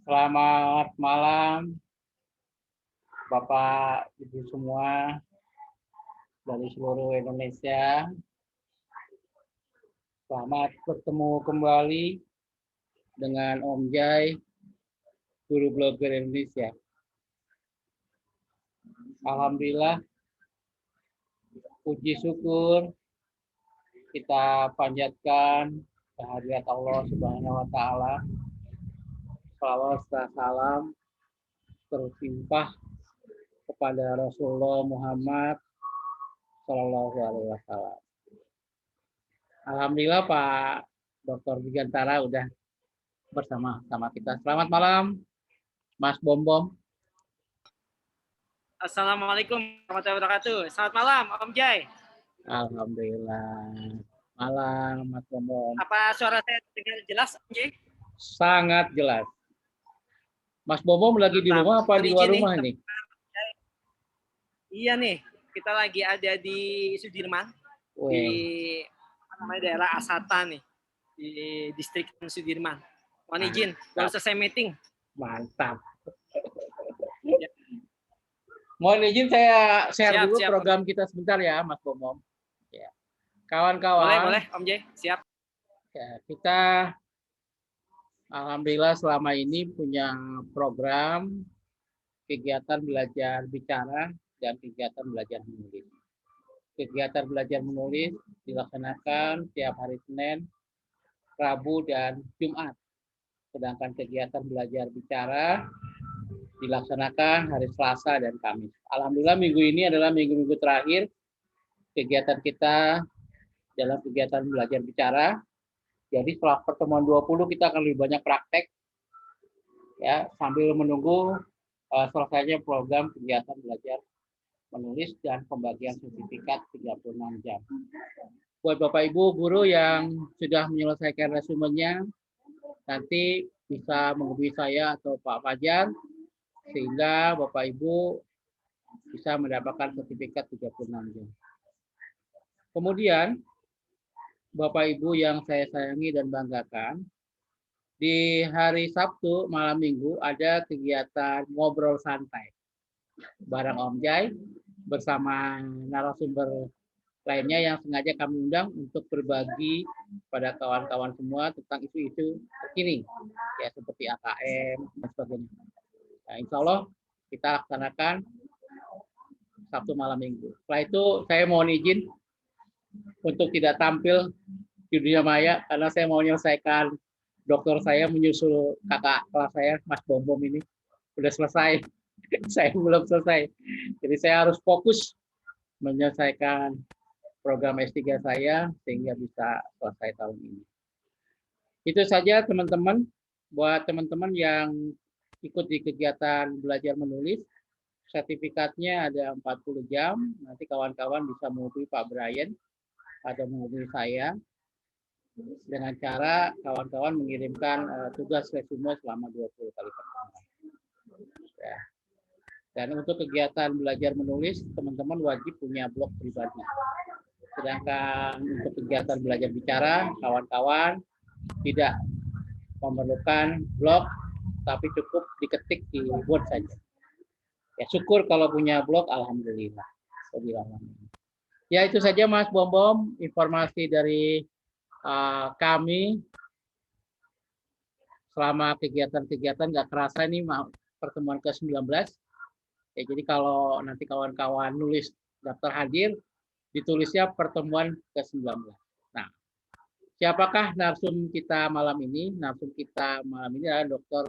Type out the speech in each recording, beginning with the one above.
Selamat malam, Bapak, Ibu semua dari seluruh Indonesia. Selamat bertemu kembali dengan Om Jai, Guru Blogger Indonesia. Alhamdulillah, puji syukur kita panjatkan kehadirat Allah Subhanahu wa Ta'ala. Salawat serta salam terlimpah kepada Rasulullah Muhammad Shallallahu Alaihi Wasallam. Alhamdulillah Pak Dr. Gigantara udah bersama kita. Selamat malam, Mas Bom Bom. Assalamualaikum warahmatullahi wabarakatuh. Selamat malam, Om Jai. Alhamdulillah. Malam, Mas Bom Bom. Apa suara saya dengar jelas, Om Jai? Sangat jelas. Mas Bom Bom lagi di rumah apa di luar rumah nih? Iya nih, kita lagi ada di Sudirman, di daerah Asata nih, di distrik Sudirman. Mohon izin, baru selesai meeting. Mantap. Ya. Mohon izin saya share dulu program kita sebentar ya, Mas Bom Bom. Ya. Kawan-kawan. Boleh, Om Jai, siap. Ya, kita alhamdulillah selama ini punya program kegiatan belajar bicara dan kegiatan belajar menulis. Kegiatan belajar menulis dilaksanakan tiap hari Senin, Rabu, dan Jumat. Sedangkan kegiatan belajar bicara dilaksanakan hari Selasa dan Kamis. Alhamdulillah minggu ini adalah minggu-minggu terakhir kegiatan kita dalam kegiatan belajar bicara. Jadi setelah pertemuan 20 kita akan lebih banyak praktek ya sambil menunggu selesainya program kegiatan belajar menulis dan pembagian sertifikat 36 jam. Buat Bapak Ibu guru yang sudah menyelesaikan resumenya, nanti bisa menghubungi saya atau Pak Fajar, sehingga Bapak Ibu bisa mendapatkan sertifikat 36 jam. Kemudian, Bapak Ibu yang saya sayangi dan banggakan, di hari Sabtu malam Minggu ada kegiatan ngobrol santai bareng Om Jai bersama narasumber lainnya yang sengaja kami undang untuk berbagi pada kawan-kawan semua tentang isu-isu terkini ya seperti AKM dan sebagainya. Nah, insya Allah kita laksanakan Sabtu malam Minggu. Setelah itu saya mohon izin untuk tidak tampil di dunia maya karena saya mau menyelesaikan dokter saya menyusul kakak kelas saya Mas Bom Bom ini udah selesai. Saya belum selesai. Jadi saya harus fokus menyelesaikan program S3 saya sehingga bisa selesai tahun ini. Itu saja teman-teman. Buat teman-teman yang ikut di kegiatan belajar menulis, sertifikatnya ada 40 jam. Nanti kawan-kawan bisa menghubungi Pak Brian atau menghubungi saya dengan cara kawan-kawan mengirimkan tugas resume selama 20 kali pertemuan. Ya. Dan untuk kegiatan belajar menulis, teman-teman wajib punya blog pribadi. Sedangkan untuk kegiatan belajar bicara, kawan-kawan tidak memerlukan blog, tapi cukup diketik di Word saja. Ya syukur kalau punya blog, alhamdulillah. Ya itu saja Mas Bom Bom, informasi dari kami selama kegiatan-kegiatan. Nggak kerasa ini pertemuan ke-19. Ya, jadi kalau nanti kawan-kawan nulis daftar hadir, ditulisnya pertemuan ke-19. Nah, siapakah narsum kita malam ini? Narsum kita malam ini adalah Dr.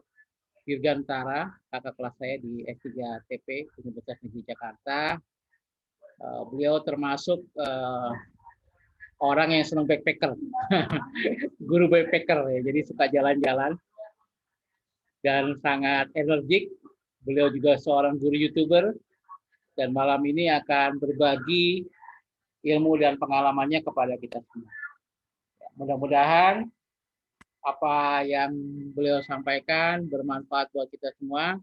Dirgantara, kakak kelas saya di S3 TP Universitas Negeri Jakarta. Beliau termasuk orang yang senang backpacker, guru backpacker ya, jadi suka jalan-jalan dan sangat energik. Beliau juga seorang guru YouTuber dan malam ini akan berbagi ilmu dan pengalamannya kepada kita semua. Mudah-mudahan apa yang beliau sampaikan bermanfaat buat kita semua,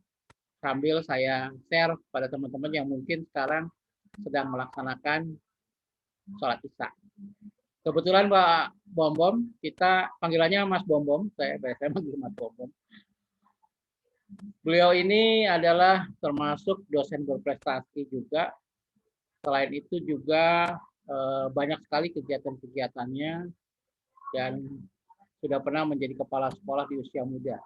sambil saya share pada teman-teman yang mungkin sekarang sedang melaksanakan sholat isya. Kebetulan Pak Bom Bom, kita panggilannya Mas Bom Bom, saya manggil Mas Bom Bom. Beliau ini adalah termasuk dosen berprestasi juga. Selain itu juga banyak sekali kegiatan-kegiatannya dan sudah pernah menjadi kepala sekolah di usia muda.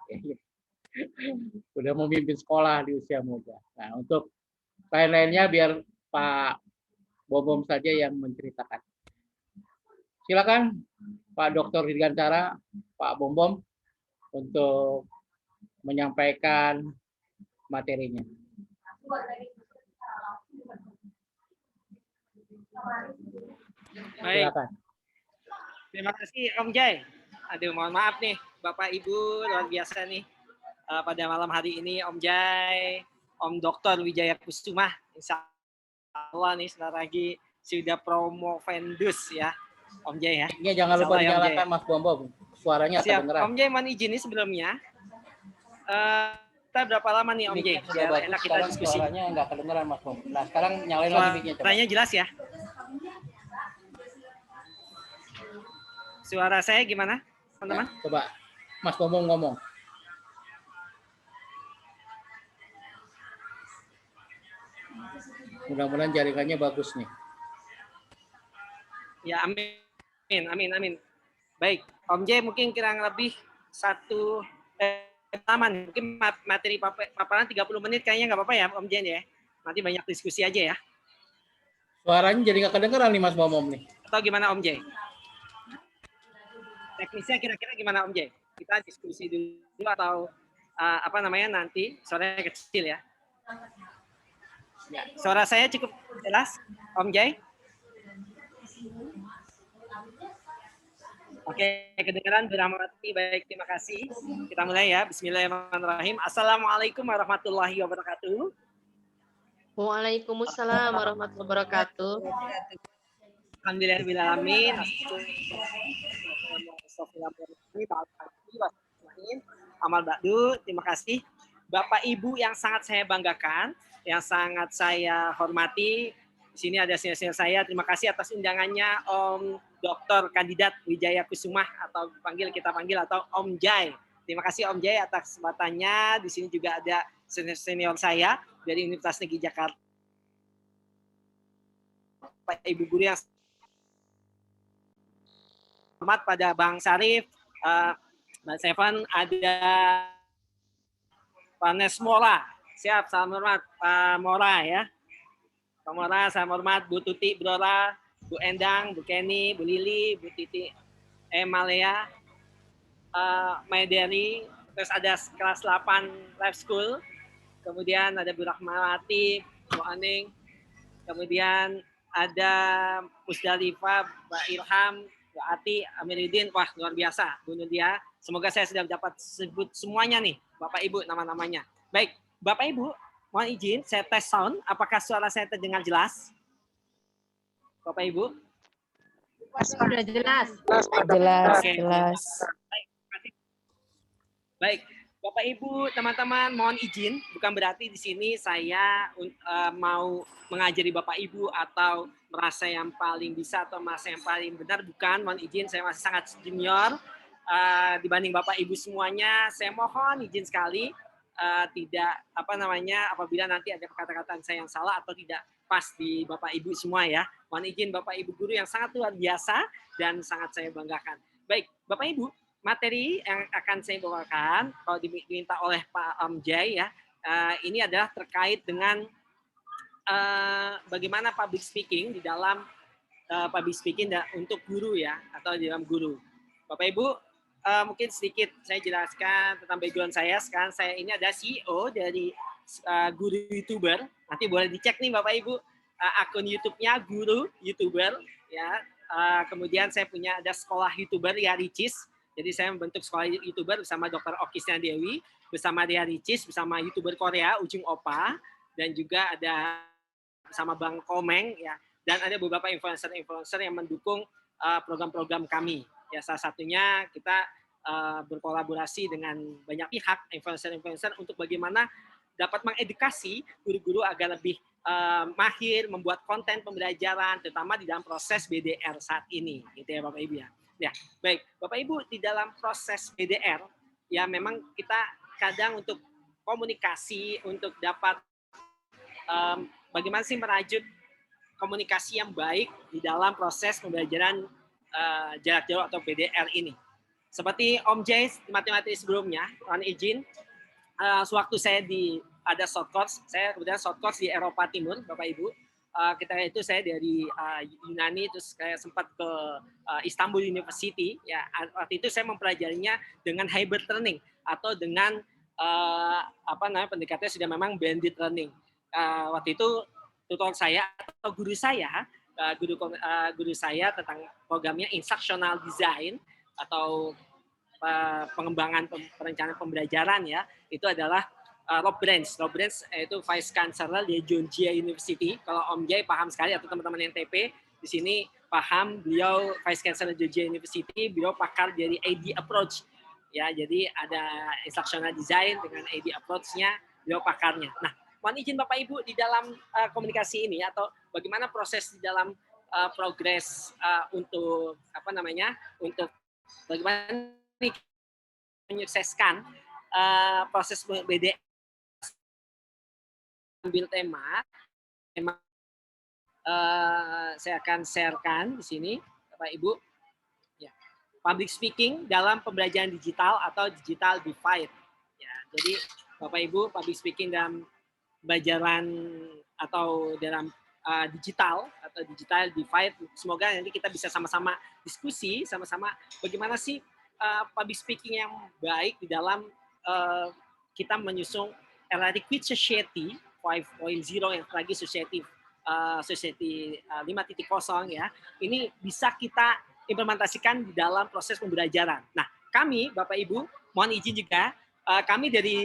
Sudah memimpin sekolah di usia muda. Nah, untuk lain-lainnya biar Pak Bom saja yang menceritakan. Silakan Pak Dr. Dirgantara, Pak Bom untuk menyampaikan materinya. Baik. Silakan. Terima kasih Om Jai. Aduh, mohon maaf nih Bapak Ibu, luar biasa nih. Pada malam hari ini Om Jai, Om Dr. Wijaya Kusuma, insya Allah nih sebentar lagi sudah promovendus ya Om Jai ya. Ini jangan lupa dinyalakan Mas Bom, suaranya siap. kedengeran. Om Jai mohon izin nih sebelumnya. Kita berapa lama nih Om Jai? Biar enak kita diskusi. Suaranya nggak kedengeran Mas Bom. Nah sekarang nyalain lagi mic-nya. Suaranya jelas ya? Suara saya gimana teman-teman? Ya, coba Mas Bom ngomong. Mudah-mudahan jaringannya bagus nih. Ya amin. Baik, Om Jai mungkin kurang lebih taman mungkin materi paparan 30 menit kayaknya nggak apa-apa ya Om Jai ya. Nanti banyak diskusi aja ya. Suaranya jadi nggak kedengeran nih Mas Bom nih. Atau gimana Om Jai? Teknisnya kira-kira gimana Om Jai? Kita diskusi dulu atau nanti suaranya kecil ya. Suara saya cukup jelas, Om Jai? Oke, kedengaran berahmati. Baik, terima kasih. Kita mulai ya. Bismillahirrahmanirrahim. Assalamualaikum warahmatullahi wabarakatuh. Waalaikumsalam warahmatullahi wabarakatuh. Alhamdulillahirrahmanirrahim. Amal ba'du. Terima kasih. Bapak Ibu yang sangat saya banggakan, yang sangat saya hormati. Di sini ada senior saya. Terima kasih atas undangannya Om Dr. Kandidat Wijaya Kusuma atau kita panggil atau Om Jai. Terima kasih Om Jai atas kesempatannya. Di sini juga ada senior saya dari Universitas Negeri Jakarta. Pak Ibu guru yang hormat pada Bang Sarif, Mbak Sevan, ada Pak Nesmola. Siap, salam hormat Pak Mora ya. Pak Mora, salam hormat Bu Tuti, Bu Dora, Bu Endang, Bu Kenny, Bu Lili, Bu Titi, Malea, Maideri, terus ada kelas 8 Life School, kemudian ada Bu Rahmawati, Bu Aning, kemudian ada Musdalifah, Mbak Ilham, Bu Ati, Amiruddin, wah luar biasa, Bu Nudia. Semoga saya sudah dapat sebut semuanya nih, Bapak Ibu nama-namanya. Baik, Bapak Ibu, mohon izin saya tes sound, apakah suara saya terdengar jelas? Bapak Ibu? Sudah jelas. Jelas. Baik, Bapak Ibu, teman-teman, mohon izin. Bukan berarti di sini saya mau mengajari Bapak Ibu atau merasa yang paling bisa atau merasa yang paling benar. Bukan, mohon izin. Saya masih sangat junior dibanding Bapak Ibu semuanya. Saya mohon izin sekali tidak apabila nanti ada kata-kata saya yang salah atau tidak pas di Bapak Ibu semua ya. Mohon izin Bapak Ibu guru yang sangat luar biasa dan sangat saya banggakan. Baik, Bapak Ibu, materi yang akan saya bawakan kalau diminta oleh Pak Om Jai ya, ini adalah terkait dengan bagaimana public speaking di dalam public speaking untuk guru ya, atau di dalam guru. Bapak Ibu, mungkin sedikit saya jelaskan tentang background saya. Sekarang saya ini ada CEO dari guru YouTuber. Nanti boleh dicek nih Bapak Ibu akun YouTube-nya guru YouTuber ya. Kemudian saya punya ada sekolah YouTuber ya Ricis. Jadi saya membentuk sekolah YouTuber bersama Dr. Okisna Dewi, bersama Ria Ricis, bersama YouTuber Korea Ujung Opa, dan juga ada bersama Bang Komeng ya. Dan ada beberapa influencer-influencer yang mendukung program-program kami. Ya salah satunya kita berkolaborasi dengan banyak pihak influencer-influencer untuk bagaimana dapat mengedukasi guru-guru agar lebih mahir membuat konten pembelajaran, terutama di dalam proses BDR saat ini, gitu ya Bapak Ibu ya. Ya, baik Bapak Ibu, di dalam proses BDR ya memang kita kadang untuk komunikasi, untuk dapat bagaimana sih merajut komunikasi yang baik di dalam proses pembelajaran jarak jauh atau PDR ini. Seperti Om Jay di matematik sebelumnya, mohon izin, sewaktu saya ada short course, saya kemudian short course di Eropa Timur, Bapak Ibu. Ketika itu saya dari Yunani, terus saya sempat ke Istanbul University. Ya, waktu itu saya mempelajarinya dengan hybrid learning atau dengan pendekatannya sudah memang blended learning. Waktu itu tutor saya atau guru saya, guru saya tentang programnya instructional design atau pengembangan perencanaan pembelajaran ya, itu adalah Rob Branch. Rob Branch itu Vice Chancellor di Georgia University. Kalau Om Jay paham sekali atau teman-teman NTP di sini paham, beliau Vice Chancellor Georgia University, beliau pakar dari AD approach. Ya, jadi ada instructional design dengan AD approach-nya, beliau pakarnya. Nah, mohon izin Bapak Ibu di dalam komunikasi ini atau bagaimana proses di dalam progres untuk untuk bagaimana menyukseskan proses BDR. Ambil tema saya akan sharekan di sini, Bapak Ibu. Ya. Public speaking dalam pembelajaran digital atau digital divide. Ya, jadi Bapak Ibu, public speaking dalam pembelajaran atau dalam digital atau digital divide. Semoga nanti kita bisa sama-sama diskusi, sama-sama bagaimana sih public speaking yang baik di dalam kita menyusung era liquid society 5.0 yang lagi society 5.0 ya, ini bisa kita implementasikan di dalam proses pembelajaran. Nah, kami Bapak Ibu mohon izin juga, kami dari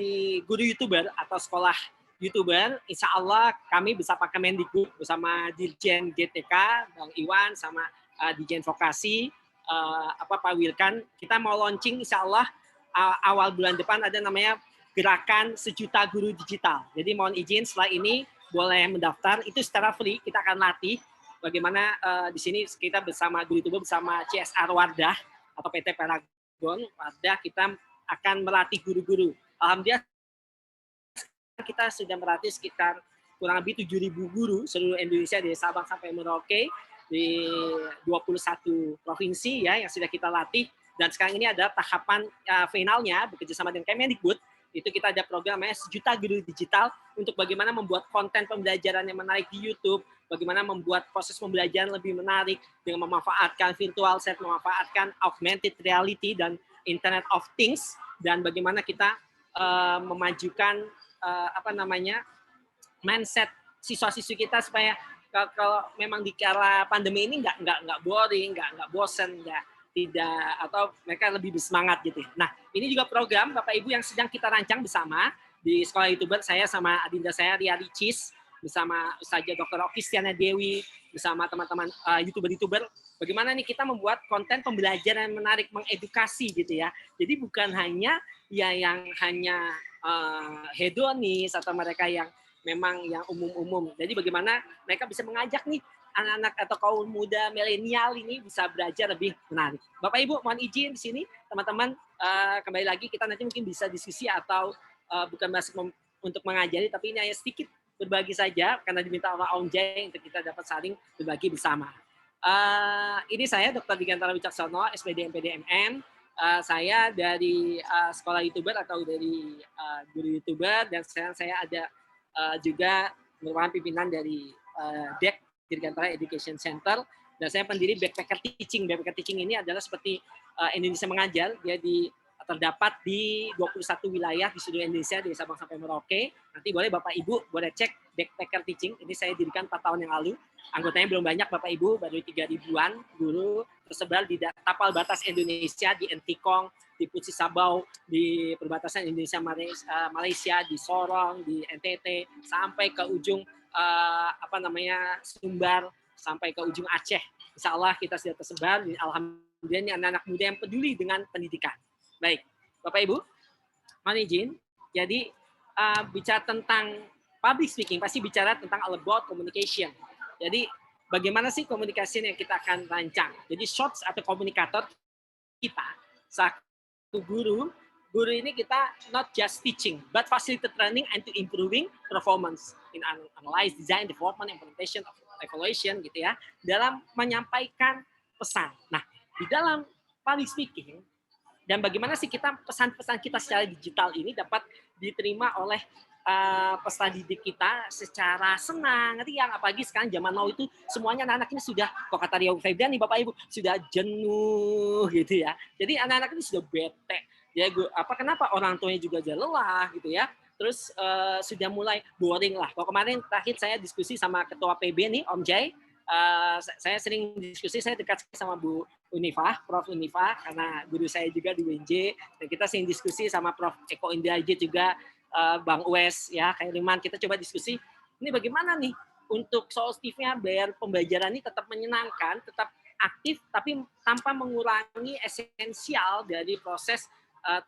guru YouTuber atau sekolah YouTuber, insya Allah kami bisa pakai Mendikbud bersama Dirjen GTK, Bang Iwan, sama Dirjen Vokasi, Pak Wilkan. Kita mau launching insya Allah awal bulan depan ada namanya Gerakan Sejuta Guru Digital. Jadi mohon izin setelah ini boleh mendaftar, itu secara free, kita akan latih bagaimana di sini kita bersama guru YouTuber bersama CSR Wardah atau PT Paragon Wardah, kita akan melatih guru-guru. Alhamdulillah kita sudah melatih sekitar kurang lebih 7.000 guru seluruh Indonesia dari Sabang sampai Merauke di 21 provinsi ya yang sudah kita latih, dan sekarang ini ada tahapan finalnya bekerjasama dengan Kemendikbud. Itu kita ada program namanya Sejuta Guru Digital untuk bagaimana membuat konten pembelajaran yang menarik di YouTube, bagaimana membuat proses pembelajaran lebih menarik dengan memanfaatkan virtual set, memanfaatkan augmented reality dan Internet of Things, dan bagaimana kita memajukan mindset siswa-siswi kita supaya kalau memang di kala pandemi ini nggak boring, nggak bosen, tidak, atau mereka lebih bersemangat gitu. Nah, ini juga program Bapak Ibu yang sedang kita rancang bersama di Sekolah YouTuber, saya sama adinda saya Ria Ricis, bersama Ustazah Dr. Okistiana Dewi, bersama teman-teman YouTuber-YouTuber, bagaimana nih kita membuat konten pembelajaran yang menarik, mengedukasi gitu ya. Jadi bukan hanya yang hanya hedonis atau mereka yang memang yang umum-umum. Jadi bagaimana mereka bisa mengajak nih anak-anak atau kaum muda milenial ini bisa belajar lebih menarik. Bapak Ibu mohon izin di sini teman-teman, kembali lagi kita nanti mungkin bisa diskusi atau bukan masuk untuk mengajari, tapi ini hanya sedikit berbagi saja karena diminta oleh Om Jay untuk kita dapat saling berbagi bersama. Ini saya Dr. Digantara Wicaksono, SPD MPD MM. Saya dari sekolah YouTuber atau dari guru YouTuber, dan sekarang saya ada juga merupakan pimpinan dari DEC, Dirgantara Education Center, dan saya pendiri Backpacker Teaching. Backpacker Teaching ini adalah seperti Indonesia Mengajar, dia terdapat di 21 wilayah di seluruh Indonesia, dari Sabang sampai Merauke. Nanti boleh Bapak Ibu boleh cek Backpacker Teaching, ini saya dirikan 4 tahun yang lalu. Anggotanya belum banyak Bapak Ibu, baru 3.000-an guru tersebar di tapal batas Indonesia, di Entikong, di Pusi Sabau, di perbatasan Indonesia Malaysia, di Sorong, di NTT, sampai ke ujung Sumbar, sampai ke ujung Aceh. Insya Allah kita sudah tersebar. Alhamdulillah ini anak-anak muda yang peduli dengan pendidikan. Baik, Bapak Ibu, mohon izin. Jadi bicara tentang public speaking pasti bicara tentang all about communication. Jadi bagaimana sih komunikasi yang kita akan rancang? Jadi shorts atau komunikator kita, satu guru guru ini kita not just teaching, but facilitate training and to improving performance in analyze, design, development, implementation, evaluation gitu ya, dalam menyampaikan pesan. Nah, di dalam public speaking dan bagaimana sih kita pesan-pesan kita secara digital ini dapat diterima oleh peserta didik kita secara senang, riang, apalagi sekarang zaman now itu semuanya anak-anak ini sudah, kok kata Rio Febriani Bapak Ibu, sudah jenuh gitu ya. Jadi anak-anak ini sudah bete. Ya, kenapa orang tuanya juga sudah lelah gitu ya. Terus sudah mulai boring lah. Kalau kemarin terakhir saya diskusi sama ketua PB nih, Om Jai, saya sering diskusi, saya dekat sama Bu Unifah, Prof Unifah, karena guru saya juga di UNJ, dan kita sering diskusi sama Prof Eko Indrajit juga, Bang Wes, ya, Kairiman, kita coba diskusi, ini bagaimana nih untuk solutifnya biar pembelajaran ini tetap menyenangkan, tetap aktif, tapi tanpa mengurangi esensial dari proses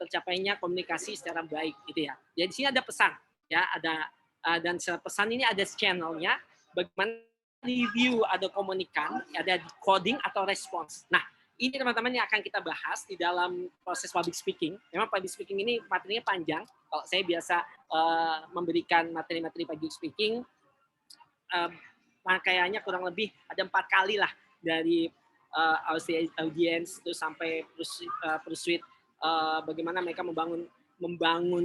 tercapainya komunikasi secara baik, gitu ya. Jadi di sini ada pesan, ya, ada dan pesan ini ada channelnya, bagaimana review, ada komunikan, ada coding atau respons. Nah, ini teman-teman yang akan kita bahas di dalam proses public speaking. Memang public speaking ini materinya panjang. Kalau saya biasa memberikan materi-materi public speaking, rangkaiannya kurang lebih ada 4 kali lah, dari audience itu sampai pursuit, bagaimana mereka membangun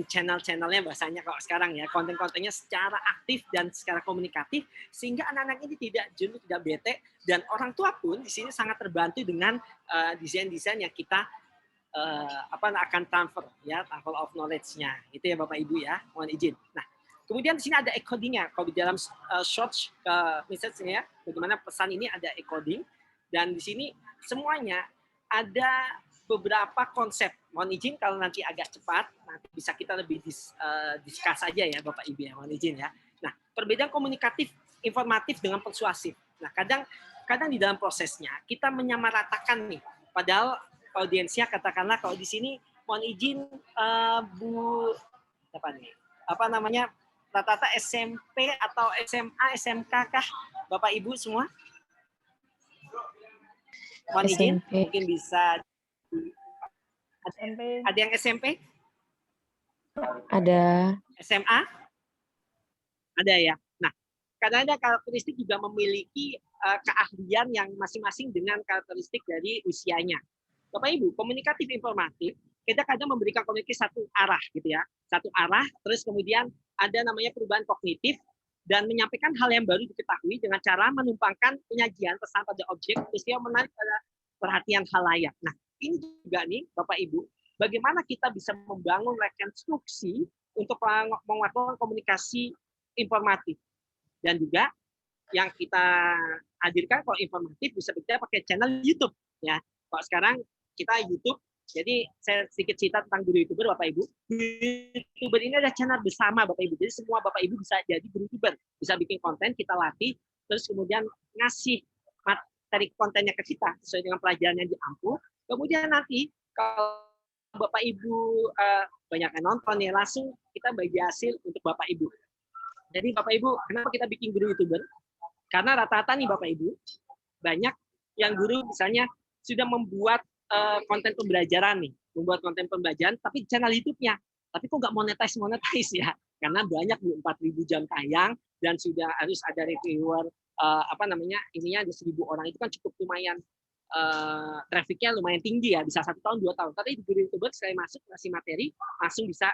channel-channelnya, bahasanya kalau sekarang ya, konten-kontennya secara aktif dan secara komunikatif, sehingga anak-anak ini tidak jenuh, tidak bete, dan orang tua pun di sini sangat terbantu dengan desain-desain yang kita akan transfer of knowledge-nya, itu ya Bapak Ibu ya, mohon izin. Nah, kemudian di sini ada encoding-nya. Kalau di dalam short message-nya, bagaimana pesan ini ada encoding, dan di sini semuanya ada beberapa konsep. Mohon izin kalau nanti agak cepat, nanti bisa kita lebih discuss aja ya Bapak Ibu ya, mohon izin ya. Nah, perbedaan komunikatif, informatif dengan persuasif. Nah, kadang di dalam prosesnya kita menyamaratakan nih, padahal audiensnya katakanlah kalau di sini mohon izin Bu rata-rata SMP atau SMA, SMK kah Bapak Ibu semua? Mohon izin, mungkin bisa. SMP. Ada yang SMP? Ada. SMA? Ada ya. Nah, kadang-kadang karakteristik juga memiliki keahlian yang masing-masing dengan karakteristik dari usianya. Bapak Ibu, komunikatif informatif kita kadang memberikan komunikasi satu arah gitu ya. Satu arah, terus kemudian ada namanya perubahan kognitif dan menyampaikan hal yang baru diketahui dengan cara menumpangkan penyajian pesan pada objek peristiwa menarik pada perhatian halayak. Nah, ini juga nih Bapak Ibu, bagaimana kita bisa membangun rekonstruksi untuk menguatkan komunikasi informatif. Dan juga yang kita hadirkan kalau informatif bisa kita pakai channel YouTube ya. Kalau sekarang kita YouTube, jadi saya sedikit cerita tentang guru YouTuber Bapak Ibu. YouTuber ini ada channel bersama Bapak Ibu. Jadi semua Bapak Ibu bisa jadi guru YouTuber, bisa bikin konten, kita latih, terus kemudian ngasih materi kontennya ke kita sesuai dengan pelajaran yang diampu. Kemudian nanti kalau Bapak Ibu banyak yang nonton ya, langsung kita bagi hasil untuk Bapak Ibu. Jadi Bapak Ibu, kenapa kita bikin guru YouTuber? Karena rata-rata nih Bapak Ibu, banyak yang guru misalnya sudah membuat konten pembelajaran nih, membuat konten pembelajaran, tapi channel YouTube-nya, tapi kok nggak monetize ya? Karena banyak 4.000 jam tayang dan sudah harus ada reviewer, ininya ada 1.000 orang, itu kan cukup lumayan, trafficnya lumayan tinggi ya, bisa 1 tahun 2 tahun. Tapi di guru YouTuber sekali masuk ngasih materi langsung bisa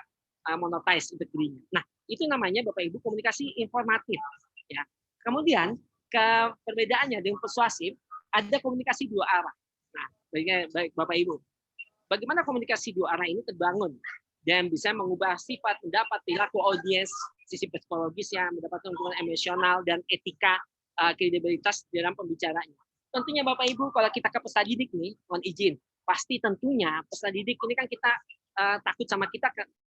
monetize untuk dirinya. Nah, itu namanya Bapak Ibu komunikasi informatif ya. Kemudian perbedaannya dengan persuasif, ada komunikasi 2 arah. Nah, baik Bapak Ibu, bagaimana komunikasi 2 arah ini terbangun dan bisa mengubah sifat, pendapat, perilaku audiens, sisi psikologis yang mendapatkan hubungan emosional dan etika, kredibilitas dalam pembicaranya. Tentunya Bapak Ibu, kalau kita ke peserta didik nih, mohon izin, pasti tentunya peserta didik ini kan kita takut sama kita.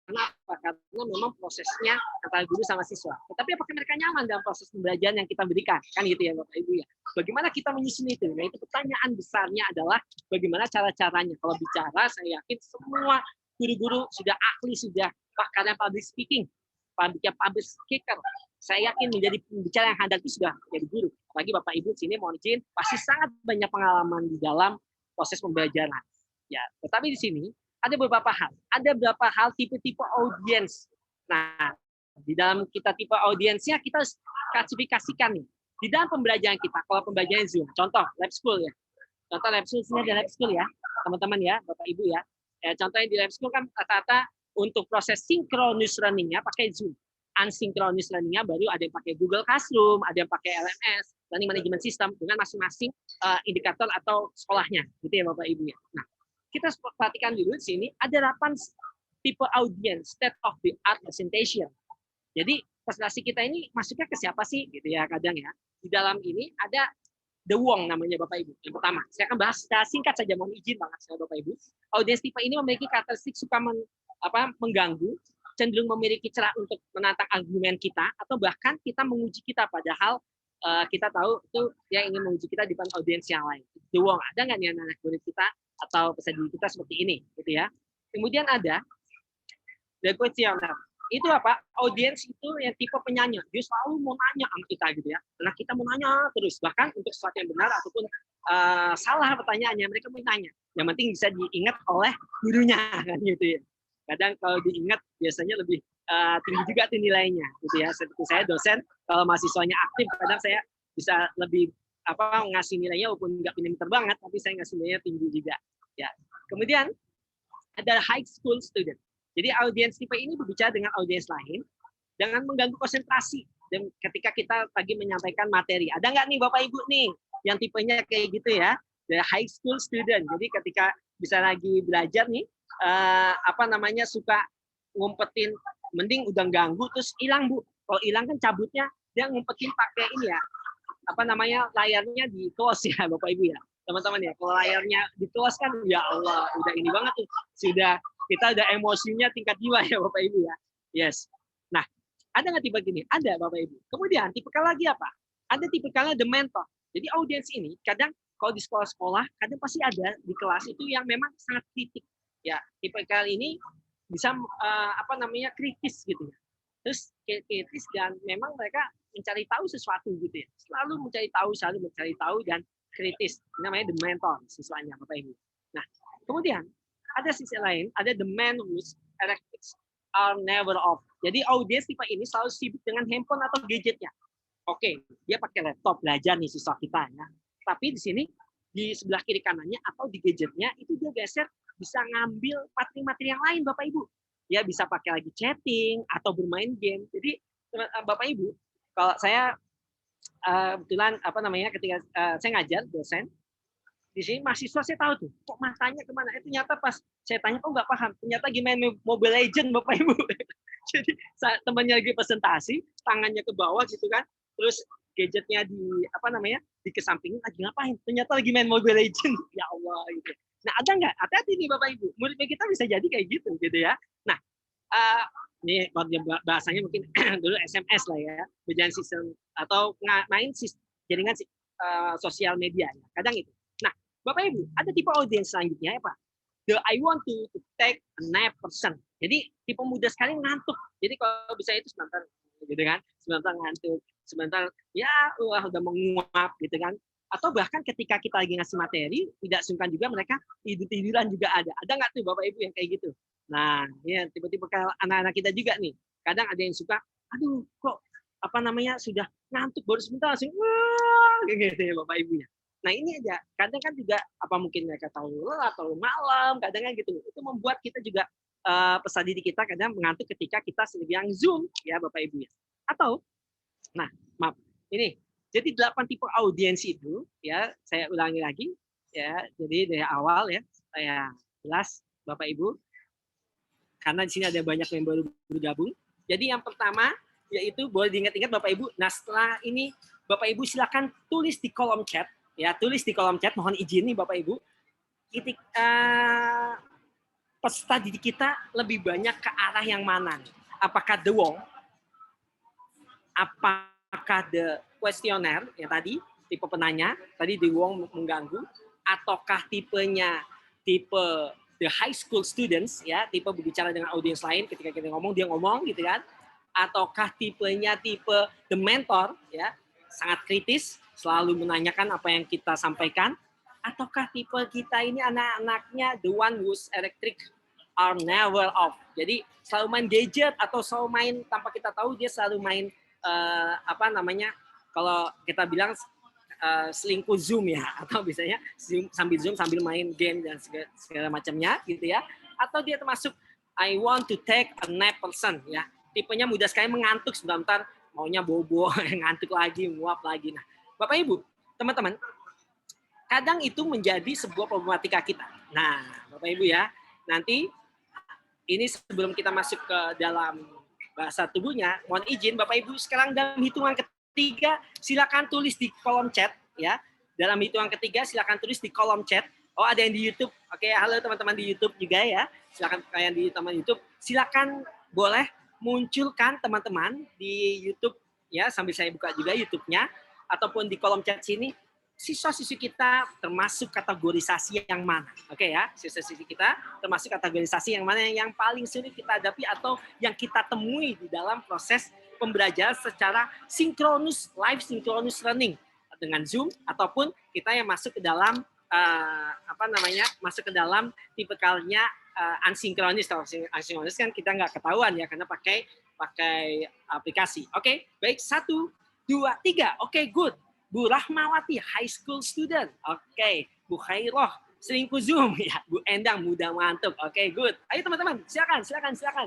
Kenapa? Karena memang prosesnya antara guru sama siswa. Tetapi apakah mereka nyaman dalam proses pembelajaran yang kita berikan? Kan gitu ya Bapak Ibu ya. Bagaimana kita menyusun itu? Nah, itu pertanyaan besarnya adalah bagaimana cara-caranya. Kalau bicara, saya yakin semua guru-guru sudah ahli, sudah pakar public speaking, public speaker. Saya yakin menjadi pembicara yang handal itu sudah jadi guru. Apalagi Bapak Ibu sini mohon izin, pasti sangat banyak pengalaman di dalam proses pembelajaran. Ya, tetapi di sini ada beberapa hal. Ada beberapa hal tipe-tipe audiens. Nah, di dalam kita tipe audiensnya kita harus klasifikasikan nih. Di dalam pembelajaran kita, kalau pembelajaran Zoom, contoh lab school ya. Contoh lab school, sini ada lab school ya, teman-teman ya, Bapak Ibu ya. Contohnya di lab school kan rata-rata untuk proses synchronous learning-nya pakai Zoom. Asynchronous learning-nya baru ada yang pakai Google Classroom, ada yang pakai LMS, Learning Management System, dengan masing-masing indikator atau sekolahnya. Gitu ya Bapak Ibu ya. Nah, kita perhatikan dulu di sini ada 8 tipe audience, state of the art presentation. Jadi presentasi kita ini masuknya ke siapa sih gitu ya kadang ya. Di dalam ini ada The Wong namanya Bapak Ibu. Yang pertama, saya akan bahas secara singkat saja, mohon izin banget saya Bapak Ibu. Audiens tipe ini memiliki karakteristik suka mengganggu, cenderung memiliki celah untuk menantang argumen kita, atau bahkan kita menguji kita padahal kita tahu itu dia ingin menguji kita di depan audiens yang lain. The Wong, ada nggak nih anak-anak murid kita atau peserta didik kita seperti ini, gitu ya. Kemudian ada The Questioner. Itu apa? Audiens itu yang tipe penanya. Dia selalu mau nanya sama kita gitu ya. Karena kita mau nanya terus. Bahkan untuk sesuatu yang benar ataupun salah pertanyaannya, mereka mau nanya. Yang penting bisa diingat oleh gurunya kan gitu ya. Kadang kalau diingat biasanya lebih tinggi juga tuh nilainya gitu ya. Seperti saya dosen, kalau mahasiswanya aktif kadang saya bisa lebih ngasih nilainya walaupun nggak pinter banget, tapi saya ngasih nilainya tinggi juga. Ya. Kemudian ada high school student. Jadi audiens tipe ini berbicara dengan audiens lain dengan mengganggu konsentrasi dan ketika kita lagi menyampaikan materi. Ada nggak nih Bapak Ibu nih yang tipenya kayak gitu ya? The high school student. Jadi ketika bisa lagi belajar nih suka ngumpetin, mending udah ganggu terus hilang Bu. Kalau hilang kan cabutnya dia ngumpetin pakai ini ya. Layarnya di close ya Bapak Ibu ya. Teman-teman ya, kalau layarnya di close kan ya Allah, udah ini banget tuh. Sudah kita ada emosinya tingkat jiwa ya Bapak Ibu ya. Yes. Nah, ada nggak tipe gini? Ada Bapak Ibu. Kemudian tipe lagi apa? Ada tipe the mentor. Jadi audiens ini kadang kalau di sekolah-sekolah kadang pasti ada di kelas itu yang memang sangat kritik. Ya, tipe ini bisa kritis gitu ya. Terus kritis dan memang mereka mencari tahu sesuatu gitu ya. Selalu mencari tahu dan kritis. Ini namanya the mentor siswanya Bapak Ibu. Nah, kemudian ada sisi lain, ada the man whose electrics are never off. Jadi audiens tipe ini selalu sibuk dengan handphone atau gadgetnya. Oke, dia pakai laptop belajar nih siswa kita ya. Tapi di sini di sebelah kiri kanannya atau di gadgetnya itu dia geser bisa ngambil materi-materi yang lain Bapak Ibu. Dia bisa pakai lagi chatting atau bermain game. Jadi Bapak Ibu, kalau saya kebetulan ketika saya ngajar dosen di sini mahasiswa saya tahu tuh kok matanya kemana, ternyata pas saya tanya kok nggak paham, ternyata gimana Mobile Legend Bapak Ibu. Jadi temannya lagi presentasi tangannya ke bawah gitu kan, terus gadgetnya di kesampingin lagi ngapain, ternyata lagi main Mobile Legend. Ya Allah gitu. Nah ada nggak, hati-hati nih Bapak Ibu, muridnya kita bisa jadi kayak gitu ya. Nah ini bahasanya mungkin dulu SMS lah ya, berjalan sistem atau main jaringan sosial media ya. Kadang itu. Nah, Bapak Ibu, ada tipe audiens selanjutnya apa? The I want to take a nap person. Jadi tipe muda sekali ngantuk. Jadi kalau bisa itu sebentar gitu kan, sebentar ngantuk, sebentar ya udah menguap gitu kan. Atau bahkan ketika kita lagi ngasih materi, tidak sungkan juga mereka tiduran juga ada. Ada nggak tuh Bapak Ibu yang kayak gitu? Nah, ya tipe-tipe anak-anak kita juga nih. Kadang ada yang suka, aduh kok sudah ngantuk baru sebentar langsung kayak gitu ya Bapak Ibu ya. Nah ini aja, kadang kan juga mungkin mereka tahu atau malam, kadang kan gitu. Itu membuat kita juga peserta didik kita kadang mengantuk ketika kita sedang Zoom ya Bapak Ibu ya. Atau, nah maaf, ini jadi 8 tipe audiens itu ya saya ulangi lagi ya. Jadi dari awal ya saya jelas Bapak Ibu, karena di sini ada banyak yang baru bergabung. Jadi yang pertama yaitu boleh diingat-ingat Bapak Ibu. Nah setelah ini Bapak Ibu silakan tulis di kolom chat. Ya, tulis di kolom chat, mohon izin nih Bapak Ibu. Peserta didik kita lebih banyak ke arah yang mana? Apakah the Wong? Apakah the questionnaire yang tadi, tipe penanya, tadi the Wong mengganggu, ataukah tipenya tipe the high school students ya, tipe berbicara dengan audiens lain ketika kita ngomong dia ngomong gitu kan? Ataukah tipenya tipe the mentor ya, sangat kritis, selalu menanyakan apa yang kita sampaikan, ataukah tipe kita ini anak-anaknya the one whose electric are never off. Jadi selalu main gadget atau selalu main tanpa kita tahu dia selalu main kalau kita bilang selingkuh Zoom ya, atau biasanya Zoom sambil main game dan segala macamnya gitu ya. Atau dia termasuk I want to take a nap person ya. Tipenya mudah sekali mengantuk sebentar, maunya bobo, ngantuk lagi, nguap lagi. Nah, Bapak Ibu, teman-teman, kadang itu menjadi sebuah problematika kita. Nah, Bapak Ibu ya, nanti ini sebelum kita masuk ke dalam bahasa tubuhnya, mohon izin Bapak Ibu sekarang dalam hitungan ketiga silakan tulis di kolom chat ya. Dalam hitungan ketiga silakan tulis di kolom chat. Oh, ada yang di YouTube. Oke, halo teman-teman di YouTube juga ya. Silakan kalian di teman YouTube, silakan boleh munculkan teman-teman di YouTube ya, sambil saya buka juga YouTube-nya ataupun di kolom chat sini siswa-siswi kita termasuk kategorisasi yang mana. Oke ya, siswa-siswi kita termasuk kategorisasi yang mana yang paling sulit kita hadapi atau yang kita temui di dalam proses pembelajaran secara sinkronus, live synchronous learning dengan Zoom ataupun kita yang masuk ke dalam masuk ke dalam tipikalnya asinkronis. Kalau asinkronis kan kita nggak ketahuan ya karena pakai aplikasi. Oke, baik 1, 2, 3. Oke, good. Bu Rahmawati, high school student. Oke, Bu Khairoh, selingkuh Zoom ya. Bu Endang, mudah ngantuk. Oke, good. Ayo teman-teman, silakan.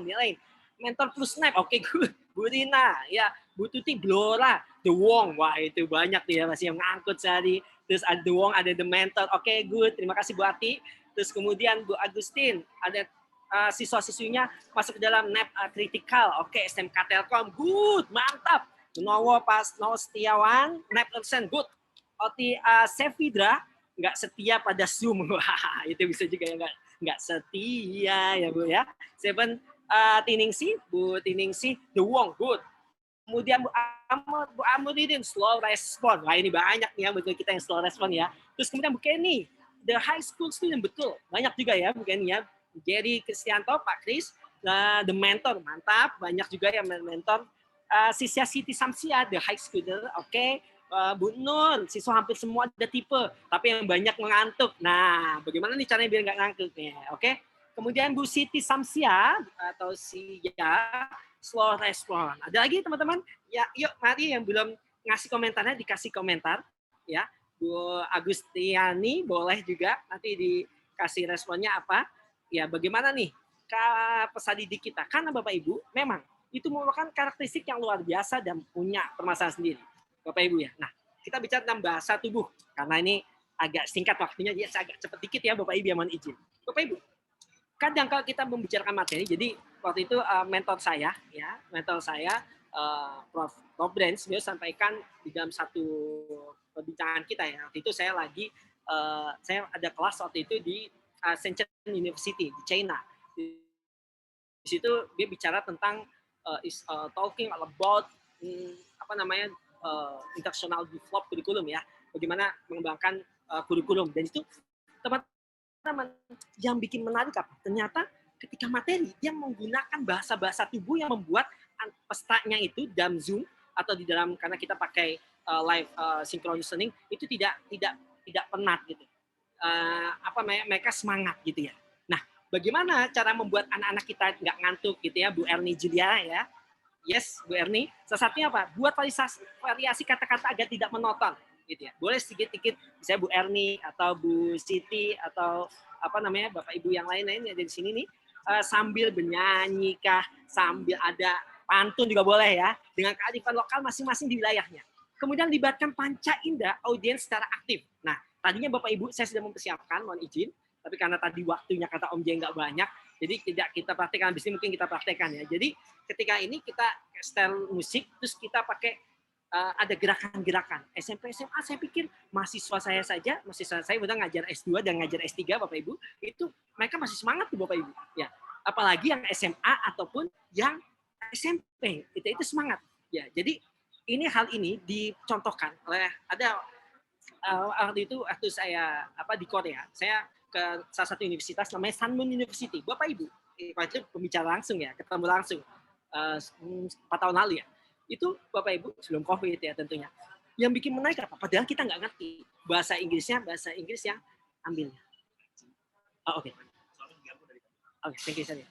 Yang lain. Mentor plus snap. Oke, good. Bu Rina, ya. Bu Tuti, Blora, The Wong. Wah, itu banyak tuh ya masih yang ngangkut sehari. Terus ada The Wong, ada The Mentor. Oke, good. Terima kasih Bu Ati. Terus kemudian Bu Agustin, ada siswa-siswinya masuk ke dalam NAP Critical. Oke, SMK Telkom. Good, mantap. Nowo Pas No Setiawan, NAP absen. Good. Oti Sevidra, nggak setia pada Zoom. Wah, itu bisa juga ya nggak setia ya Bu ya. Seven Tiningsi, Bu Tiningsi, The Wong. Good. Kemudian Bu Amuridin, slow respon. Wah, ini banyak nih ya, betul kita yang slow respon ya. Terus kemudian Bu Kenny, the high school student, betul. Banyak juga ya Bu Kenny ya. Jerry Kristianto, Pak Kris, the mentor, mantap. Banyak juga yang mentor. Sisya Siti Samsia, the high student, oke. Bu Nur, siswa hampir semua ada tipe, tapi yang banyak mengantuk. Nah, bagaimana nih caranya biar nggak ngantuk nih, oke? Kemudian Bu Siti Samsia atau Sia, slow respon. Ada lagi teman-teman? Ya, yuk mari yang belum ngasih komentarnya dikasih komentar, ya. Bu Agustiani boleh juga nanti dikasih responnya apa? Ya, bagaimana nih peserta didik kita? Karena Bapak Ibu memang itu merupakan karakteristik yang luar biasa dan punya permasalahan sendiri, Bapak Ibu ya. Nah, kita bicara tentang bahasa tubuh karena ini agak singkat waktunya, jadi saya agak cepat dikit ya Bapak Ibu, yang mohon izin. Bapak Ibu, kadang kalau kita membicarakan materi, jadi waktu itu mentor saya Prof. Brands, beliau sampaikan di dalam satu perbincangan kita ya. Waktu itu saya ada kelas waktu itu di Shenzhen University di China. Di situ dia bicara tentang talking about international develop kurikulum ya, bagaimana mengembangkan kurikulum. Dan itu teman-teman yang bikin menarik apa? Ternyata ketika materi dia menggunakan bahasa-bahasa tubuh yang membuat pesertanya itu dalam Zoom atau di dalam, karena kita pakai live synchronous learning, itu tidak penat gitu. Mereka semangat gitu ya. Nah, bagaimana cara membuat anak-anak kita nggak ngantuk gitu ya, Bu Erni Julia ya. Yes, Bu Erni. Salah satunya apa? Buat variasi kata-kata agar tidak monoton gitu ya. Boleh sedikit-sedikit, misalnya Bu Erni atau Bu Siti atau Bapak Ibu yang lain-lain yang ada di sini nih, sambil bernyanyi kah, sambil ada pantun juga boleh ya, dengan kearifan lokal masing-masing di wilayahnya. Kemudian libatkan panca indera audiens secara aktif. Nah, tadinya Bapak Ibu saya sudah mempersiapkan, mohon izin, tapi karena tadi waktunya kata Om J nggak banyak, jadi tidak kita praktekkan. Di sini mungkin kita praktekkan ya. Jadi ketika ini kita style musik, terus kita pakai ada gerakan-gerakan. SMP, SMA saya pikir mahasiswa saya udah ngajar S2 dan ngajar S3 Bapak Ibu, itu mereka masih semangat tuh Bapak Ibu. Ya, apalagi yang SMA ataupun yang SMP, itu semangat. Ya, jadi hal ini dicontohkan oleh waktu saya di Korea, saya ke salah satu universitas namanya Sanmun University. Bapak Ibu, itu pembicara langsung ya, ketemu langsung 4 tahun lalu ya. Itu Bapak Ibu sebelum COVID ya tentunya. Yang bikin menarik apa? Padahal kita nggak ngerti bahasa Inggris yang ambilnya. Oke. Oke, thank you Sani.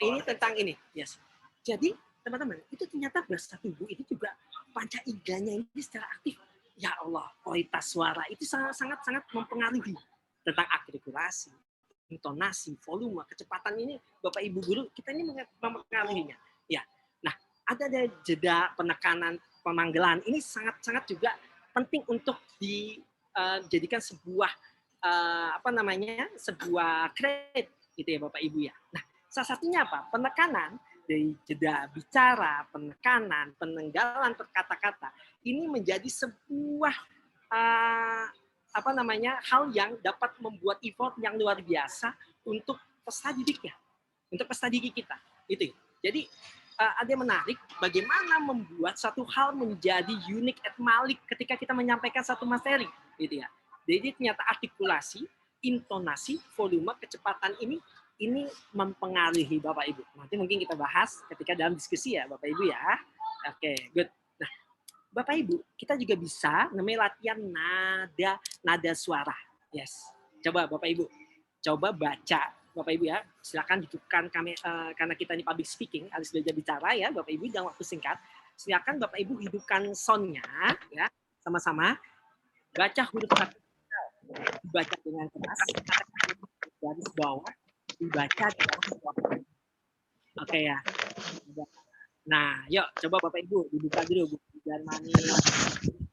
Ini tentang ini, yes. Jadi teman-teman, itu ternyata bahasa tubuh itu juga panca inderanya ini secara aktif. Ya Allah, kualitas suara itu sangat mempengaruhi tentang artikulasi, intonasi, volume, kecepatan ini Bapak Ibu guru kita ini mempengaruhinya. Ya. Nah, ada jeda penekanan pemanggilan ini sangat juga penting untuk dijadikan sebuah sebuah kredit gitu ya Bapak Ibu ya. Nah, salah satunya apa? Penekanan dari jeda bicara, penekanan, penenggalan kata-kata ini menjadi sebuah hal yang dapat membuat effort yang luar biasa untuk peserta didiknya, untuk peserta didik kita. Itu. Jadi ada yang menarik bagaimana membuat satu hal menjadi unik et malik ketika kita menyampaikan satu materi, gitu ya. Jadi ternyata artikulasi, intonasi, volume, kecepatan ini mempengaruhi Bapak Ibu. Nanti mungkin kita bahas ketika dalam diskusi ya Bapak Ibu ya. Oke, good. Nah, Bapak Ibu, kita juga bisa namanya latihan nada suara. Yes. Coba Bapak Ibu, coba baca Bapak Ibu ya. Silakan hidupkan karena kita ini public speaking, harus belajar bicara ya Bapak Ibu dalam waktu singkat. Silakan Bapak Ibu hidupkan sound-nya ya. Sama-sama baca huruf kapital. Dibaca dengan keras, garis bawah dibaca dengan keras. Oke ya. Nah, yuk coba Bapak Ibu dibuka dulu Bu Darmani.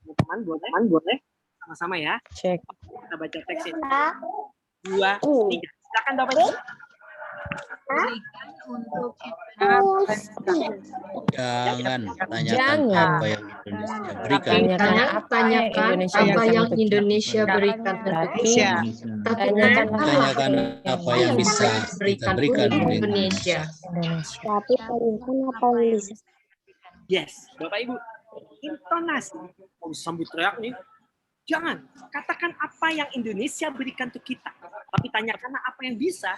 Teman-teman boleh sama-sama ya. Cek. Kita baca teksnya. 2, 3. Silakan Bapak Ibu. Berikan untuk Jangan tanyakan apa yang Indonesia berikan. Tanyakan apa yang Indonesia berikan untuk kita. Tanyakan apa yang bisa kita berikan untuk Indonesia. Tapi tanyakan apa yang bisa. Yes, Bapak Ibu. Intonasi. Mau sambut teriak nih. Jangan. Katakan apa yang Indonesia berikan untuk kita. Tapi tanyakan apa yang bisa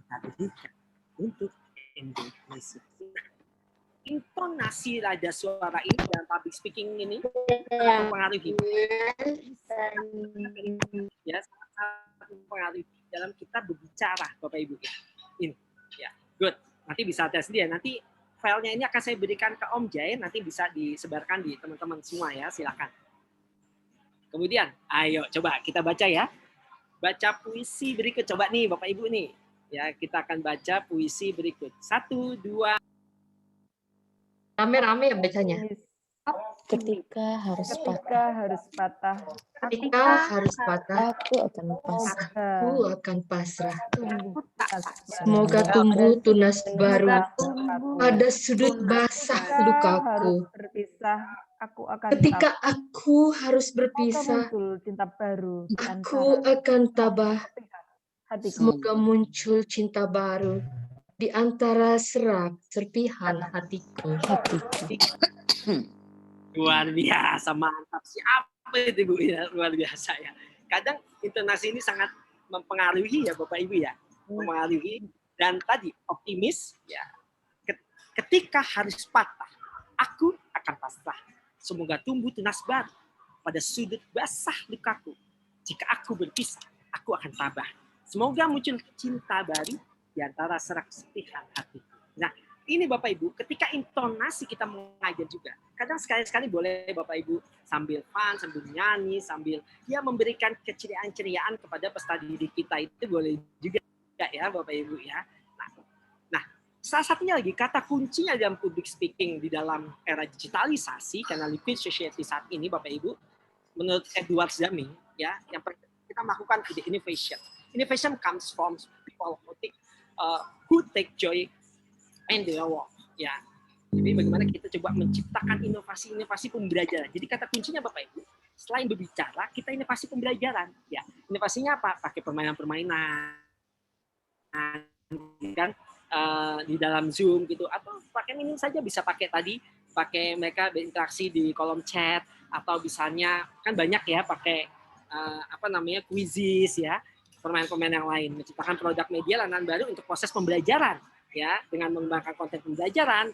kita berikan untuk Indonesia. Intonasi nada suara ini dan public speaking ini mempengaruhi. Ya, sangat mempengaruhi dalam kita berbicara, Bapak Ibu. Ini, ya, good. Nanti bisa tes dia. Nanti filenya ini akan saya berikan ke Om Jai. Nanti bisa disebarkan di teman-teman semua ya. Silakan. Kemudian, ayo coba kita baca ya. Baca puisi berikut. Coba nih, Bapak Ibu nih. Ya, kita akan baca puisi berikut. 1, 2. Rame-rame ya bacanya. Ketika harus patah, Ketika harus patah, aku akan pasrah. aku akan pasrah. Semoga tumbuh tunas baru pada sudut basah lukaku. Ketika aku harus berpisah, aku akan tabah. Semoga muncul cinta baru di antara serpihan hatiku. Luar biasa, mantap. Siapa itu Bu? Ya, luar biasa ya. Kadang intonasi ini sangat mempengaruhi ya Bapak Ibu ya. Mempengaruhi. Dan tadi optimis ya. Ketika harus patah, aku akan pasrah. Semoga tumbuh tunas baru pada sudut basah lukaku. Jika aku berpisah, aku akan tabah. Semoga muncul cinta baru di antara serpihan hatiku. Nah, ini Bapak Ibu, ketika intonasi kita mengajar juga, kadang sekali-sekali boleh Bapak Ibu sambil fun, sambil nyanyi, sambil ya memberikan keceriaan-ceriaan kepada peserta didik kita, itu boleh juga ya Bapak Ibu ya. Nah, salah satunya lagi kata kuncinya dalam public speaking di dalam era digitalisasi karena liquid society saat ini Bapak Ibu, menurut Edward Deming ya, yang kita melakukan ide innovation. Innovation comes from people who take joy in their work. Ya, jadi bagaimana kita coba menciptakan inovasi-inovasi pembelajaran. Jadi kata kuncinya Bapak Ibu, selain berbicara, kita inovasi pembelajaran. Ya, inovasinya apa? Pakai permainan-permainan, kan? Di dalam Zoom gitu, atau pakai minim saja bisa pakai mereka berinteraksi di kolom chat, atau misalnya kan banyak ya pakai quizzes ya, permainan-permainan yang lain, menciptakan produk media layanan baru untuk proses pembelajaran ya, dengan mengembangkan konten pembelajaran,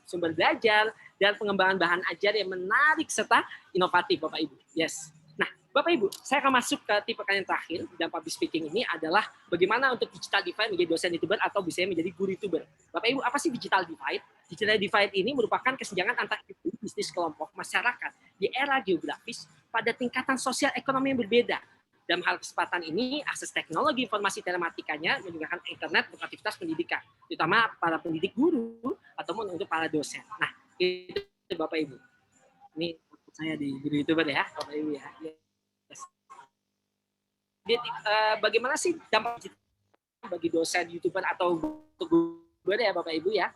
sumber belajar dan pengembangan bahan ajar yang menarik serta inovatif Bapak Ibu. Yes. Nah, Bapak Ibu, saya akan masuk ke tipe yang terakhir dan public speaking ini adalah bagaimana untuk digital divide menjadi dosen YouTuber atau bisa menjadi guru YouTuber. Bapak Ibu, apa sih digital divide? Digital divide ini merupakan kesenjangan antara bisnis kelompok masyarakat di era geografis pada tingkatan sosial ekonomi yang berbeda. Dalam hal kesempatan ini, akses teknologi informasi telematikanya menggunakan internet untuk aktivitas pendidikan, terutama para pendidik guru ataupun untuk para dosen. Nah, itu Bapak Ibu. Ini saya di guru YouTuber ya, Bapak Ibu ya. Jadi, bagaimana sih dampak bagi dosen YouTuber atau untuk guru ya Bapak Ibu ya?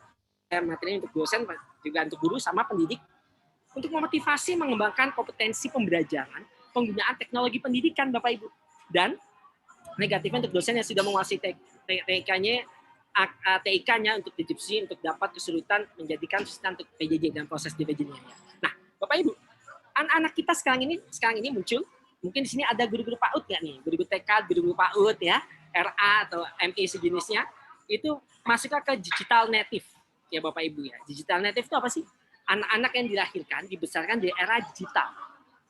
Materi untuk dosen juga untuk guru sama pendidik untuk memotivasi mengembangkan kompetensi pembelajaran, penggunaan teknologi pendidikan Bapak Ibu. Dan negatifnya untuk dosen yang sudah menguasai TIK-nya untuk diskusi untuk dapat kesulitan menjadikan sistem untuk PJJ dan proses DPJ-nya. Nah, Bapak Ibu, anak-anak kita sekarang ini muncul. Mungkin di sini ada guru-guru PAUD nggak nih? Guru-guru TK, guru-guru PAUD ya, RA atau MI sejenisnya, itu masuk ke digital native ya Bapak Ibu ya. Digital native itu apa sih? Anak-anak yang dilahirkan, dibesarkan di era digital.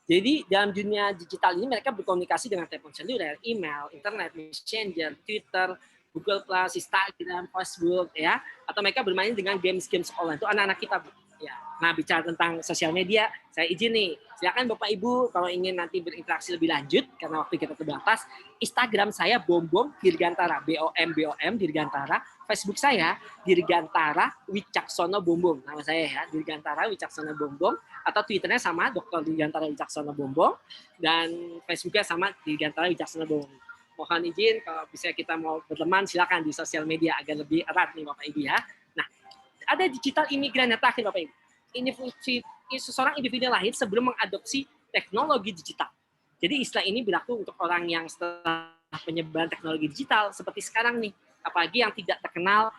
Jadi dalam dunia digital ini mereka berkomunikasi dengan telepon seluler, email, internet, messenger, Twitter, Google Plus, Instagram, Facebook ya, atau mereka bermain dengan games-games online. Itu anak-anak kita, Bu. Ya. Nah, bicara tentang sosial media, saya izin nih, silakan Bapak Ibu kalau ingin nanti berinteraksi lebih lanjut karena waktu kita terbatas, Instagram saya Bombom Dirgantara, BOM Dirgantara, Facebook saya Dirgantara Wicaksono Bombom, nama saya ya, Dirgantara Wicaksono Bombom, atau Twitternya sama Dr. Dirgantara Wicaksono Bombom, dan Facebooknya sama Dirgantara Wicaksono Bombom. Mohon izin kalau bisa kita mau berteman, silakan di sosial media agar lebih erat nih Bapak Ibu ya. Nah, ada digital imigran yang terakhir Bapak Ibu. Ini seseorang individu lahir sebelum mengadopsi teknologi digital. Jadi istilah ini berlaku untuk orang yang setelah penyebaran teknologi digital seperti sekarang nih, apalagi yang tidak terkenal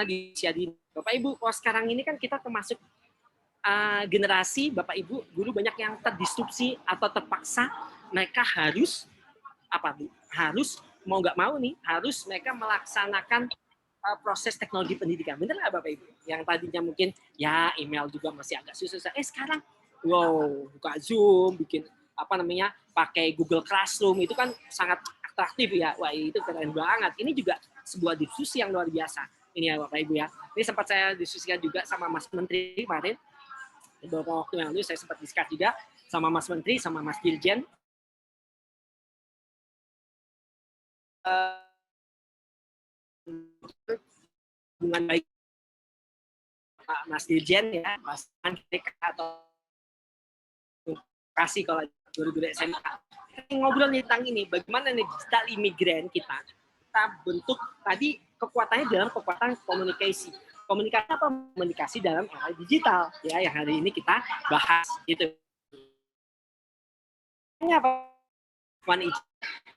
di usia dini. Bapak Ibu, kalau sekarang ini kan kita termasuk generasi Bapak Ibu guru banyak yang terdisrupsi atau terpaksa mereka harus mau nggak mau nih harus mereka melaksanakan proses teknologi pendidikan. Benar nggak Bapak Ibu? Yang tadinya mungkin ya email juga masih agak susah. Sekarang wow, buka Zoom, bikin pakai Google Classroom, itu kan sangat atraktif ya. Wah, itu keren banget. Ini juga sebuah diskusi yang luar biasa. Ini ya Bapak Ibu ya. Ini sempat saya diskusikan juga sama Mas Menteri kemarin. Beberapa waktu yang lalu saya sempat diskus juga sama Mas Menteri, sama Mas Dirjen. Hubungan baik Pak Mas Dirjen ya, Mas Andika atau kasih kalau guru-guru SMA. Kita ngobrol tentang ini, bagaimana nih digital imigran kita bentuk tadi kekuatannya dalam kekuatan komunikasi. Komunikasi apa? Komunikasi dalam era digital ya, yang hari ini kita bahas gitu. Ini apa?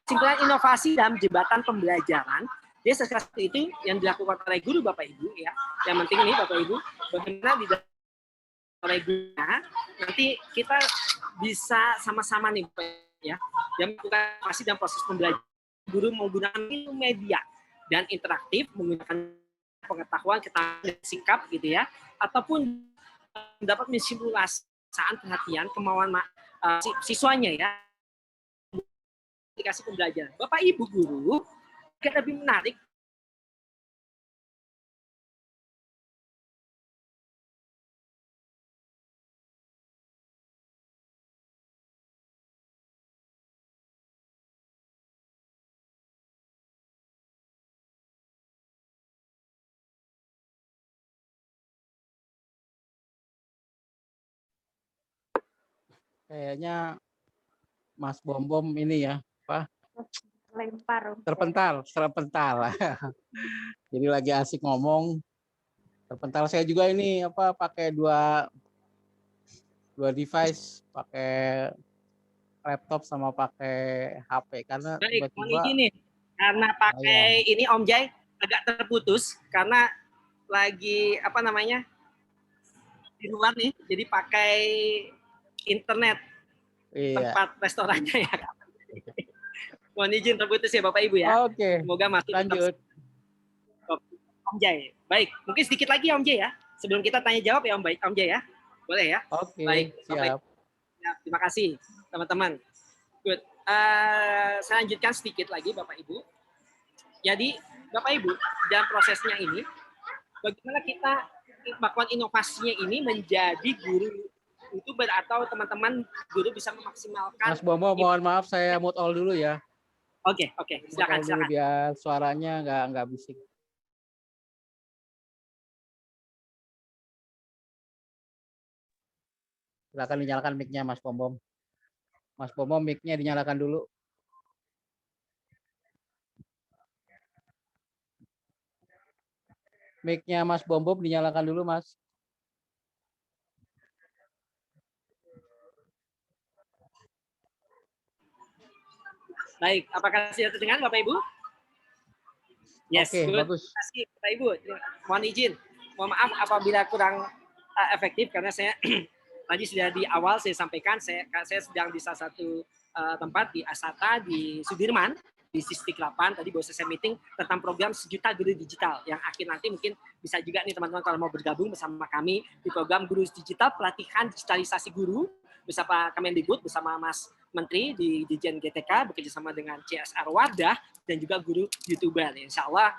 Simpulan inovasi dalam jembatan pembelajaran. Jadi sesuatu itu yang dilakukan oleh guru Bapak Ibu ya. Yang penting ini Bapak Ibu, bagaimana di oleh gurunya nanti kita bisa sama-sama nih ya, yang melakukan inovasi dan proses pembelajaran. Guru menggunakan media dan interaktif, menggunakan pengetahuan, ketahuan, sikap gitu ya, ataupun dapat mensimulasi perhatian kemauan siswanya ya, aplikasi pembelajaran. Bapak Ibu guru lebih menarik Kayaknya Mas Bombom ini ya, Lempar. terpental. Jadi lagi asik ngomong, terpental. Saya juga ini pakai dua device, pakai laptop sama pakai HP karena tiba-tiba nih karena pakai ini Om Jai agak terputus karena lagi di luar nih, jadi pakai internet tempat restorannya ya. Mohon izin terputus ya Bapak Ibu ya. Oke. Semoga masih lanjut. Om Jai. Baik, mungkin sedikit lagi Om Jai ya. Sebelum kita tanya jawab ya Om Jai ya. Boleh ya? Oke, baik, siap. Ya, terima kasih teman-teman. Good. Saya lanjutkan sedikit lagi Bapak Ibu. Jadi Bapak Ibu, dalam prosesnya ini, bagaimana kita melakukan inovasinya ini menjadi guru YouTuber atau teman-teman guru bisa memaksimalkan. Mas Bomo, mohon maaf saya mute all dulu ya. Oke, silakan. Mute all dulu biar suaranya nggak bising. Silakan dinyalakan mic-nya Mas Bombom. Mas Bombom mic-nya dinyalakan dulu. Mic-nya Mas Bombom dinyalakan dulu, Mas. Baik, apakah sudah terdengar Bapak Ibu? Yes, Oke, bagus. Terima kasih Bapak Ibu. Mohon izin, mohon maaf apabila kurang efektif karena saya tadi sudah di awal saya sampaikan saya sedang di salah satu tempat di Asata di Sudirman di Sistik 8 tadi baru selesai meeting tentang program 1 juta guru digital yang akhir nanti mungkin bisa juga nih teman-teman kalau mau bergabung bersama kami di program guru digital pelatihan digitalisasi guru bersama Kemendikbud bersama Mas Menteri di Dirjen GTK bekerja sama dengan CSR Wadah dan juga guru YouTuber. Insya Allah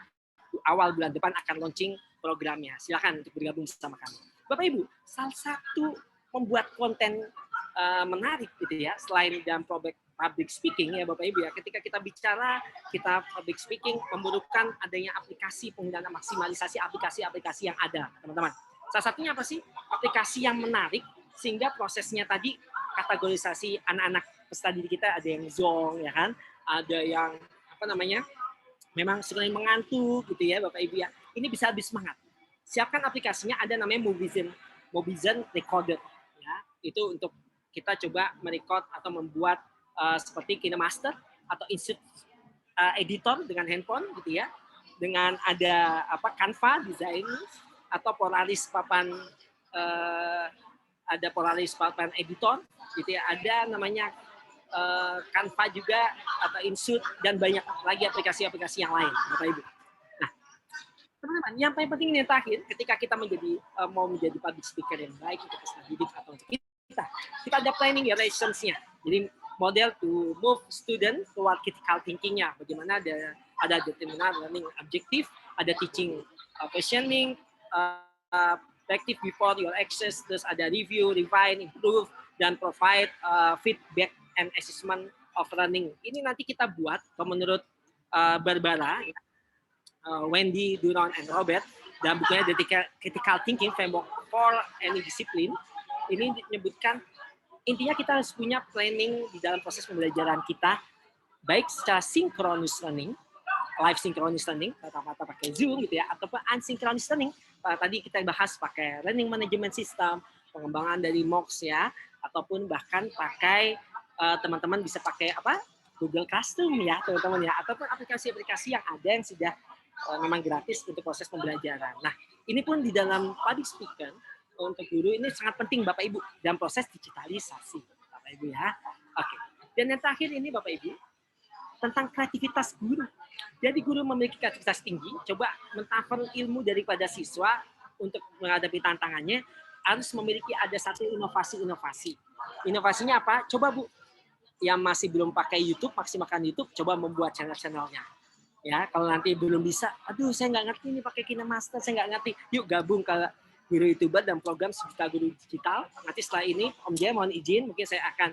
awal bulan depan akan launching programnya. Silakan untuk bergabung bersama kami. Bapak Ibu, salah satu membuat konten menarik gitu ya selain dalam public speaking ya Bapak Ibu ya, ketika kita bicara kita public speaking memerlukan adanya aplikasi penggunaan maksimalisasi aplikasi-aplikasi yang ada teman-teman. Salah satunya apa sih? Aplikasi yang menarik sehingga prosesnya tadi kategorisasi anak-anak peserta didik kita ada yang zong ya kan, ada yang apa namanya memang sering mengantuk gitu ya Bapak Ibu ya. Ini bisa lebih semangat. Siapkan aplikasinya ada namanya Movizen Recorder ya. Itu untuk kita coba merecord atau membuat seperti KineMaster atau insert editor dengan handphone gitu ya. Dengan ada apa Canva desain atau Polaris papan ada Polaris papan editor gitu ya. Ada namanya Canva juga atau insert dan banyak lagi aplikasi-aplikasi yang lain Bapak Ibu. Nah, teman-teman, yang paling penting ini terakhir ketika kita mau menjadi public speaker yang baik untuk peserta didik atau untuk kita ada planning ya lessons-nya. Jadi model to move student toward critical thinking-nya. Bagaimana ada determinant learning objective, ada teaching questioning, practice before your access, terus ada review, refine, improve, dan provide feedback and assessment of learning. Ini nanti kita buat menurut Barbara, Wendy, Duron, and Robert dalam bukunya The Critical Thinking Framework for Any Discipline. Ini menyebutkan intinya kita harus punya planning di dalam proses pembelajaran kita, baik secara synchronous learning, live synchronous learning, kata-kata pakai Zoom gitu ya, ataupun asynchronous learning. Tadi kita bahas pakai learning management system, pengembangan dari MOOCs ya, ataupun bahkan pakai teman-teman bisa pakai apa Google Classroom ya teman-teman ya, ataupun aplikasi-aplikasi yang ada yang sudah memang gratis untuk proses pembelajaran. Nah ini pun di dalam public speaker untuk guru ini sangat penting Bapak Ibu dalam proses digitalisasi Bapak Ibu ya. Oke. Dan yang terakhir ini Bapak Ibu tentang kreativitas guru. Jadi guru memiliki kreativitas tinggi, coba mentransfer ilmu daripada siswa untuk menghadapi tantangannya harus memiliki ada satu inovasi-inovasi. Inovasinya apa? Coba Bu, yang masih belum pakai YouTube, maksimalkan YouTube, coba membuat channel-channelnya. Ya, kalau nanti belum bisa, aduh saya nggak ngerti ini pakai KineMaster, saya nggak ngerti. Yuk gabung ke guru YouTuber dan program 1 juta guru digital. Nanti setelah ini Om Jaya mohon izin, mungkin saya akan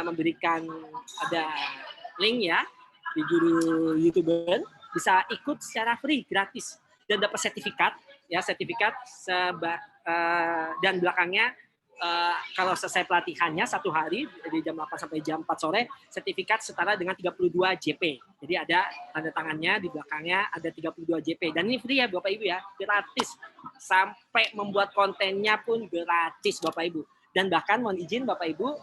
memberikan ada link ya di guru YouTuber, bisa ikut secara free gratis dan dapat sertifikat ya, sertifikat dan belakangnya kalau selesai pelatihannya 1 hari dari jam 8 sampai jam 4 sore, sertifikat setara dengan 32 JP. Jadi ada tanda tangannya di belakangnya ada 32 JP dan ini free ya Bapak Ibu ya, gratis. Sampai membuat kontennya pun gratis Bapak Ibu. Dan bahkan mohon izin Bapak Ibu,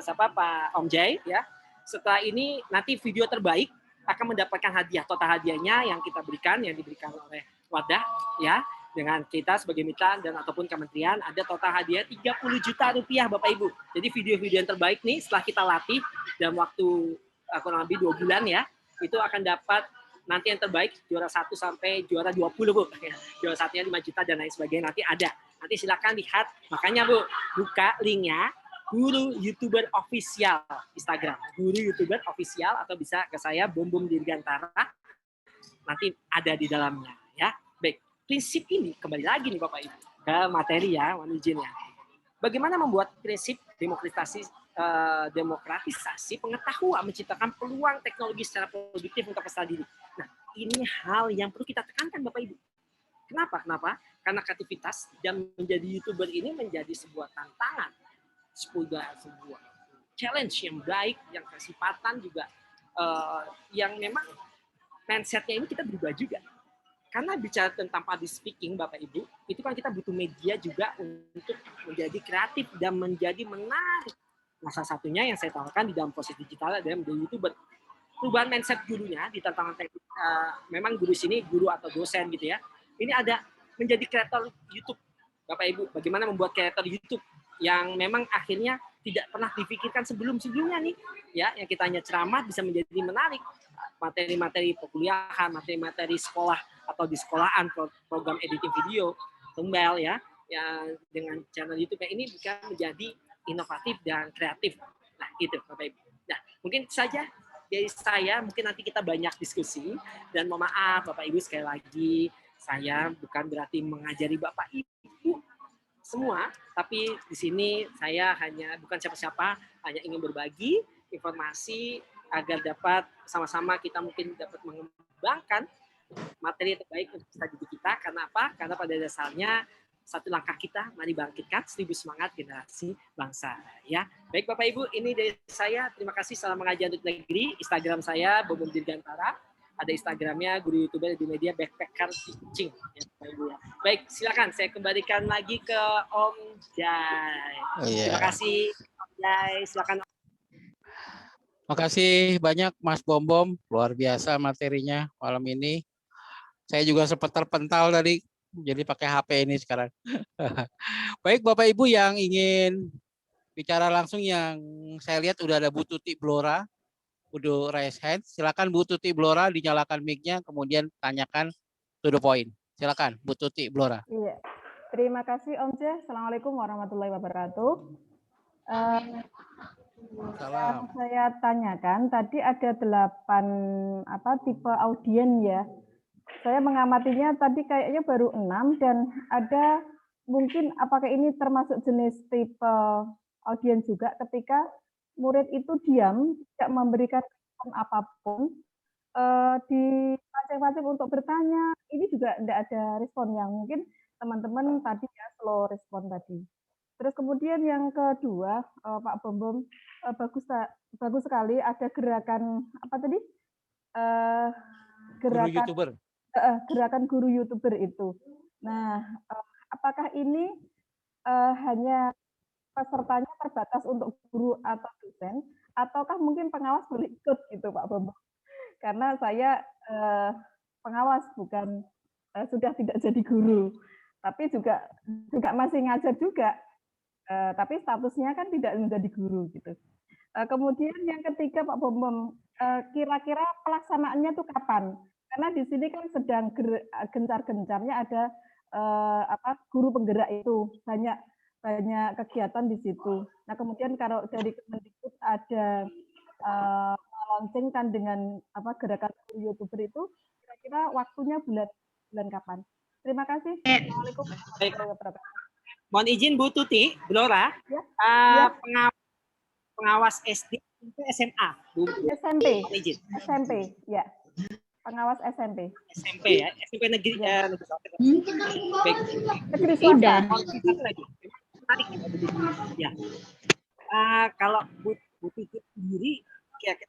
Pak Om Jai ya, setelah ini nanti video terbaik akan mendapatkan hadiah. Total hadiahnya yang kita berikan, yang diberikan oleh Wadah ya, dengan kita sebagai mitra dan ataupun kementerian ada total hadiah 30 juta rupiah Bapak Ibu. Jadi video-video yang terbaik nih setelah kita latih dalam waktu kurang lebih 2 bulan ya, itu akan dapat nanti yang terbaik juara 1 sampai juara 20 Bu. Juara 1-nya 5 juta dan lain sebagainya nanti ada. Nanti silakan lihat. Makanya Bu, buka linknya Guru YouTuber Official Instagram. Guru YouTuber Official atau bisa ke saya Bom Bom Dirgantara. Nanti ada di dalamnya ya. Baik, prinsip ini kembali lagi nih Bapak Ibu ke materi ya, mohon izin ya. Bagaimana membuat prinsip demokratisasi pengetahuan menciptakan peluang teknologi secara produktif untuk peserta didik. Nah, ini hal yang perlu kita tekankan Bapak Ibu. Kenapa? Karena kreativitas dan menjadi YouTuber ini menjadi sebuah tantangan, sebuah challenge yang baik, yang kesempatan juga yang memang mindset-nya ini kita berubah juga. Karena bicara tentang public speaking, Bapak Ibu, itu kan kita butuh media juga untuk menjadi kreatif dan menjadi menarik. Nah, salah satunya yang saya tawarkan di dalam proses digital adalah menjadi YouTuber. Perubahan mindset gurunya di tantangan teknik, memang guru sini, guru atau dosen gitu ya. Ini ada menjadi kreator YouTube. Bapak Ibu, bagaimana membuat kreator YouTube yang memang akhirnya tidak pernah dipikirkan sebelumnya nih, ya, yang kita hanya ceramah bisa menjadi menarik. Materi-materi perkuliahan, materi-materi sekolah atau di sekolahan, program editing video, tumbal ya dengan channel YouTube ini bisa menjadi inovatif dan kreatif. Nah, itu Bapak Ibu. Nah, mungkin saja dari saya, mungkin nanti kita banyak diskusi dan mohon maaf Bapak Ibu sekali lagi, saya bukan berarti mengajari Bapak Ibu semua, tapi di sini saya hanya bukan siapa-siapa, hanya ingin berbagi informasi agar dapat sama-sama kita mungkin dapat mengembangkan materi terbaik untuk peserta didik kita. Karena apa? Karena pada dasarnya satu langkah kita, mari bangkitkan 1000 semangat generasi bangsa. Ya, baik Bapak Ibu, ini dari saya. Terima kasih. Salam mengajar untuk negeri. Instagram saya Bom Bom Dirgantara. Ada Instagramnya guru YouTuber di media Backpacker Teaching. Ya, Bapak Ibu ya. Baik, silakan saya kembalikan lagi ke Om Jai. Terima kasih Om Jai. Silakan. Makasih banyak Mas Bom Bom, luar biasa materinya malam ini. Saya juga sempat terpental tadi, jadi pakai HP ini sekarang. Baik Bapak Ibu yang ingin bicara langsung, yang saya lihat udah ada Bu Tuti Blora, udah raise hand. Silakan Bu Tuti Blora, dinyalakan mic-nya, kemudian tanyakan to the point. Silakan Bu Tuti Blora. Iya, terima kasih Om Jai. Assalamualaikum warahmatullahi wabarakatuh. Salam. Saya tanyakan tadi ada 8 tipe audien ya. Saya mengamatinya tadi kayaknya baru 6 dan ada mungkin apakah ini termasuk jenis tipe audien juga ketika murid itu diam tidak memberikan respon apapun, dipancing-pancing untuk bertanya, ini juga tidak ada respon yang mungkin teman-teman tadi ya slow respon tadi. Terus kemudian yang kedua, Pak Bom Bom, bagus sekali ada gerakan apa tadi? Gerakan guru YouTuber itu. Nah, apakah ini hanya pesertanya terbatas untuk guru atau dosen, ataukah mungkin pengawas boleh ikut gitu Pak Bom Bom? Karena saya pengawas bukan sudah tidak jadi guru, tapi juga masih ngajar juga. Tapi statusnya kan tidak menjadi guru gitu. Kemudian yang ketiga Pak Bom Bom, kira-kira pelaksanaannya tuh kapan? Karena di sini kan sedang gencar-gencarnya ada guru penggerak itu, banyak kegiatan di situ. Nah kemudian kalau dari Kemendikbud ada launchingkan dengan gerakan guru YouTuber itu, kira-kira waktunya bulan kapan? Terima kasih. Assalamualaikum warahmatullahi wabarakatuh. Mohon izin Bu Tuti Blora, Ya. Pengawas SD itu SMA, Bu. SMP. Mohon izin. SMP, ya. Pengawas SMP. SMP ya, SMP negeri. Baik. Negeri swasta. Menarik ya. Kalau Bu Tuti sendiri,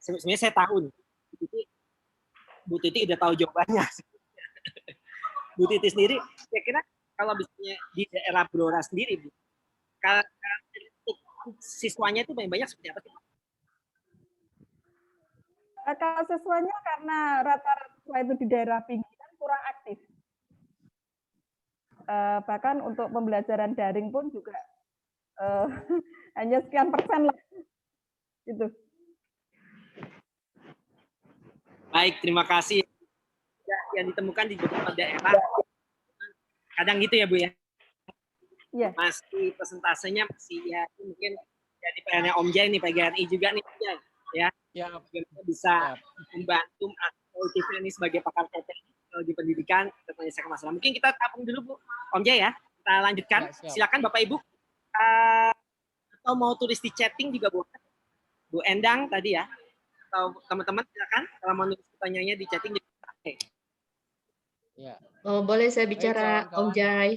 sebenarnya saya tahu nih, Bu Tuti udah tahu jawabannya. Bu Tuti sendiri, kira-kira kalau misalnya di daerah Blora sendiri, Bu, siswanya itu banyak seperti apa sih? Kalau siswanya karena rata-rata itu di daerah pinggiran kurang aktif. Bahkan untuk pembelajaran daring pun juga hanya sekian persen lah. Gitu. Baik, terima kasih. Yang ditemukan di beberapa daerah, kadang gitu ya Bu ya. Iya. Masih persentasenya masih ya mungkin jadi PR-nya Om Jai nih, PGRI juga nih, Om Jai, ya. Ya, Bagaimana bisa ya. membantu aktif ini sebagai pakar teknologi pendidikan untuk menyelesaikan masalah. Mungkin kita tampung dulu, Bu, Om Jai ya. Kita lanjutkan. Ya, siap. Silakan Bapak Ibu. Atau mau tulis di chatting juga boleh. Bu Endang tadi ya. Atau teman-teman silakan kalau mau nulis pertanyaannya di chatting. Oke. Ya. Oh, boleh saya Baik, bicara, Om kawan-kawan. Jai?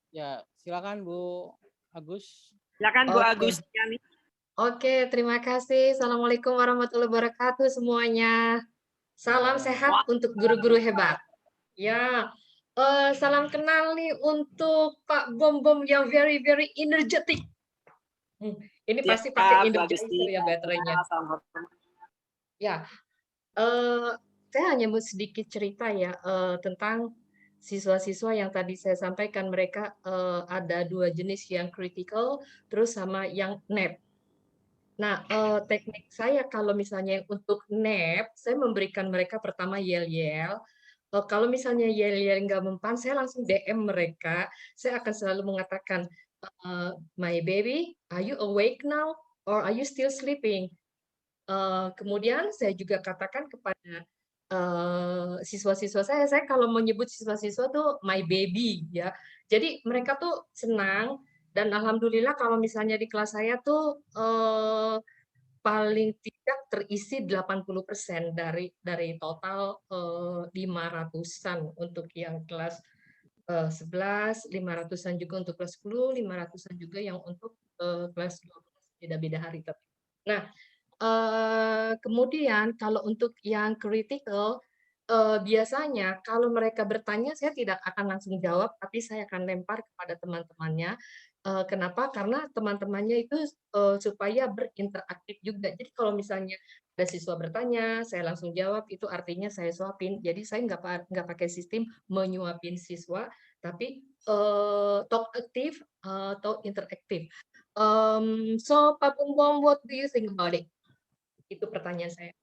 Ya, silakan Bu Agus. Silakan Bu Oke. Agus. Yani. Oke, terima kasih. Assalamualaikum warahmatullahi wabarakatuh semuanya. Salam sehat untuk guru-guru hebat. Ya, salam kenal nih untuk Pak Bom Bom yang very very energetic. Ini pasti pakai Bu Agus. energizer ya baterainya. Ya, saya hanya mau sedikit cerita ya tentang siswa-siswa yang tadi saya sampaikan. Mereka ada 2 jenis, yang critical terus sama yang NAP. Nah, teknik saya kalau misalnya untuk NAP, saya memberikan mereka pertama yel-yel. Kalau misalnya yel-yel nggak mempan, saya langsung DM mereka. Saya akan selalu mengatakan, "My baby, are you awake now or are you still sleeping?" Kemudian saya juga katakan kepada siswa-siswa saya kalau menyebut siswa-siswa tuh my baby ya. Jadi mereka tuh senang, dan alhamdulillah kalau misalnya di kelas saya tuh paling tidak terisi 80% dari total 500-an untuk yang kelas 11, 500-an juga untuk kelas 10, 500-an juga yang untuk kelas 12, beda-beda hari. Nah, kemudian kalau untuk yang critical, biasanya kalau mereka bertanya, saya tidak akan langsung jawab, tapi saya akan lempar kepada teman-temannya. Kenapa? Karena teman-temannya itu supaya berinteraktif juga. Jadi kalau misalnya ada siswa bertanya, saya langsung jawab, itu artinya saya suapin. Jadi saya nggak pakai sistem menyuapin siswa, tapi talk aktif atau interaktif. So Pak Bom Bom, what do you think about it? Itu pertanyaan saya.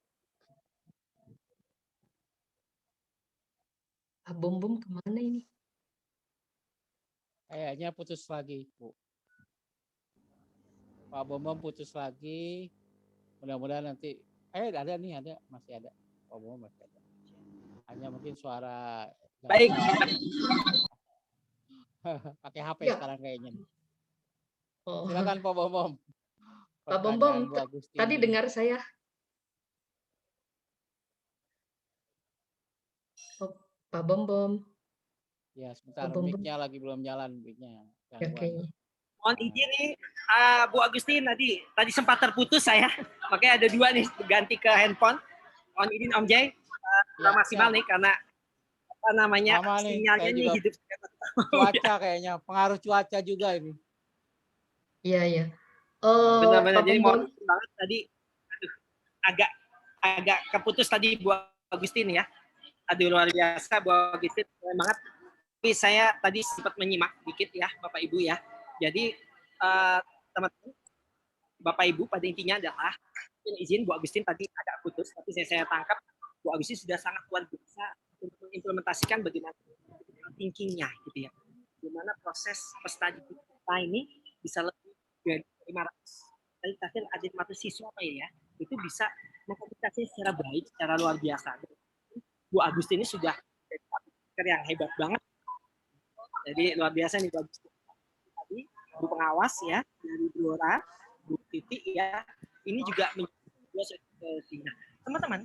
Pak Bom Bom kemana ini? Kayaknya putus lagi, Bu. Pak Bom Bom putus lagi. Mudah-mudahan nanti ada nih, masih ada. Pak Bom Bom masih ada. Hanya mungkin suara Baik. pakai HP Ya. sekarang kayaknya. Oh. Silakan Pak Bom Bom. Pak Bom Bom, tadi dengar saya. Oh, Pak Bom Bom. Ya, sebentar, mic-nya lagi belum jalan, mic-nya. Oke. Mohon izin nih, Bu Agustin, tadi sempat terputus saya, makanya ada 2 nih, ganti ke handphone. Mohon izin Om Jai, maksimal nih karena apa namanya sinyalnya ini hidup. Cuaca kayaknya, pengaruh cuaca juga ini. Iya. Benar-benar, jadi mohon banget tadi, agak keputus tadi Bu Agustin ya. Aduh, luar biasa Bu Agustin, keren banget. Tapi saya tadi sempat menyimak dikit ya Bapak Ibu ya. Jadi teman-teman, Bapak Ibu pada intinya adalah, izin Bu Agustin tadi agak putus, tapi saya tangkap Bu Agustin sudah sangat luar biasa untuk mengimplementasikan bagaimana thinking-nya gitu ya. Bagaimana proses study kita ini bisa lebih dari 500. Tadi ada 500 siswa apa ya, itu bisa mengkomunikasi secara baik, secara luar biasa. Bu Agustin ini sudah yang hebat banget. Jadi luar biasa nih Bu Agustin. Tadi Bu pengawas ya dari Blora, Bu Titi ya, ini juga menjadi nah, teman-teman,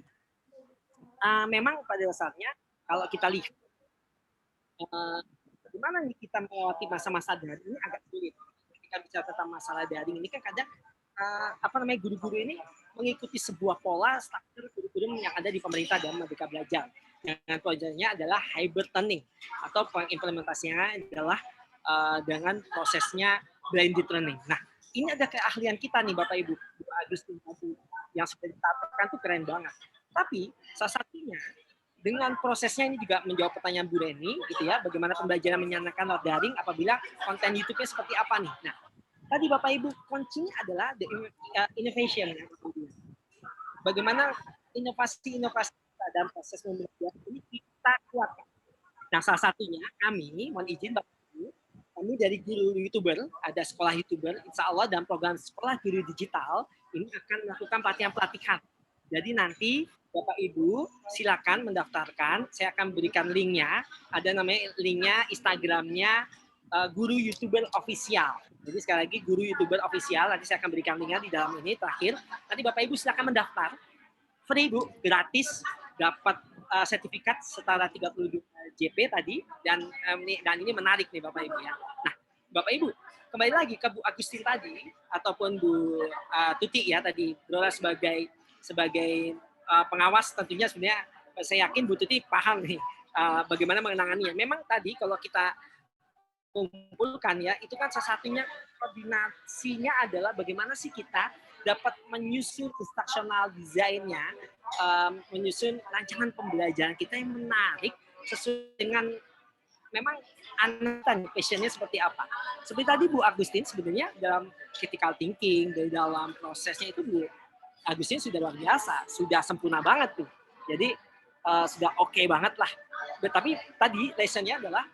memang pada dasarnya kalau kita lihat bagaimana nih kita melewati masa-masa daring ini agak sulit. Ketika bicara tentang masalah daring ini kan kadang guru-guru ini mengikuti sebuah pola struktur kurikulum yang ada di pemerintah dan Merdeka Belajar. Yang pelajarannya adalah hybrid learning atau pengimplementasinya adalah dengan prosesnya blended learning. Nah, ini ada keahlian kita nih Bapak Ibu, Bu Agustin yang sudah diterapkan tuh keren banget. Tapi salah satunya dengan prosesnya ini juga menjawab pertanyaan Bu Reni gitu ya, bagaimana pembelajaran menyenangkan lewat daring apabila konten YouTube-nya seperti apa nih. Nah, tadi Bapak Ibu kuncinya adalah the innovation. Bagaimana inovasi-inovasi dalam proses pembelajaran ini kita kuatkan. Nah, salah satunya kami mohon izin Bapak Ibu kami dari guru YouTuber, ada sekolah YouTuber, insya Allah dalam program sekolah guru digital, ini akan melakukan pelatihan-pelatihan. Jadi nanti Bapak Ibu silakan mendaftarkan, saya akan berikan linknya, ada namanya linknya Instagramnya Guru YouTuber Official. Jadi sekali lagi Guru YouTuber Official, nanti saya akan berikan linknya di dalam ini terakhir. Nanti Bapak Ibu silakan mendaftar, free Bu, gratis, dapat sertifikat setara 32 JP tadi, dan ini menarik nih Bapak Ibu ya. Nah Bapak Ibu, kembali lagi ke Bu Agustin tadi, ataupun Bu Tuti ya tadi, berolah sebagai pengawas tentunya sebenarnya saya yakin Bu Tuti paham nih bagaimana mengenangannya. Memang tadi kalau kita kumpulkan ya, itu kan salah satunya koordinasinya adalah bagaimana sih kita dapat menyusun instructional design-nya, menyusun rancangan pembelajaran kita yang menarik sesuai dengan memang anak passion-nya seperti apa. Seperti tadi Bu Agustin sebenarnya dalam critical thinking, dari dalam prosesnya itu Bu Agustin sudah luar biasa, sudah sempurna banget tuh. Jadi sudah oke banget lah. Tapi tadi lesson-nya adalah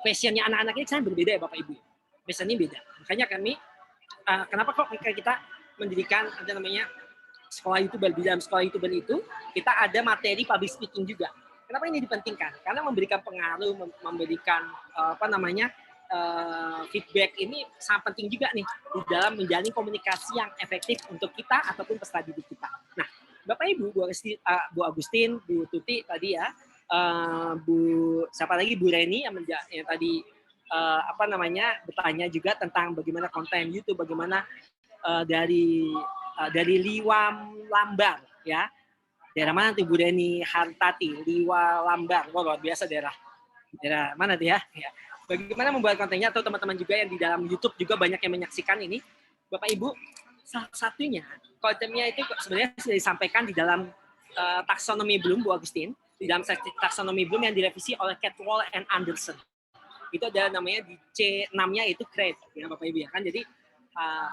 passion-nya anak-anak ini kan berbeda ya Bapak Ibu. Passion-nya beda. Makanya kami, kenapa kok kita mendirikan ada namanya sekolah YouTuber. Di dalam sekolah YouTuber itu kita ada materi public speaking juga. Kenapa ini dipentingkan? Karena memberikan pengaruh, memberikan feedback ini sangat penting juga nih di dalam menjalin komunikasi yang efektif untuk kita ataupun peserta didik kita. Nah, Bapak Ibu, Bu Agustin, Bu Tuti tadi ya, siapa lagi Bu Reni yang tadi bertanya juga tentang bagaimana konten YouTube, bagaimana dari Liwam Lambar ya. Daerah mana tuh Bu Reni Hartati, Liwa Lambar, wah luar biasa daerah mana tuh ya? Bagaimana membuat kontennya, atau teman-teman juga yang di dalam YouTube juga banyak yang menyaksikan ini, Bapak Ibu, salah satunya kontennya itu sebenarnya sudah disampaikan di dalam taksonomi Bloom Bu Agustin, di dalam taksonomi Bloom yang direvisi oleh Catwall and Anderson. Itu ada namanya di C6-nya itu CREATE ya Bapak Ibu ya kan. Jadi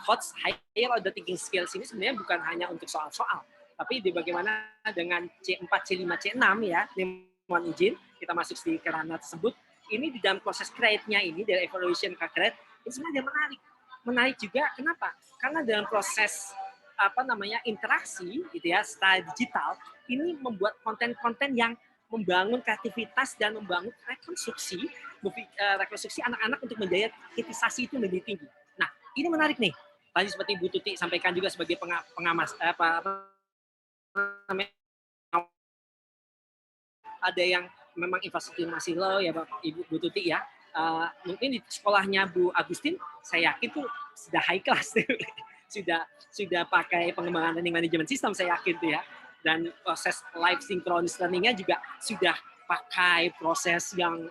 HOTS Higher Order Thinking Skills ini sebenarnya bukan hanya untuk soal-soal, tapi di bagaimana dengan C4, C5, C6 ya, mohon izin kita masuk di kerana tersebut. Ini di dalam proses CREATE-nya ini, dari evaluation ke CREATE, ini sebenarnya menarik. Menarik juga, kenapa? Karena dalam proses interaksi gitu ya, secara digital, ini membuat konten-konten yang membangun kreativitas dan membangun rekonstruksi anak-anak untuk menjadi kritisasi itu lebih tinggi. Nah, ini menarik nih. Tadi seperti Bu Tuti sampaikan juga sebagai pengamas, ada yang memang infrastruktur masih low ya Bapak Ibu Bu Tuti ya. Mungkin di sekolahnya Bu Agustin saya yakin tuh sudah high class sudah pakai pengembangan learning management system saya yakin tuh ya. Dan proses live synchronous learning-nya juga sudah pakai proses yang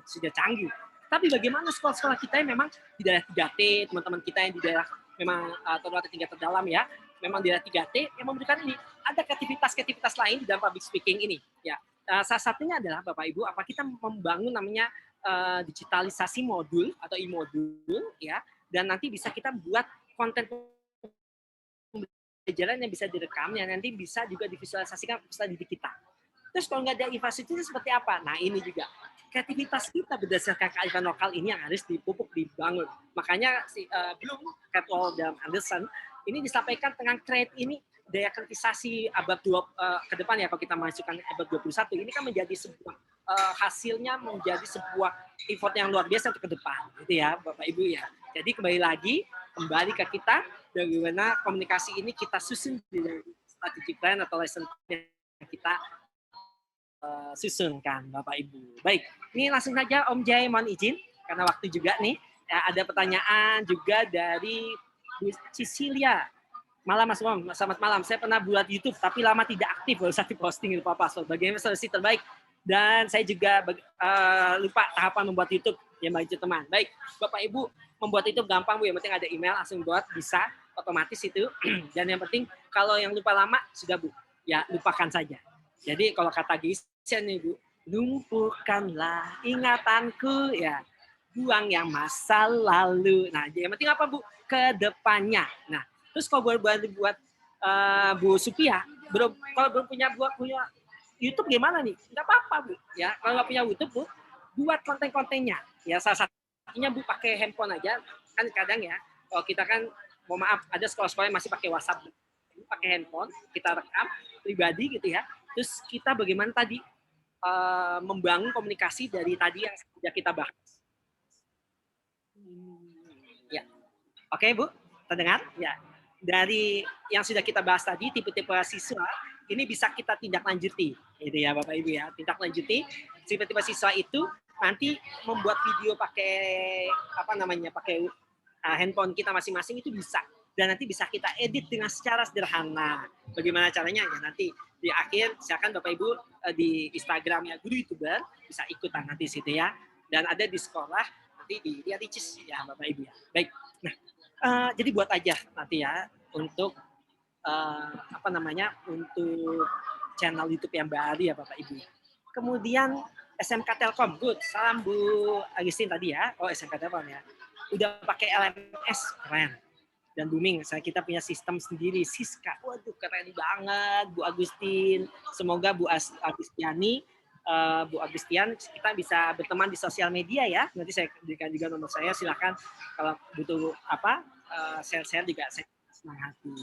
sudah canggih. Tapi bagaimana sekolah-sekolah kita yang memang di daerah 3T, teman-teman kita yang di daerah memang terluar tingkat terdalam ya, memang di daerah 3T yang memberikan ini, ada kreativitas lain di dalam public speaking ini ya. Salah satunya adalah Bapak Ibu, apa kita membangun namanya digitalisasi modul atau e-modul ya, dan nanti bisa kita buat konten pembelajaran yang bisa direkam, yang nanti bisa juga divisualisasikan peserta didik kita. Terus kalau nggak ada infrastruktur seperti apa? Nah ini juga kreativitas kita berdasarkan kearifan lokal ini yang harus dipupuk, dibangun. Makanya Bloom, Catwall, dan Anderson ini disampaikan tentang CREATE ini, daya kritisasi abad ke depan ya, kalau kita masukkan abad 21 ini kan menjadi sebuah hasilnya menjadi sebuah effort yang luar biasa untuk ke depan gitu ya Bapak Ibu ya. Jadi kembali ke kita, bagaimana komunikasi ini kita susun di strategic plan atau lesson plan yang kita susunkan Bapak Ibu. Baik, ini langsung saja Om Jai mohon izin karena waktu juga nih ya, ada pertanyaan juga dari Bu Cecilia. Malam Mas Om, selamat malam. Saya pernah buat YouTube tapi lama tidak aktif, baru saja posting lupa password. Bagaimana solusi terbaik? Dan saya juga lupa tahapan membuat YouTube yang baik teman. Baik, Bapak Ibu membuat YouTube gampang Bu, yang penting ada email langsung buat bisa otomatis itu. Dan yang penting kalau yang lupa lama sudah Bu, ya lupakan saja. Jadi kalau kata Gisel nih Bu, lumpuhkanlah ingatanku ya, buang yang masa lalu. Nah, yang penting apa Bu? Kedepannya. Nah, terus kalau buat Bu Supia, kalau belum punya YouTube gimana nih? Nggak apa-apa Bu. Ya, kalau nggak punya YouTube Bu, buat konten-kontennya. Ya salah satu artinya Bu pakai handphone aja, kan kadang ya, kalau kita kan, mohon maaf, ada sekolah-sekolah yang masih pakai WhatsApp, pakai handphone, kita rekam pribadi gitu ya, terus kita bagaimana tadi membangun komunikasi dari tadi yang sudah kita bahas. Ya, oke Bu, terdengar? Ya, dari yang sudah kita bahas tadi, tipe-tipe siswa, ini bisa kita tindak lanjuti, gitu ya Bapak Ibu ya, tindak lanjuti. Tipe-tipe siswa itu nanti membuat video pakai pakai handphone kita masing-masing itu bisa, dan nanti bisa kita edit dengan secara sederhana. Bagaimana caranya? Ya nanti di akhir silakan Bapak Ibu di Instagramnya Guru YouTuber bisa ikutan nanti situ ya, dan ada di sekolah nanti di Ricis ya Bapak Ibu ya. Baik, nah jadi buat aja nanti ya untuk untuk channel YouTube yang baru ya Bapak Ibu. Kemudian SMK Telkom, good. Salam Bu Agustin tadi ya. Oh SMK Telkom ya. Udah pakai LMS, keren. Dan booming, kita punya sistem sendiri, Siska. Waduh keren banget Bu Agustin. Semoga Bu Agustiani, Bu Agustian, kita bisa berteman di sosial media ya. Nanti saya berikan juga nomor saya, silakan kalau butuh share-share juga saya senang hati.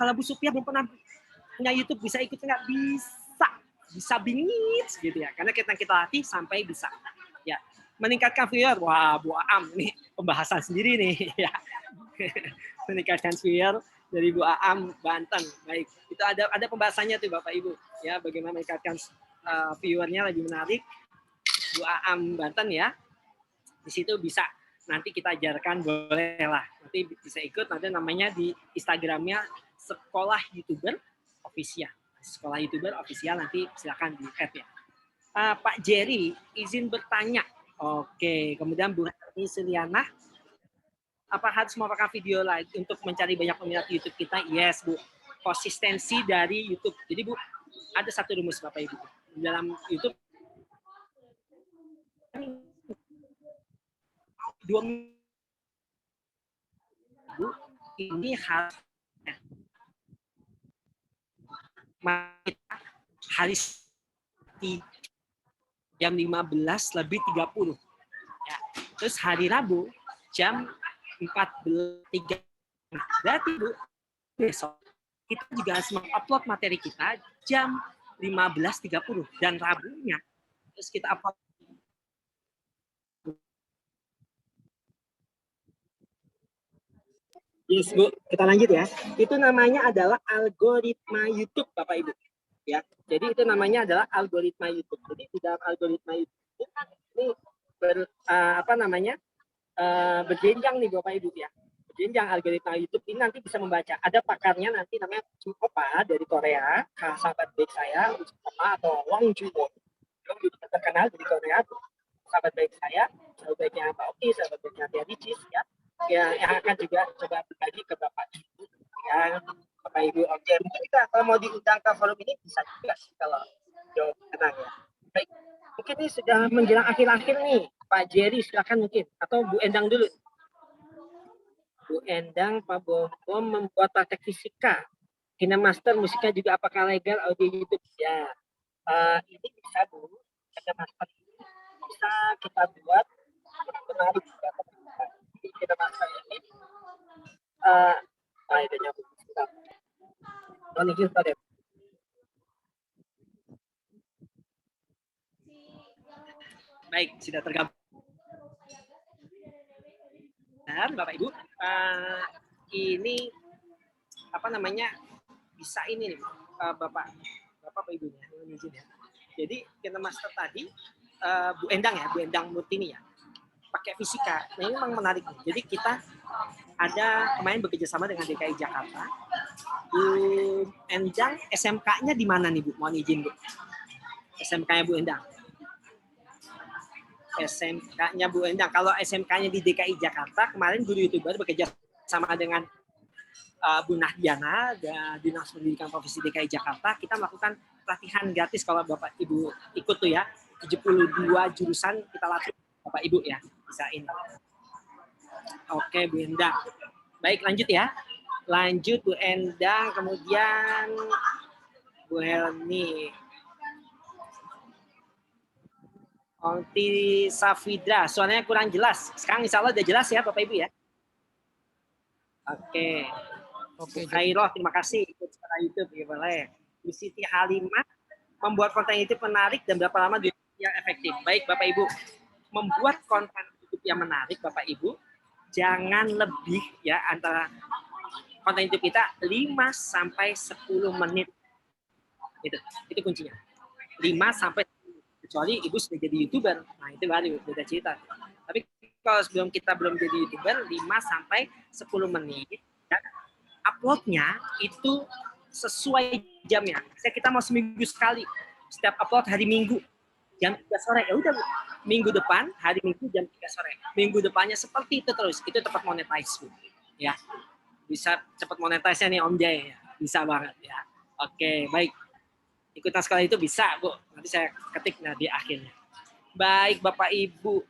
Kalau Bu Supia belum pernah punya YouTube, bisa ikut nggak? Bisa bingit gitu ya, karena kita latih sampai bisa ya. Meningkatkan viewer, wah Bu Aam ini pembahasan sendiri nih ya. Meningkatkan viewer dari Bu Aam Banten. Baik, itu ada pembahasannya tuh Bapak Ibu ya, bagaimana meningkatkan viewernya lebih menarik. Bu Aam Banten ya, di situ bisa nanti kita ajarkan, boleh lah nanti bisa ikut, nanti namanya di Instagramnya Sekolah YouTuber Official. Sekolah YouTuber Official, nanti silakan di-add ya. Pak Jerry izin bertanya. Oke, kemudian Bu Hani Suliana, apa harus memakai video lagi untuk mencari banyak peminat YouTube kita? Yes Bu, konsistensi dari YouTube. Jadi Bu, ada satu rumus Bapak Ibu dalam YouTube, 2 minggu ini harus hari jam 15:30 ya. Terus hari Rabu jam 14:30. Berarti Bu, besok kita juga harus mengupload materi kita jam 15:30 dan Rabunya terus kita upload. Yes Bu, kita lanjut ya. Itu namanya adalah algoritma YouTube Bapak Ibu. Ya, jadi itu namanya adalah algoritma YouTube. Jadi di dalam algoritma YouTube ini berjenjang nih Bapak Ibu ya. Berjenjang algoritma YouTube ini nanti bisa membaca. Ada pakarnya nanti namanya Opa dari Korea, sahabat baik saya, Opa atau Wang Jubo. Yang terkenal dari Korea, sahabat baik saya, sahabat baiknya Pak Oki, sahabat baiknya Tia Ricis ya. Ya, yang akan juga coba berbagi ke Bapak Ibu ya, Bapak Ibu. Oke, mungkin kita kalau mau diundang ke forum ini bisa juga sih kalau jauh tenang ya. Baik, mungkin ini sudah menjelang akhir-akhir nih, Pak Jerry silakan mungkin, atau Bu Endang dulu. Bu Endang, Pak Bom membuat praktek fisika, KineMaster musiknya juga apakah legal audio YouTube ya? Ini bisa Bu, KineMaster ini bisa kita buat menarik juga. Kita masak ini ada nyambung sebentar. Baik, sudah tergabung. Benar, Bapak Ibu. Ini bisa ini nih, Bapak Ibu ya. Jadi kita master tadi Bu Endang ya, Bu Endang Murtini ya. Pakai fisika, nah ini memang menarik. Jadi kita ada kemarin bekerja sama dengan DKI Jakarta. Bu Endang, SMK-nya di mana nih Bu? Mohon izin Bu. SMK-nya Bu Endang. SMK-nya Bu Endang. Kalau SMK-nya di DKI Jakarta, kemarin Guru YouTuber bekerja sama dengan Bu Nahdiana dan Dinas Pendidikan Provinsi DKI Jakarta. Kita melakukan pelatihan gratis kalau Bapak Ibu ikut tuh ya. 72 jurusan kita latih Bapak Ibu ya. Bisa ini. Oke Bu Endang. Baik lanjut ya. Lanjut Bu Endang, kemudian Bu Helmi. Onti Safidra, suaranya kurang jelas. Sekarang insya Allah udah jelas ya Bapak Ibu ya. Oke. Oke, Khairul, terima kasih ikut secara YouTube ya boleh. Bu Siti Halimah, membuat konten YouTube menarik dan berapa lama yang efektif. Baik Bapak Ibu, membuat konten YouTube yang menarik Bapak Ibu, jangan lebih ya antara konten YouTube kita 5 sampai 10 menit. Itu kuncinya. 5 sampai 10 menit. Kecuali Ibu sudah jadi YouTuber. Nah, itu baru beda cerita. Tapi kalau sebelum kita belum jadi YouTuber, 5 sampai 10 menit ya, uploadnya itu sesuai jamnya. Misalnya kita mau seminggu sekali, setiap upload hari Minggu jam 3 sore, ya udah minggu depan hari Minggu jam 3 sore. Minggu depannya seperti itu terus, itu tepat monetize Bu. Ya. Bisa cepat monetize-nya nih Om Jay ya. Bisa banget ya. Oke, baik. Ikutan sekolah itu bisa, Bu. Nanti saya ketik di akhirnya. Baik, Bapak Ibu.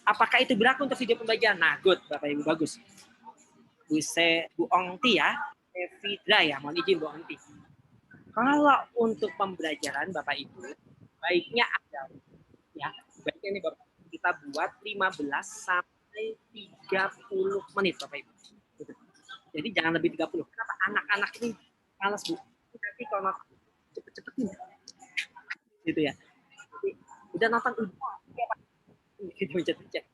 Apakah itu berlaku untuk video pembelajaran? Nah, good, Bapak Ibu, bagus. Bu Ongti ya, Fidra ya, mohon izin Bu Ongti. Kalau untuk pembelajaran Bapak Ibu, baiknya adalah ya, baiknya ini Bapak kita buat 15 sampai 30 menit Bapak Ibu. Gitu. Jadi jangan lebih 30. Kenapa? Anak-anak ini malas Bu. Nanti kalau cepet-cepetin gitu ya. Jadi, udah nonton gitu pencet-pencet.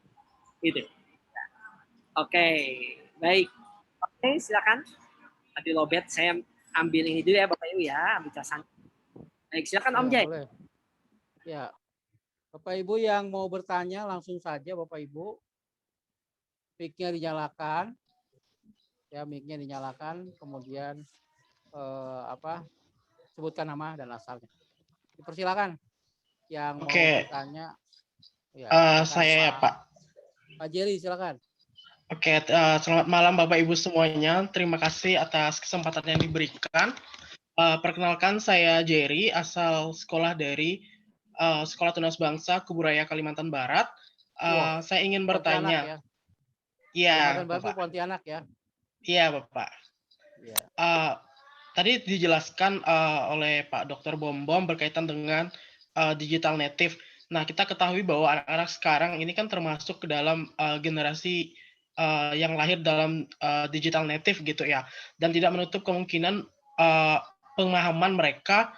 Gitu. Oke, baik. Oke, silakan. Tadi lobet saya ambil ini dulu ya Bapak Ibu ya, ambil casan. Baik, silakan Om Jay. Boleh. Ya. Bapak Ibu yang mau bertanya langsung saja Bapak Ibu. Mic-nya dinyalakan. Ya, mic-nya dinyalakan, kemudian sebutkan nama dan asalnya. Dipersilakan yang mau bertanya. Ya, saya ya Pak. Pak Jerry, silakan. Oke, selamat malam Bapak Ibu semuanya. Terima kasih atas kesempatan yang diberikan. Perkenalkan saya Jerry, asal sekolah dari Sekolah Tunas Bangsa Kuburaya Kalimantan Barat. Saya ingin bertanya. Iya, Bapak. Pontianak ya. Iya, Bapak. Ya. Tadi dijelaskan oleh Pak Dr. Bom berkaitan dengan digital native. Nah, kita ketahui bahwa anak-anak sekarang ini kan termasuk ke dalam generasi yang lahir dalam digital native gitu ya, dan tidak menutup kemungkinan pemahaman mereka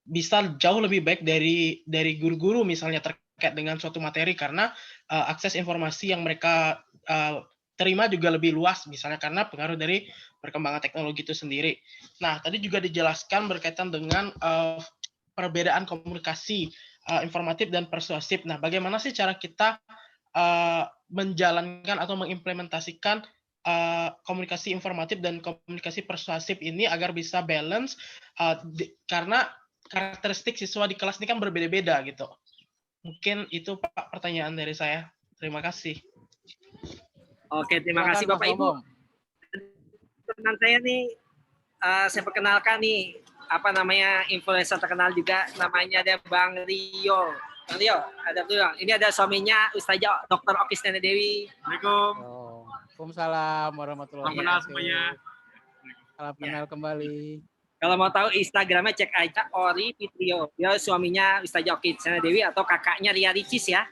bisa jauh lebih baik dari guru-guru misalnya terkait dengan suatu materi, karena akses informasi yang mereka terima juga lebih luas misalnya karena pengaruh dari perkembangan teknologi itu sendiri. Nah, tadi juga dijelaskan berkaitan dengan perbedaan komunikasi informatif dan persuasif. Nah, bagaimana sih cara kita menjalankan atau mengimplementasikan komunikasi informatif dan komunikasi persuasif ini agar bisa balance, karena karakteristik siswa di kelas ini kan berbeda-beda gitu. Mungkin itu Pak pertanyaan dari saya. Terima kasih. Oke, terima kasih Bapak Ibu. Teman saya nih, saya perkenalkan nih, influencer terkenal juga, namanya ada Bang Rio. Bang Rio, ada tuh. Ini ada suaminya Ustazah Dr. Okis Nenek Dewi. Assalamualaikum. Waalaikumsalam warahmatullahi wabarakatuh. Salam kenal semuanya. Salam kenal kembali. Kalau mau tahu Instagramnya cek aja Ori Fitrio. Dia suaminya Ustazah Okis Nenek Dewi atau kakaknya Ria Ricis ya.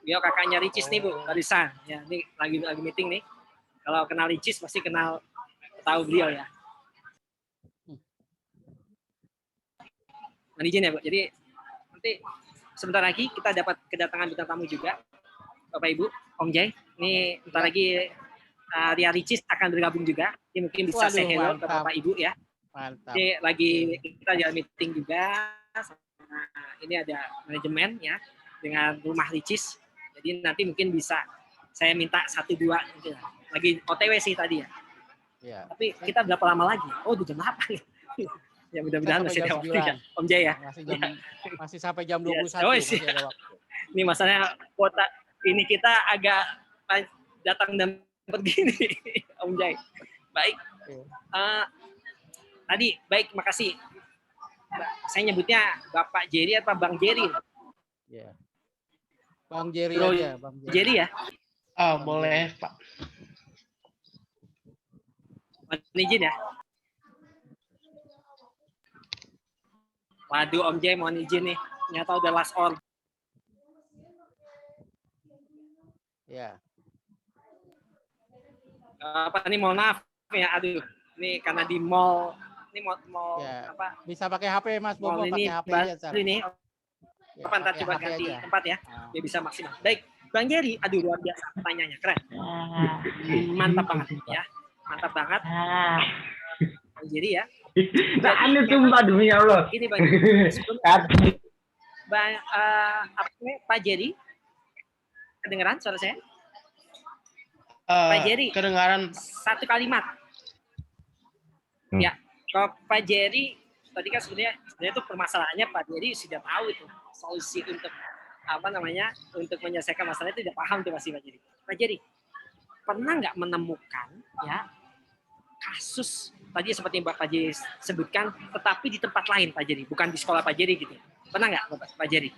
Dia kakaknya Ricis nih Bu, barisan. Ya, ini lagi meeting nih. Kalau kenal Ricis pasti tahu beliau ya. Mohon izin ya Bu. Jadi nanti sebentar lagi kita dapat kedatangan bintang tamu juga, Bapak Ibu, Om Jay. Ini bentar lagi Ria Ricis akan bergabung juga. Ini mungkin bisa say hello ke Bapak Ibu ya. Mantap. Jadi lagi kita jalan meeting juga. Ini ada manajemen ya dengan rumah Ricis. Jadi nanti mungkin bisa saya minta 1-2 gitu. Lagi OTW sih tadi ya. Ya. Tapi kita berapa lama lagi? Oh, udah jam 8 ya. Ya mudah-mudahan masih ada waktu ya, Om Jay ya. Masih sampai jam 21. Yes. Masih ada waktu. Ini masalahnya kuota ini kita agak datang dan begini, Om Jay. Baik. Tadi baik, makasih. Saya nyebutnya Bapak Jerry atau Bang Jerry? Ya. Bang Jerry aja, Bang Jerry ya? Boleh, Pak. Mohon izin ya. Waduh, Om Jay mohon izin nih. Ternyata udah last hour. Ya. Apa nih, mohon maaf ya, aduh, ini karena di mall, ini mau Ya. apa? Bisa pakai HP Mas Mall Bobo, ini pakai HP baru aja. Sar. ini, Ya, apa ntar pakai coba HP ganti aja. tempat ya, Ah. biar bisa maksimal. Baik, Bang Jerry, aduh luar biasa pertanyaannya, keren, mantap banget ya, mantap banget, Bang Jerry ya. Nah, aneh sumpah demi Allah. Ini Bang Jerry, sebelum apa namanya, Pak Jerry, kedengeran suara saya? Pak Jerry, Kedengaran. satu kalimat. Ya, kalau Pak Jerry tadi kan sebenarnya itu permasalahannya Pak Jerry sudah tahu itu solusi untuk apa namanya, untuk menyelesaikan masalah itu, tidak paham tuh pasti Pak Jerry. Pak Jerry, pernah nggak menemukan ya kasus tadi seperti yang Pak Jerry sebutkan, tetapi di tempat lain Pak Jerry, bukan di sekolah Pak Jerry gitu? Pernah nggak Pak Jerry?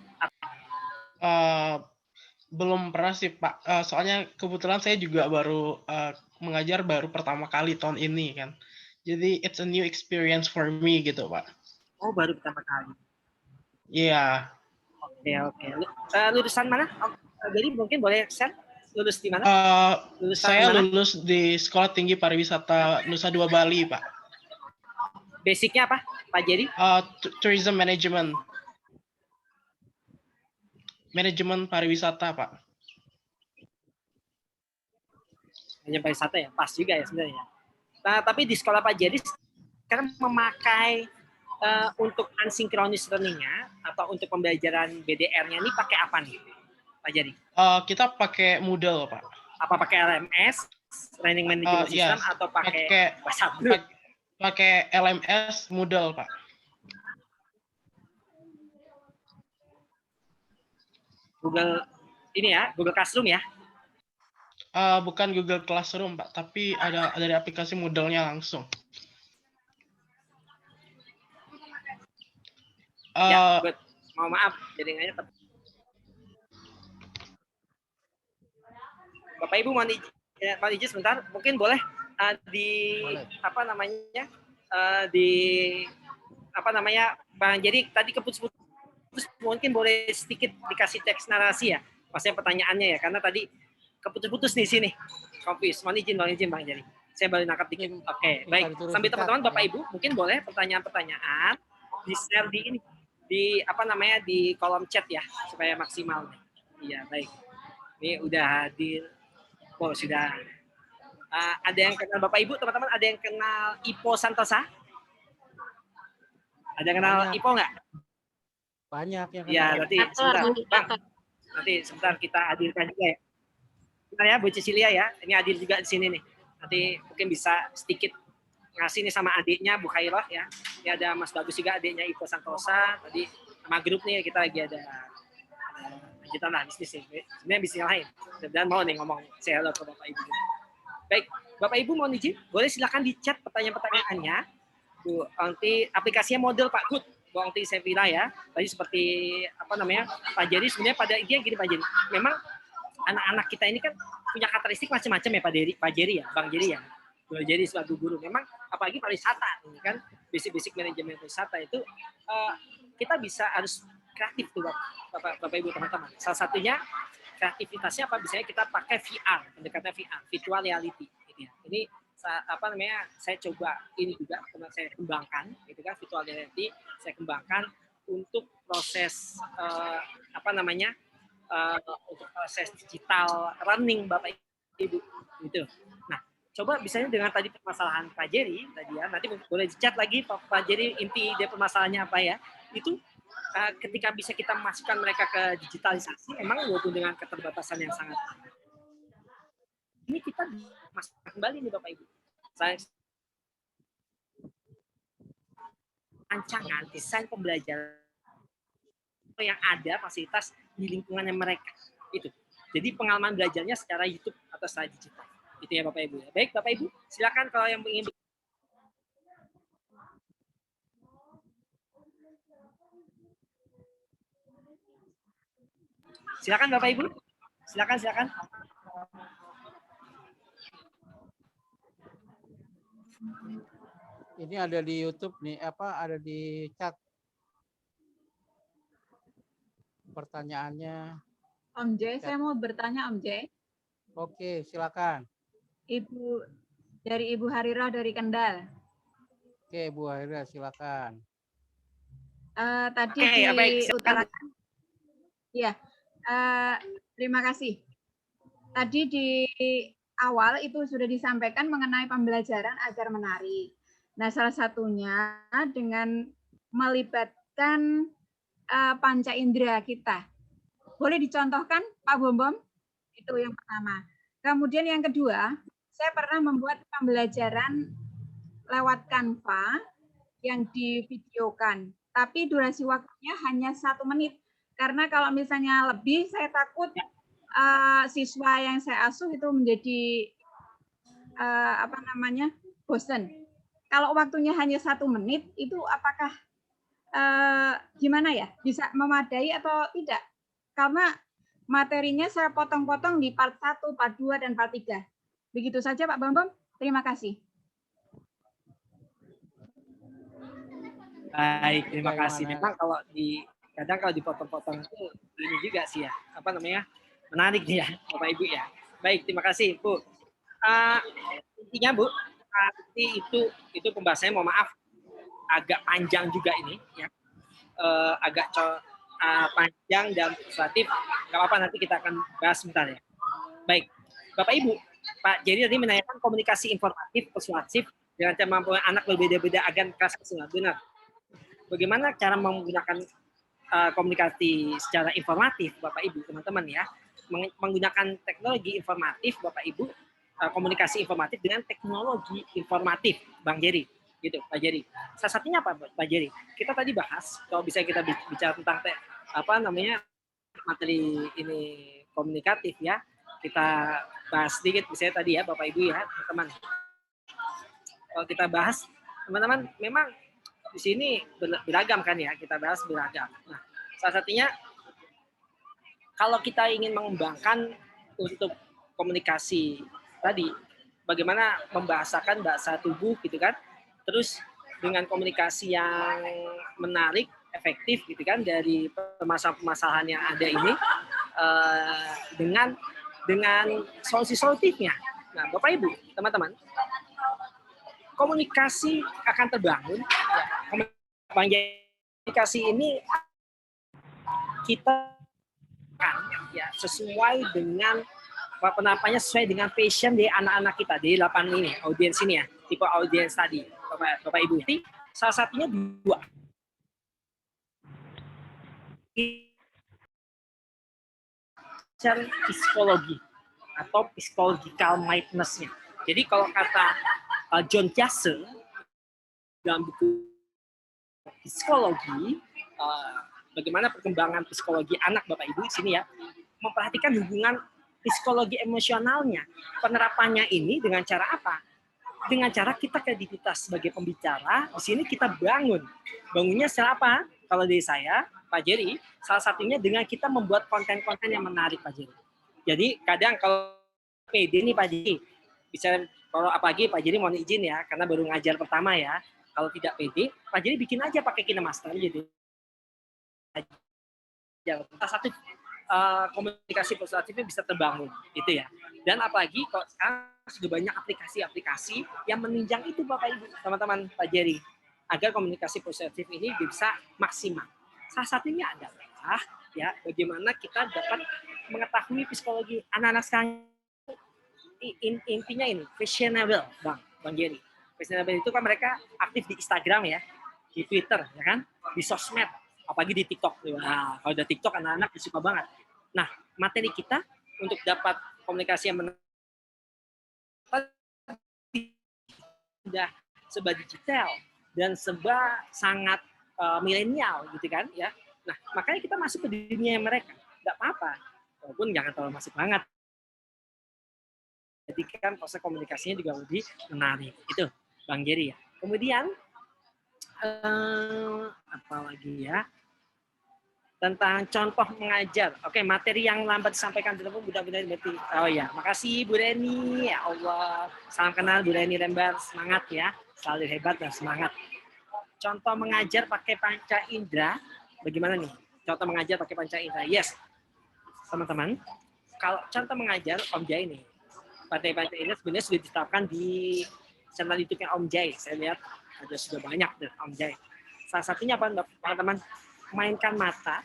Belum pernah sih Pak. Soalnya kebetulan saya juga baru mengajar baru pertama kali tahun ini kan. Jadi it's a new experience for me gitu Pak. Oh, baru pertama kali. Iya. Oke. Lulusan mana? Jadi mungkin boleh share lulus di mana? Saya lulus di Sekolah Tinggi Pariwisata Nusa Dua Bali Pak. Basicnya apa Pak Jerry? Tourism Management. Manajemen pariwisata, Pak. Manajemen pariwisata ya, pas juga ya sebenarnya. Nah, tapi di sekolah Pak Jerry sekarang memakai untuk asynchronous learning-nya atau untuk pembelajaran BDR-nya ini pakai apa nih, Pak Jerry? Kita pakai Moodle, Pak. Apa pakai LMS, Learning Management System, atau pakai WhatsApp? Pakai LMS Moodle, Pak. Google ini ya, Google Classroom ya? Bukan Google Classroom, Pak, tapi ada dari aplikasi Moodle-nya langsung. Ya, mau maaf, jaringannya Bapak Ibu mohon izin sebentar, mungkin boleh apa namanya Bang Jerry tadi keputus-putus, mungkin boleh sedikit dikasih teks narasi ya, maksudnya pertanyaannya ya, karena tadi keputus-putus di sini, confuse. Mohon izin Bang Jerry, saya baru nangkap dikit. Oke, baik. Sambil teman-teman Bapak Ibu, mungkin boleh pertanyaan-pertanyaan di share di ini, di apa namanya, di kolom chat ya, supaya maksimal. Iya, baik. Ini udah hadir. Oh, sudah. Ada yang kenal Bapak Ibu, teman-teman, ada yang kenal Ipo Santosa? Ada yang kenal Ipo nggak? Banyak yang kenal. Ya, nanti sebentar, Bang. Nanti sebentar kita hadirkan juga ya. Benar ya, Bu Cecilia ya. Ini hadir juga di sini nih. Nanti mungkin bisa sedikit ngasih nih sama adiknya Bu Khairah ya. Ini ada Mas Bagus juga, adiknya Ipo Santosa. Tadi sama grup nih kita lagi ada lanjutan lah bisnis nih. Sebenarnya bisnis lain. Dan mau nih ngomong saya halo ke Bapak Ibu. Baik, Bapak Ibu mohon izin, boleh silakan di chat pertanyaan-pertanyaannya. Bu, nanti aplikasinya model Pak Good. Bu Angti Sevilla ya. Tadi seperti apa namanya Pak Jerry, sebenarnya pada intinya gini Pak Jerry. Memang anak-anak kita ini kan punya karakteristik macam-macam ya Pak Jerry ya, Bang Jerry ya. Bang Jerry sebagai guru, memang apalagi pariwisata ini kan, basic manajemen pariwisata itu kita bisa harus kreatif tuh Bapak Ibu teman-teman. Salah satunya kreativitasnya apa? Misalnya kita pakai VR, pendekatan VR, virtual reality. Gitu ya. Ini apa namanya? Saya coba ini juga, saya kembangkan, gitu kan, virtual reality. Saya kembangkan untuk proses apa namanya? Untuk proses digital running Bapak Ibu, gitu. Nah, coba misalnya dengan tadi permasalahan Pak Jerry tadi ya, nanti boleh di chat lagi Pak Jerry inti ide permasalahannya apa ya? Itu ketika bisa kita masukkan mereka ke digitalisasi, memang walaupun dengan keterbatasan yang sangat, ini kita masukkan kembali nih Bapak Ibu. Saya rancangan desain pembelajaran yang ada fasilitas di lingkungannya mereka itu. Jadi pengalaman belajarnya secara YouTube atau secara digital. Itu ya Bapak Ibu. Baik Bapak Ibu, silakan kalau yang ingin. Silakan Bapak Ibu. Silakan. Ini ada di YouTube nih, apa ada di chat. pertanyaannya. Om J, saya mau bertanya Om J. Oke, silakan. Dari Ibu Harira dari Kendal. Oke, Bu Harira, silakan. Tadi baik, diutarakan. Iya, terima kasih. Tadi di awal itu sudah disampaikan mengenai pembelajaran agar menarik. Nah, salah satunya dengan melibatkan panca indera kita. Boleh dicontohkan, Pak Bombom? Itu yang pertama. Kemudian yang kedua, saya pernah membuat pembelajaran lewat Canva yang divideokan. Tapi durasi waktunya hanya 1 menit. Karena kalau misalnya lebih, saya takut siswa yang saya asuh itu menjadi bosan. Kalau waktunya hanya 1 menit, itu apakah gimana ya? Bisa memadai atau tidak? Karena materinya saya potong-potong di part 1, part 2, dan part 3. Begitu saja Pak Bambang. Terima kasih. Baik, terima kasih. Memang kadang kalau dipotong-potong itu ini juga sih ya, menarik nih ya, Bapak Ibu ya. Baik, terima kasih Bu. Intinya Bu, itu pembahasannya, mohon maaf agak panjang juga ini ya, agak panjang dan persuasif. Nggak apa-apa, nanti kita akan bahas sebentar ya. Baik, Bapak Ibu, Pak Jerry tadi menanyakan komunikasi informatif, persuasif dengan kemampuan anak berbeda-beda agar kelas kesenangan. Benar. Bagaimana cara menggunakan komunikasi secara informatif, Bapak Ibu, teman-teman ya, menggunakan teknologi informatif, Bapak Ibu, komunikasi informatif dengan teknologi informatif, Bang Jerry, gitu, Pak Jerry. Salah satunya apa, Pak Jerry? Kita tadi bahas, kalau bisa kita bicara tentang materi ini komunikatif ya, kita bahas sedikit, misalnya tadi ya, Bapak Ibu ya, teman-teman. Kalau kita bahas, teman-teman, memang di sini beragam kan ya, kita bahas beragam. Nah, salah satunya kalau kita ingin mengembangkan untuk komunikasi tadi, bagaimana membahasakan bahasa tubuh gitu kan, terus dengan komunikasi yang menarik, efektif gitu kan dari permasalahan-permasalahan yang ada ini dengan solusi-solutifnya. Nah, Bapak Ibu, teman-teman, komunikasi akan terbangun. Komunikasi ini kita ya sesuai dengan sesuai dengan passion di anak-anak kita di 8 ini, audiens ini ya, tipe audiens tadi, Bapak Ibu. Jadi salah satunya 2. Psikologi atau psychological mindedness-nya. Jadi kalau kata John Cassel dalam buku psikologi, bagaimana perkembangan psikologi anak, Bapak Ibu di sini ya, memperhatikan hubungan psikologi emosionalnya. Penerapannya ini dengan cara apa? Dengan cara kita kredibilitas sebagai pembicara, di sini kita bangunnya secara apa? Kalau dari saya, Pak Jerry, salah satunya dengan kita membuat konten-konten yang menarik, Pak Jerry. Jadi kadang kalau PD nih Pak Jerry, bicara kalau apalagi Pak Jerry mohon izin ya, karena baru ngajar pertama ya. Kalau tidak PD, Pak Jerry bikin aja pakai KineMaster. Jadi salah satu komunikasi persuasifnya bisa terbangun, itu ya. Dan apalagi kalau sekarang sudah banyak aplikasi-aplikasi yang menunjang itu, Bapak Ibu, teman-teman, Pak Jerry, agar komunikasi persuasif ini bisa maksimal. Salah satunya adalah ya bagaimana kita dapat mengetahui psikologi anak-anak sekarang. Intinya ini fashionable, Bang Jerry. Fashionable itu kan mereka aktif di Instagram ya, di Twitter ya kan, di sosmed, apalagi di TikTok. Nah, kalau udah TikTok anak-anak suka banget. Nah, materi kita untuk dapat komunikasi yang sudah serba digital dan serba sangat milenial gitu kan ya. Nah, makanya kita masuk ke dunia mereka. Nggak apa-apa, walaupun jangan terlalu masuk banget. Jadi kan proses komunikasinya juga lebih menarik. Itu Bang Jerry ya. Kemudian apa lagi ya? Tentang contoh mengajar. Oke, materi yang lambat disampaikan telepon mudah-mudahan berarti. Oh ya, makasih Bu Reni. Ya Allah, salam kenal Bu Reni Lembar. Semangat ya, selalu hebat dan semangat. Contoh mengajar pakai panca indera, bagaimana nih? contoh mengajar pakai panca indera. Yes, teman-teman. Kalau contoh mengajar Om Jai nih, panca indera sebenarnya sudah ditetapkan di channel YouTube-nya Om Jai. Saya lihat ada sudah banyak dari Om Jai. Salah satunya apa, teman-teman? Mainkan mata,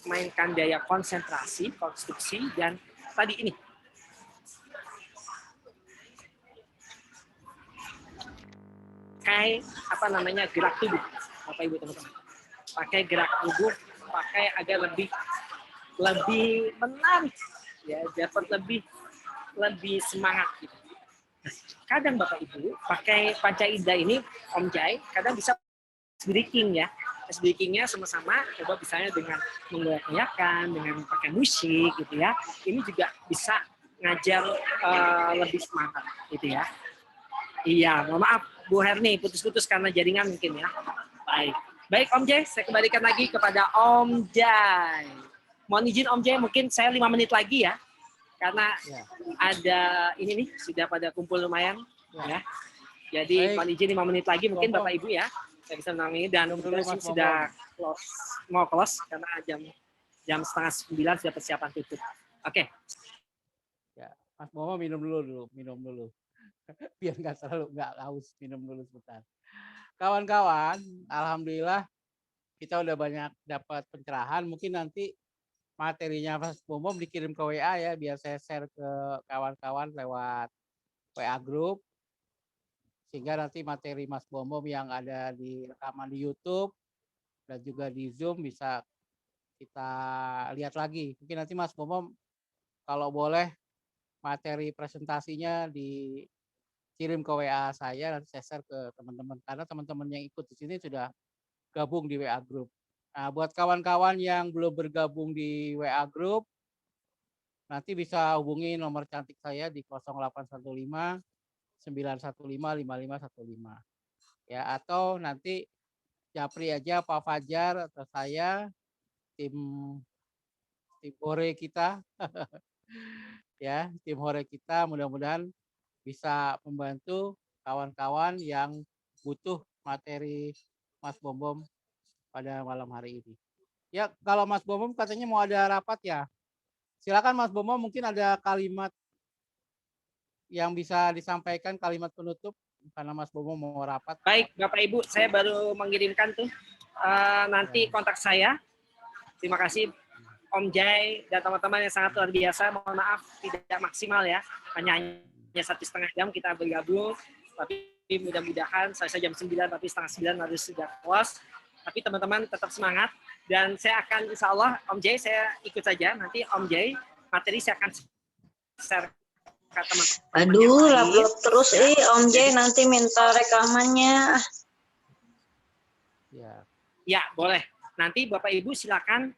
mainkan daya konsentrasi, konstruksi, dan tadi ini. Pakai apa namanya gerak tubuh, Bapak Ibu teman-teman. Pakai gerak tubuh, pakai agar lebih menarik, ya, dapat lebih semangat gitu. Kadang Bapak Ibu pakai panca indera ini Om Jai, kadang bisa breaking ya. Breakingnya sama-sama, coba misalnya dengan menggoyang-goyangkan, dengan pakai musik gitu ya. Ini juga bisa ngajar lebih semangat gitu ya. Iya, mohon maaf Bu Herni, putus-putus karena jaringan mungkin ya. Baik Om Jai, saya kembalikan lagi kepada Om Jai. Mohon izin Om Jai, mungkin saya 5 menit lagi ya. Karena ada ini nih, sudah pada kumpul lumayan. Ya. Jadi mohon izin 5 menit lagi mungkin Bapak Ibu ya. Saya bisa menangani dan sudah mau close karena jam setengah 9 sudah persiapan tutup. Oke. Ya, Mas Bomo minum dulu. Biar nggak haus, minum dulu sebentar. Kawan-kawan, alhamdulillah kita udah banyak dapat pencerahan. Mungkin nanti materinya Mas Bomo dikirim ke WA ya, biar saya share ke kawan-kawan lewat WA group. Sehingga nanti materi Mas Bomo yang ada di rekaman di YouTube dan juga di Zoom bisa kita lihat lagi. Mungkin nanti Mas Bomo kalau boleh materi presentasinya dikirim ke WA saya, nanti saya share ke teman-teman. Karena teman-teman yang ikut di sini sudah gabung di WA Group. Nah, buat kawan-kawan yang belum bergabung di WA Group, nanti bisa hubungi nomor cantik saya di 0815 915 5515. Ya, atau nanti japri aja Pak Fajar atau saya, tim hore kita. Ya, tim hore kita mudah-mudahan bisa membantu kawan-kawan yang butuh materi Mas Bombom pada malam hari ini. Ya, kalau Mas Bombom katanya mau ada rapat ya. Silakan Mas Bombom, mungkin ada kalimat yang bisa disampaikan, kalimat penutup karena Mas Bombom mau rapat. Baik, Bapak Ibu, saya baru mengirimkan tuh nanti kontak saya. Terima kasih Om Jai dan teman-teman yang sangat luar biasa. Mohon maaf tidak maksimal ya, hanya 1,5 jam kita bergabung. Tapi mudah-mudahan saya jam 9 tapi setengah 9 harus sudah close. Tapi teman-teman tetap semangat dan saya akan insya Allah Om Jai saya ikut saja. Nanti Om Jai materi saya akan share ke teman-teman. Aduh, upload terus Om Jai nanti minta rekamannya. Ya, boleh. Nanti Bapak Ibu silakan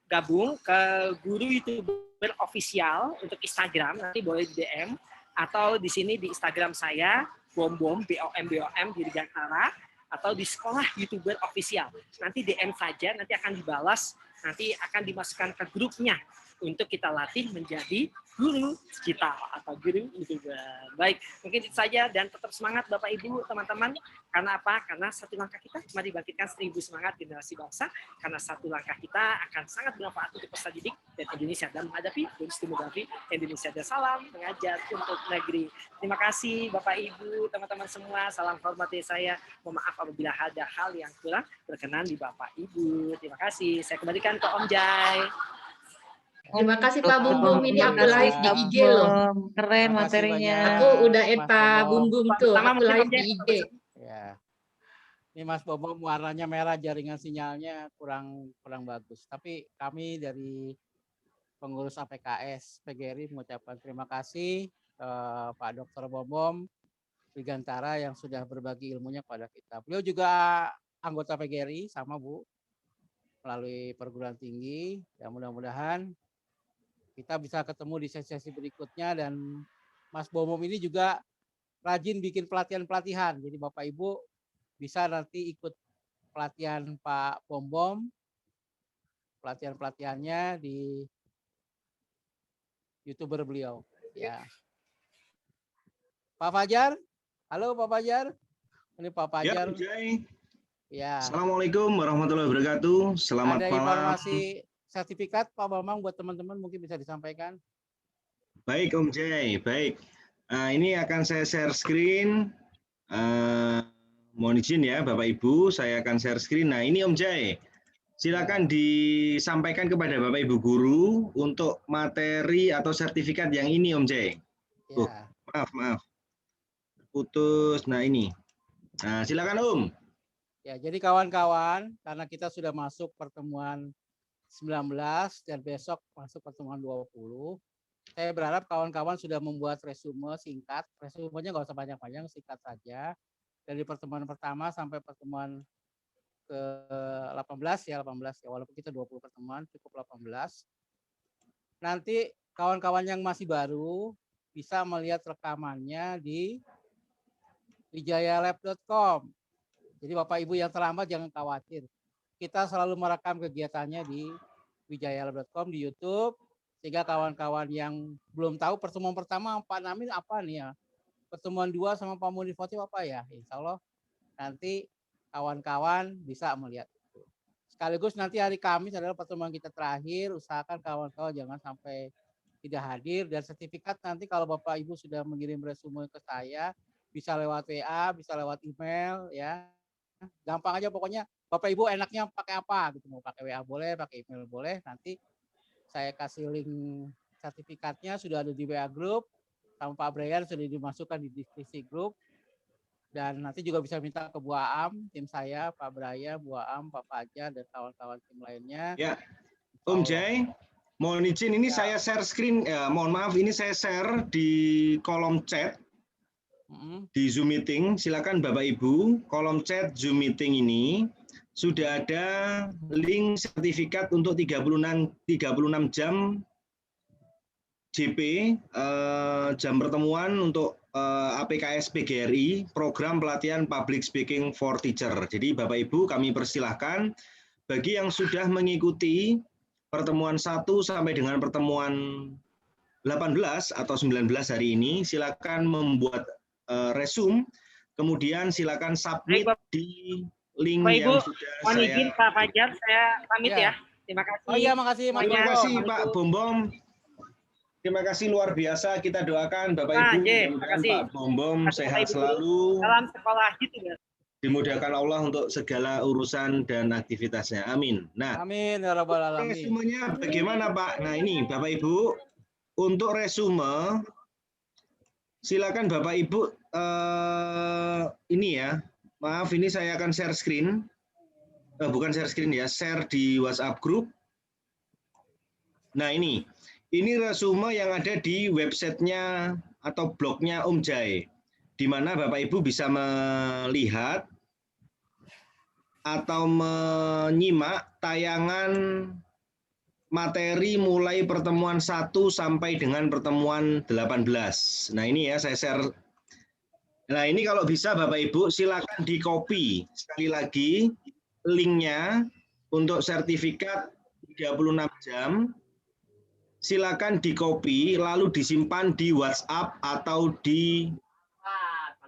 gabung ke Guru YouTuber Official untuk Instagram, nanti boleh di DM atau di sini di Instagram saya BOM Dirgantara atau di Sekolah YouTuber Official. Nanti DM saja, nanti akan dibalas, nanti akan dimasukkan ke grupnya untuk kita latih menjadi guru digital atau guru YouTuber. Baik, mungkin itu saja dan tetap semangat Bapak Ibu, teman-teman. Karena apa? Karena satu langkah kita mari bangkitkan 1000 semangat generasi bangsa. Karena satu langkah kita akan sangat bermanfaat untuk peserta didik dan Indonesia dalam menghadapi bonus demografi Indonesia. Dan salam mengajar untuk negeri. Terima kasih Bapak Ibu, teman-teman semua. Salam hormat dari saya. Mohon maaf apabila ada hal yang kurang berkenan di Bapak Ibu. Terima kasih. Saya kembalikan ke Om Jai. Terima kasih Pak Bumbum, ini aku live di IG loh. Keren materinya. Aku udah add Pak Bumbum tuh, aku live di IG. Ya. Ini Mas Bombom warnanya merah, jaringan sinyalnya kurang bagus. Tapi kami dari pengurus APKS PGRI mengucapkan terima kasih Pak Dr. Bombom Dirgantara yang sudah berbagi ilmunya kepada kita. Beliau juga anggota PGRI sama Bu melalui perguruan tinggi. Ya mudah-mudahan kita bisa ketemu di sesi-sesi berikutnya dan Mas Bombom ini juga rajin bikin pelatihan-pelatihan. Jadi Bapak Ibu bisa nanti ikut pelatihan Pak Bombom, pelatihan-pelatihannya di YouTuber beliau. Ya. Pak Fajar, halo Pak Fajar. Ini Pak Fajar. Ya. Assalamualaikum warahmatullahi wabarakatuh. Selamat Ada malam. informasi sertifikat Pak Bambang buat teman-teman mungkin bisa disampaikan. Baik Om Jai, baik. Ini akan saya share screen. Mohon izin ya Bapak Ibu, saya akan share screen. Nah ini Om Jai, silakan disampaikan kepada Bapak Ibu guru untuk materi atau sertifikat yang ini Om Jai. Ya. Maaf. Putus. Nah ini. Nah silakan Om. Ya, jadi kawan-kawan, karena kita sudah masuk pertemuan 19 dan besok masuk pertemuan 20, saya berharap kawan-kawan sudah membuat resume singkat. Resumenya nggak usah panjang-panjang, singkat saja. Dari pertemuan pertama sampai pertemuan ke-18 ya, walaupun kita 20 pertemuan, cukup 18. Nanti kawan-kawan yang masih baru bisa melihat rekamannya di wijayalab.com. Jadi Bapak Ibu yang terlambat jangan khawatir. Kita selalu merekam kegiatannya di wijayalab.com di YouTube, sehingga kawan-kawan yang belum tahu pertemuan pertama Pak Namin apa nih ya, pertemuan 2 sama Pak Munifoti apa ya, insya Allah nanti kawan-kawan bisa melihat itu. Sekaligus nanti hari Kamis adalah pertemuan kita terakhir, usahakan kawan-kawan jangan sampai tidak hadir, dan sertifikat nanti kalau Bapak Ibu sudah mengirim resume ke saya, bisa lewat WA, bisa lewat email ya. Gampang aja pokoknya, Bapak Ibu enaknya pakai apa gitu, mau pakai WA boleh, pakai email boleh, nanti saya kasih link sertifikatnya sudah ada di WA group, sama Pak Brian sudah dimasukkan di diskusi grup, dan nanti juga bisa minta ke Bu Aam, tim saya, Pak Brian, Bu Aam, Pak Fajar, dan kawan-kawan tim lainnya. Ya, Om Jai, mohon izin ini saya share screen, mohon maaf ini saya share di kolom chat. Di Zoom meeting, silakan Bapak Ibu, kolom chat Zoom meeting ini sudah ada link sertifikat untuk 36 jam JP, jam pertemuan untuk APKS PGRI, program pelatihan Public Speaking for Teacher. Jadi Bapak Ibu kami persilahkan bagi yang sudah mengikuti pertemuan 1 sampai dengan pertemuan 18 atau 19 hari ini, silakan membuat resume, kemudian silakan submit di link Bapak yang Ibu, sudah mohon saya... izin Pak Fajar, saya pamit ya. Terima kasih. Oh iya, makasih Mas Terima kasih Pak Bombom. Terima kasih luar biasa, kita doakan Bapak Ibu, mudah-mudahan Pak Bombom sehat selalu. Salam sekolah gitu ya. Dimudahkan Allah untuk segala urusan dan aktivitasnya. Amin. Nah, amin ya rabbal alamin. Resumenya bagaimana Pak? Nah ini Bapak Ibu, untuk resume silakan Bapak Ibu ini ya, maaf ini saya akan share screen, bukan share screen ya, share di WhatsApp group. Nah ini resume yang ada di websitenya atau blognya Om Jai, di mana Bapak Ibu bisa melihat atau menyimak tayangan materi mulai pertemuan 1 sampai dengan pertemuan 18. Nah ini ya saya share. Nah ini kalau bisa Bapak Ibu silakan di copy sekali lagi linknya untuk sertifikat 36 jam. Silakan di copy lalu disimpan di WhatsApp atau di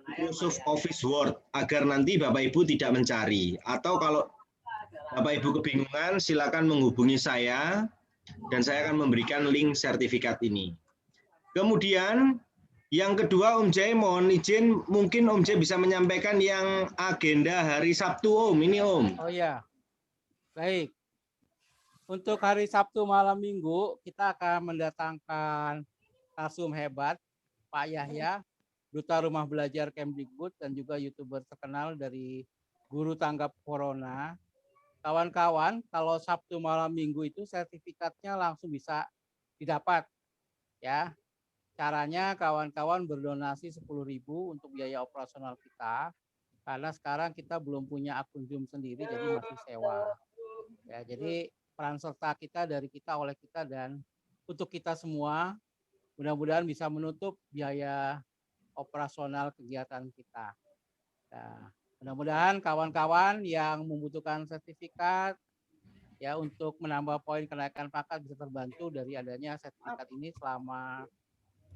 Microsoft Office Word agar nanti Bapak Ibu tidak mencari. Atau kalau Bapak Ibu kebingungan silakan menghubungi saya dan saya akan memberikan link sertifikat ini. Kemudian yang kedua Om Jai mohon izin mungkin Om Jai bisa menyampaikan yang agenda hari Sabtu Om, ini Om. Oh iya, baik. Untuk hari Sabtu malam Minggu kita akan mendatangkan narsum hebat Pak Yahya, Duta Rumah Belajar Kemdikbud dan juga YouTuber terkenal dari Guru Tanggap Corona. Kawan-kawan, kalau Sabtu malam Minggu itu sertifikatnya langsung bisa didapat ya. Caranya kawan-kawan berdonasi 10.000 untuk biaya operasional kita, karena sekarang kita belum punya akun Zoom sendiri, jadi masih sewa. Ya, jadi peran serta kita dari kita, oleh kita, dan untuk kita semua, mudah-mudahan bisa menutup biaya operasional kegiatan kita. Nah, mudah-mudahan kawan-kawan yang membutuhkan sertifikat, ya untuk menambah poin kenaikan pangkat bisa terbantu dari adanya sertifikat ini selama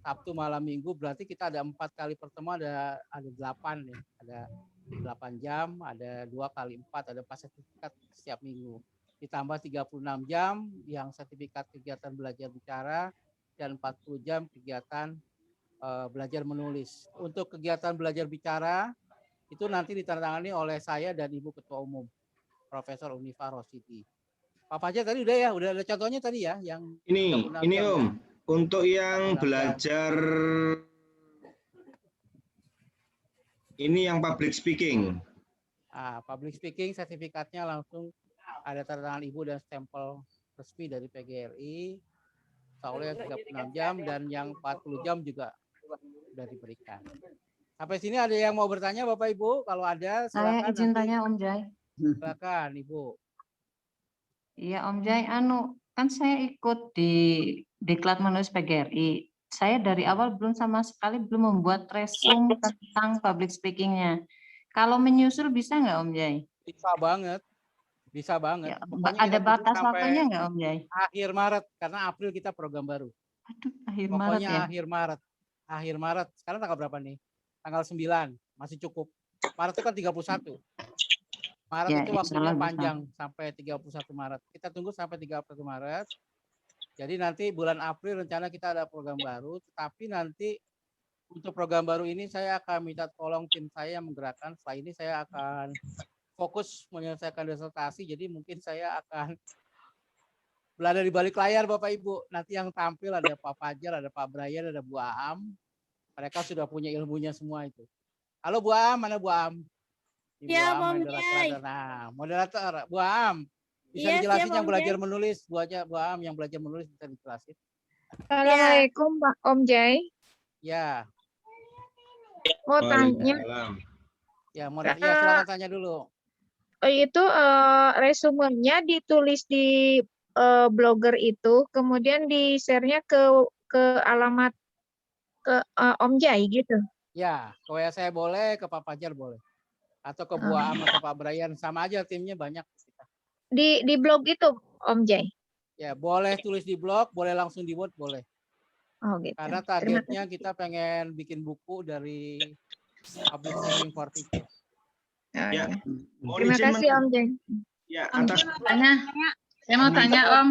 Sabtu malam Minggu. Berarti kita ada 4 kali pertemuan, ada 8 nih, ada 8 jam, ada 2 kali 4, ada 4 sertifikat setiap minggu. Ditambah 36 jam yang sertifikat kegiatan belajar bicara dan 40 jam kegiatan belajar menulis. Untuk kegiatan belajar bicara itu nanti ditandatangani oleh saya dan Ibu Ketua Umum, Profesor Unifa Rosidi. Pak Fajar tadi udah ya, udah ada contohnya tadi ya yang ini jam, Om, ya. Untuk yang 36 belajar jam. Ini yang public speaking. Public speaking sertifikatnya langsung ada tanda tangan Ibu dan stempel resmi dari PGRI. Soalnya 36 jam dan yang 40 jam juga sudah diberikan. Sampai sini ada yang mau bertanya Bapak Ibu? Kalau ada silakan. Saya izin tanya Om Jai. Silakan Ibu. Iya Om Jai, kan saya ikut di Diklat Menulis PGRI. Saya dari awal sama sekali belum membuat resume tentang public speaking-nya. Kalau menyusul bisa nggak Om Jai? Bisa banget. Bisa banget. Ya, ada batas waktunya nggak Om Jai? Akhir Maret, karena April kita program baru. Aduh, akhir Pokoknya Maret ya? akhir Maret. Akhir Maret. Sekarang tanggal berapa nih? Tanggal 9. Masih cukup. Maret itu kan 31. Maret ya, itu waktunya bisa. panjang sampai 31 Maret. Kita tunggu sampai 31 Maret. Jadi nanti bulan April rencana kita ada program baru, tetapi nanti untuk program baru ini saya akan minta tolong tim saya yang menggerakkan. Setelah ini saya akan fokus menyelesaikan disertasi, jadi mungkin saya akan berada di balik layar Bapak Ibu. Nanti yang tampil ada Pak Fajar, ada Pak Brian, ada Bu Aam. Mereka sudah punya ilmunya semua itu. Halo Bu Aam, mana Bu Aam? Ya, Om Jai. Nah, moderator Bu Aam. Bisa dijelasin yang belajar menulis, Bu Aam yang belajar menulis bisa dijelasin. Assalamualaikum Pak Om Jai. Ya. Mau tanya. Ya, silakan tanya dulu. Itu resumenya ditulis di blogger itu, kemudian di-share-nya ke alamat ke Om Jai gitu. Ya, ke WA saya boleh, ke Pak Fajar boleh. Atau ke Bu Aam atau Pak Brian, sama aja timnya banyak. Di blog itu Om Jai? Ya, boleh tulis di blog, boleh langsung di Word, boleh. Oh gitu. Karena targetnya kita pengen bikin buku dari public speaking for teachers. Ya. Terima kasih Om Jai. Ya, atas saya mau tanya Om.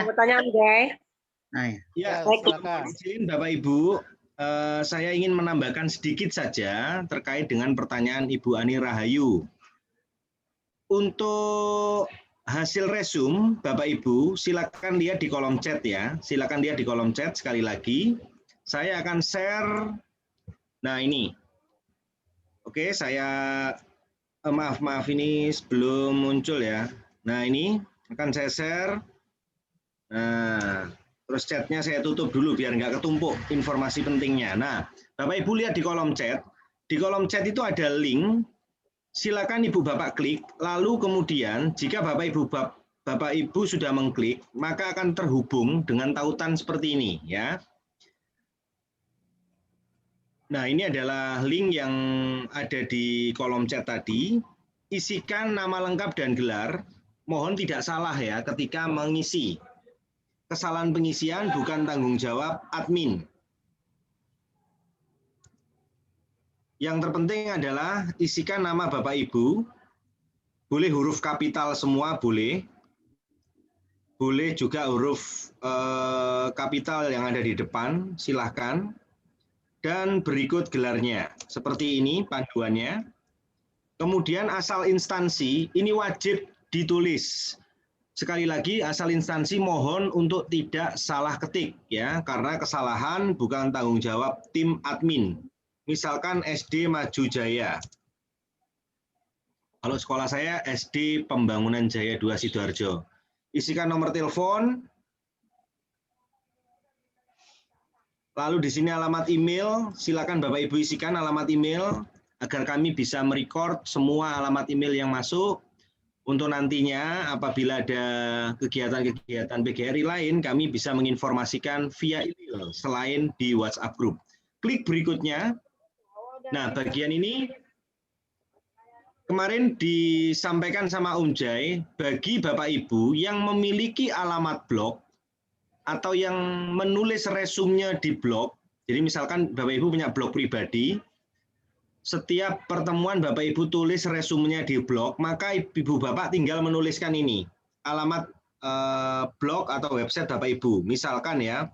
Mau tanya Om Jai. Ya, izin Bapak Ibu, saya ingin menambahkan sedikit saja terkait dengan pertanyaan Ibu Ani Rahayu. Untuk hasil resume, Bapak Ibu, silakan lihat di kolom chat ya. Silakan lihat di kolom chat sekali lagi. Saya akan share. Nah ini. Oke, saya maaf ini belum muncul ya. Nah ini akan saya share. Nah, terus chatnya saya tutup dulu biar nggak ketumpuk informasi pentingnya. Nah, Bapak Ibu lihat di kolom chat. Di kolom chat itu ada link. Silakan Ibu Bapak klik, lalu kemudian jika Bapak Ibu sudah mengklik, maka akan terhubung dengan tautan seperti ini ya. Nah, ini adalah link yang ada di kolom chat tadi. Isikan nama lengkap dan gelar. Mohon tidak salah ya ketika mengisi. Kesalahan pengisian bukan tanggung jawab admin. Yang terpenting adalah isikan nama Bapak Ibu, boleh huruf kapital semua boleh, boleh juga huruf kapital yang ada di depan, silahkan, dan berikut gelarnya, seperti ini panduannya. Kemudian asal instansi, ini wajib ditulis. Sekali lagi asal instansi mohon untuk tidak salah ketik ya, karena kesalahan bukan tanggung jawab tim admin. Misalkan SD Maju Jaya. Kalau sekolah saya SD Pembangunan Jaya 2 Sidoarjo. Isikan nomor telepon. Lalu di sini alamat email. Silakan Bapak Ibu isikan alamat email agar kami bisa merecord semua alamat email yang masuk. Untuk nantinya apabila ada kegiatan-kegiatan PGRI lain, kami bisa menginformasikan via email selain di WhatsApp group. Klik berikutnya. Nah, bagian ini kemarin disampaikan sama Om Jai, bagi Bapak Ibu yang memiliki alamat blog atau yang menulis resumenya di blog, jadi misalkan Bapak Ibu punya blog pribadi, setiap pertemuan Bapak Ibu tulis resumenya di blog, maka Ibu Bapak tinggal menuliskan ini, alamat blog atau website Bapak Ibu. Misalkan ya,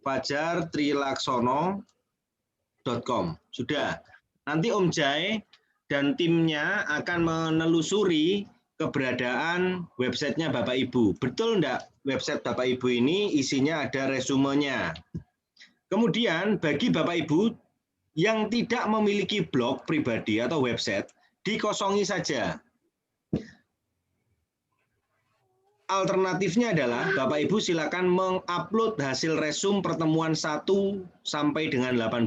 fajartrilaksono.com. Sudah. Nanti Om Jai dan timnya akan menelusuri keberadaan websitenya Bapak Ibu. Betul enggak website Bapak Ibu ini isinya ada resumenya. Kemudian bagi Bapak Ibu yang tidak memiliki blog pribadi atau website, dikosongi saja. Alternatifnya adalah Bapak Ibu silakan mengupload hasil resum pertemuan 1 sampai dengan 18.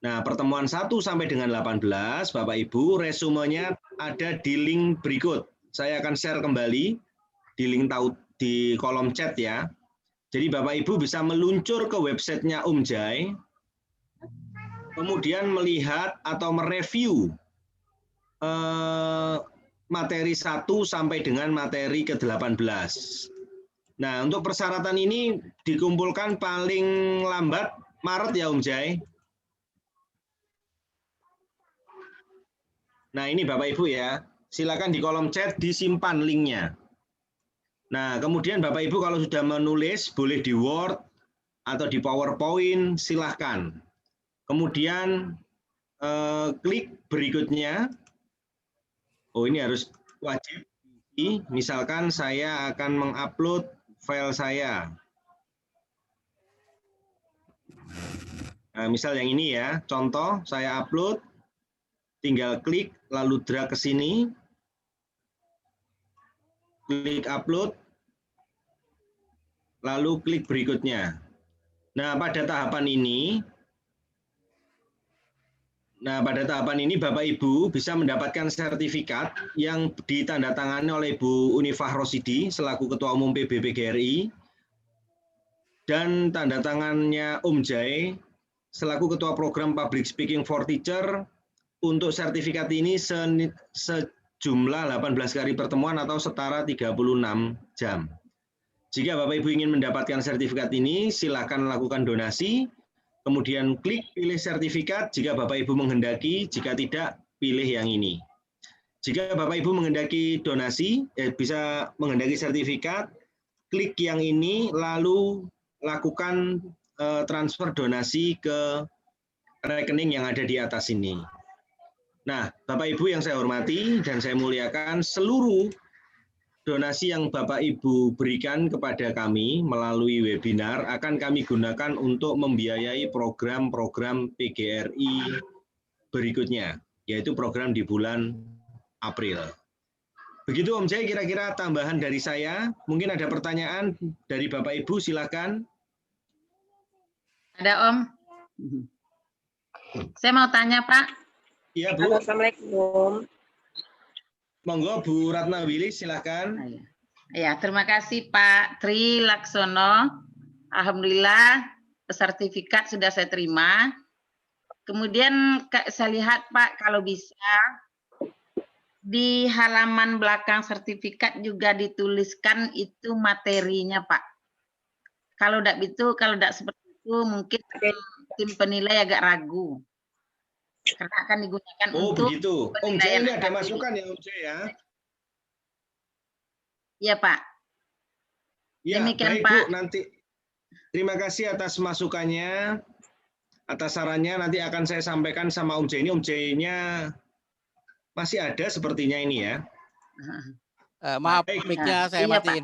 Nah, pertemuan 1 sampai dengan 18, Bapak Ibu, resumenya ada di link berikut. Saya akan share kembali di link di kolom chat ya. Jadi Bapak Ibu bisa meluncur ke websitenya Om Jai, kemudian melihat atau mereview materi 1 sampai dengan materi ke-18. Nah, untuk persyaratan ini dikumpulkan paling lambat Maret ya Om Jai. Nah, ini Bapak Ibu ya, silakan di kolom chat disimpan linknya. Nah, kemudian Bapak Ibu kalau sudah menulis, boleh di Word atau di PowerPoint, silahkan. Kemudian klik berikutnya. Oh, ini harus wajib. Misalkan saya akan mengupload file saya. Nah, misal yang ini ya, contoh saya upload, tinggal klik, lalu drag ke sini, klik upload, lalu klik berikutnya. Nah, pada tahapan ini Bapak Ibu bisa mendapatkan sertifikat yang ditandatangani oleh Bu Unifah Rosidi selaku Ketua Umum PBPGRI dan tanda tangannya Om Jai selaku Ketua Program Public Speaking for Teacher. Untuk sertifikat ini sejumlah 18 kali pertemuan atau setara 36 jam. Jika Bapak Ibu ingin mendapatkan sertifikat ini, silakan lakukan donasi. Kemudian klik pilih sertifikat jika Bapak Ibu menghendaki, jika tidak pilih yang ini. Jika Bapak Ibu menghendaki donasi, bisa menghendaki sertifikat, klik yang ini lalu lakukan transfer donasi ke rekening yang ada di atas ini. Nah, Bapak Ibu yang saya hormati dan saya muliakan, seluruh donasi yang Bapak Ibu berikan kepada kami melalui webinar akan kami gunakan untuk membiayai program-program PGRI berikutnya, yaitu program di bulan April. Begitu Om Jai, kira-kira tambahan dari saya. Mungkin ada pertanyaan dari Bapak Ibu, silakan. Ada Om. Saya mau tanya Pak. Iya Bu. Assalamualaikum. Monggo Bu Ratna Willy, silakan. Ya, terima kasih Pak Tri Laksono. Alhamdulillah sertifikat sudah saya terima. Kemudian saya lihat Pak, kalau bisa di halaman belakang sertifikat juga dituliskan itu materinya Pak. Kalau tidak seperti itu mungkin tim penilai agak ragu. Karena akan digunakan untuk begitu. Om Jai ini ada masukan ya Om Jai ya? Iya Pak. Ya, demikian baik, Pak. Bu, nanti terima kasih atas masukannya, atas sarannya. Nanti akan saya sampaikan sama Om Jai ini. Om Jai-nya masih ada sepertinya ini ya. Maaf, mic-nya saya matiin.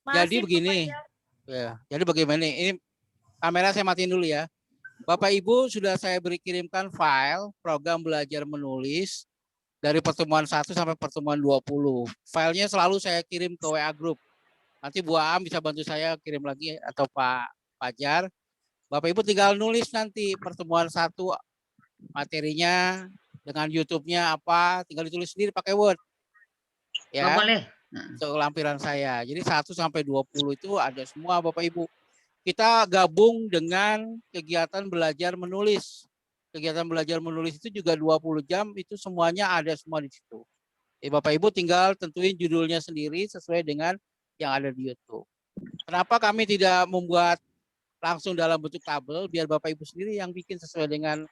Jadi begini, ya, jadi bagaimana ini kamera saya matiin dulu ya. Bapak Ibu sudah saya kirimkan file program belajar menulis dari pertemuan 1 sampai pertemuan 20. Filenya selalu saya kirim ke WA Group. Nanti Bu Aam bisa bantu saya kirim lagi atau Pak Fajar. Bapak Ibu tinggal nulis nanti pertemuan 1 materinya dengan YouTube-nya apa, tinggal ditulis sendiri pakai Word. Ya. Oh, boleh. Untuk lampiran saya. Jadi 1 sampai 20 itu ada semua Bapak Ibu. Kita gabung dengan kegiatan belajar menulis. Kegiatan belajar menulis itu juga 20 jam, itu semuanya ada semua di situ. Bapak Ibu tinggal tentuin judulnya sendiri sesuai dengan yang ada di YouTube. Kenapa kami tidak membuat langsung dalam bentuk tabel, biar Bapak Ibu sendiri yang bikin sesuai dengan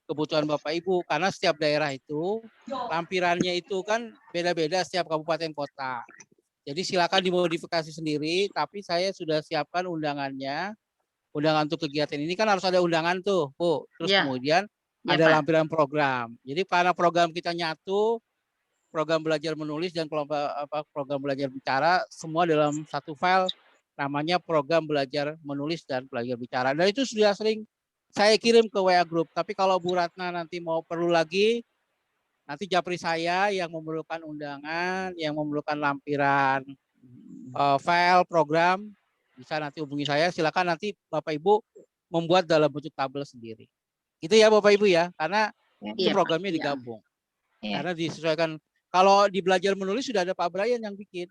kebutuhan Bapak Ibu, karena setiap daerah itu lampirannya itu kan beda-beda setiap kabupaten kota. Jadi silakan dimodifikasi sendiri, tapi saya sudah siapkan undangannya. Undangan untuk kegiatan ini kan harus ada undangan tuh, Bu. Terus Ya. kemudian Ya, ada Pak. lampiran program. Jadi karena program kita nyatu, program belajar menulis dan program belajar bicara semua dalam satu file, namanya program belajar menulis dan belajar bicara. Dan itu sudah sering saya kirim ke WA Group. Tapi kalau Bu Ratna nanti mau perlu lagi, nanti japri saya yang memerlukan undangan, yang memerlukan lampiran file program, bisa nanti hubungi saya. Silakan nanti Bapak Ibu membuat dalam bentuk tabel sendiri. Itu ya Bapak Ibu ya, karena itu Iya, Pak. programnya Iya. digabung. Iya. Karena disesuaikan. Kalau di belajar menulis sudah ada Pak Brian yang bikin.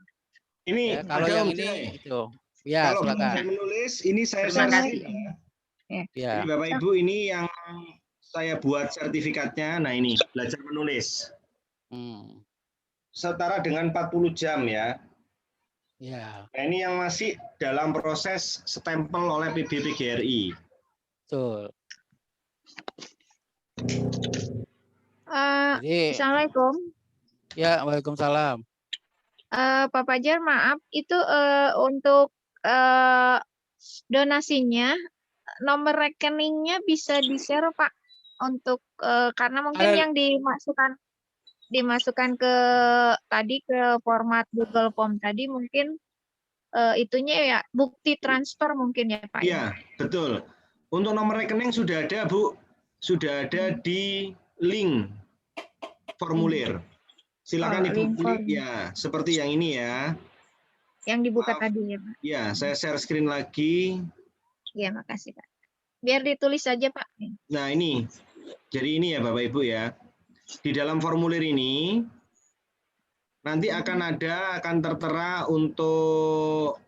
Ini Ya, kalau ada yang Om ini Jai. itu. Ya, Kalau silakan. belajar menulis ini saya Terima share kasih. screen ya. Ya. Jadi Bapak Ibu ini yang saya buat sertifikatnya. Nah ini belajar menulis. Setara dengan 40 jam ya. Ya. Nah, ini yang masih dalam proses stempel oleh PBPGRI. Betul. Jadi, Assalamualaikum. ya, waalaikumsalam. Pak Fajar, maaf, itu untuk donasinya, nomor rekeningnya bisa di-share, Pak, untuk karena mungkin Ada- yang dimasukkan ke tadi ke format Google Form tadi mungkin itunya ya bukti transfer mungkin ya, Pak. Iya, betul. Untuk nomor rekening sudah ada, Bu. Sudah ada di link formulir. Silakan Ibu link klik form. ya, seperti yang ini ya. Yang dibuka tadi ya, Pak. Ya, saya share screen lagi. Iya, makasih, Pak. Biar ditulis saja, Pak. Nah, ini. Jadi ini ya Bapak Ibu ya. Di dalam formulir ini nanti akan tertera untuk